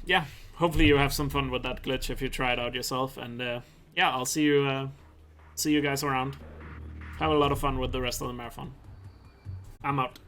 S1: yeah, hopefully you have some fun with that glitch if you try it out yourself. And yeah, I'll see you guys around. Have a lot of fun with the rest of the marathon. I'm out.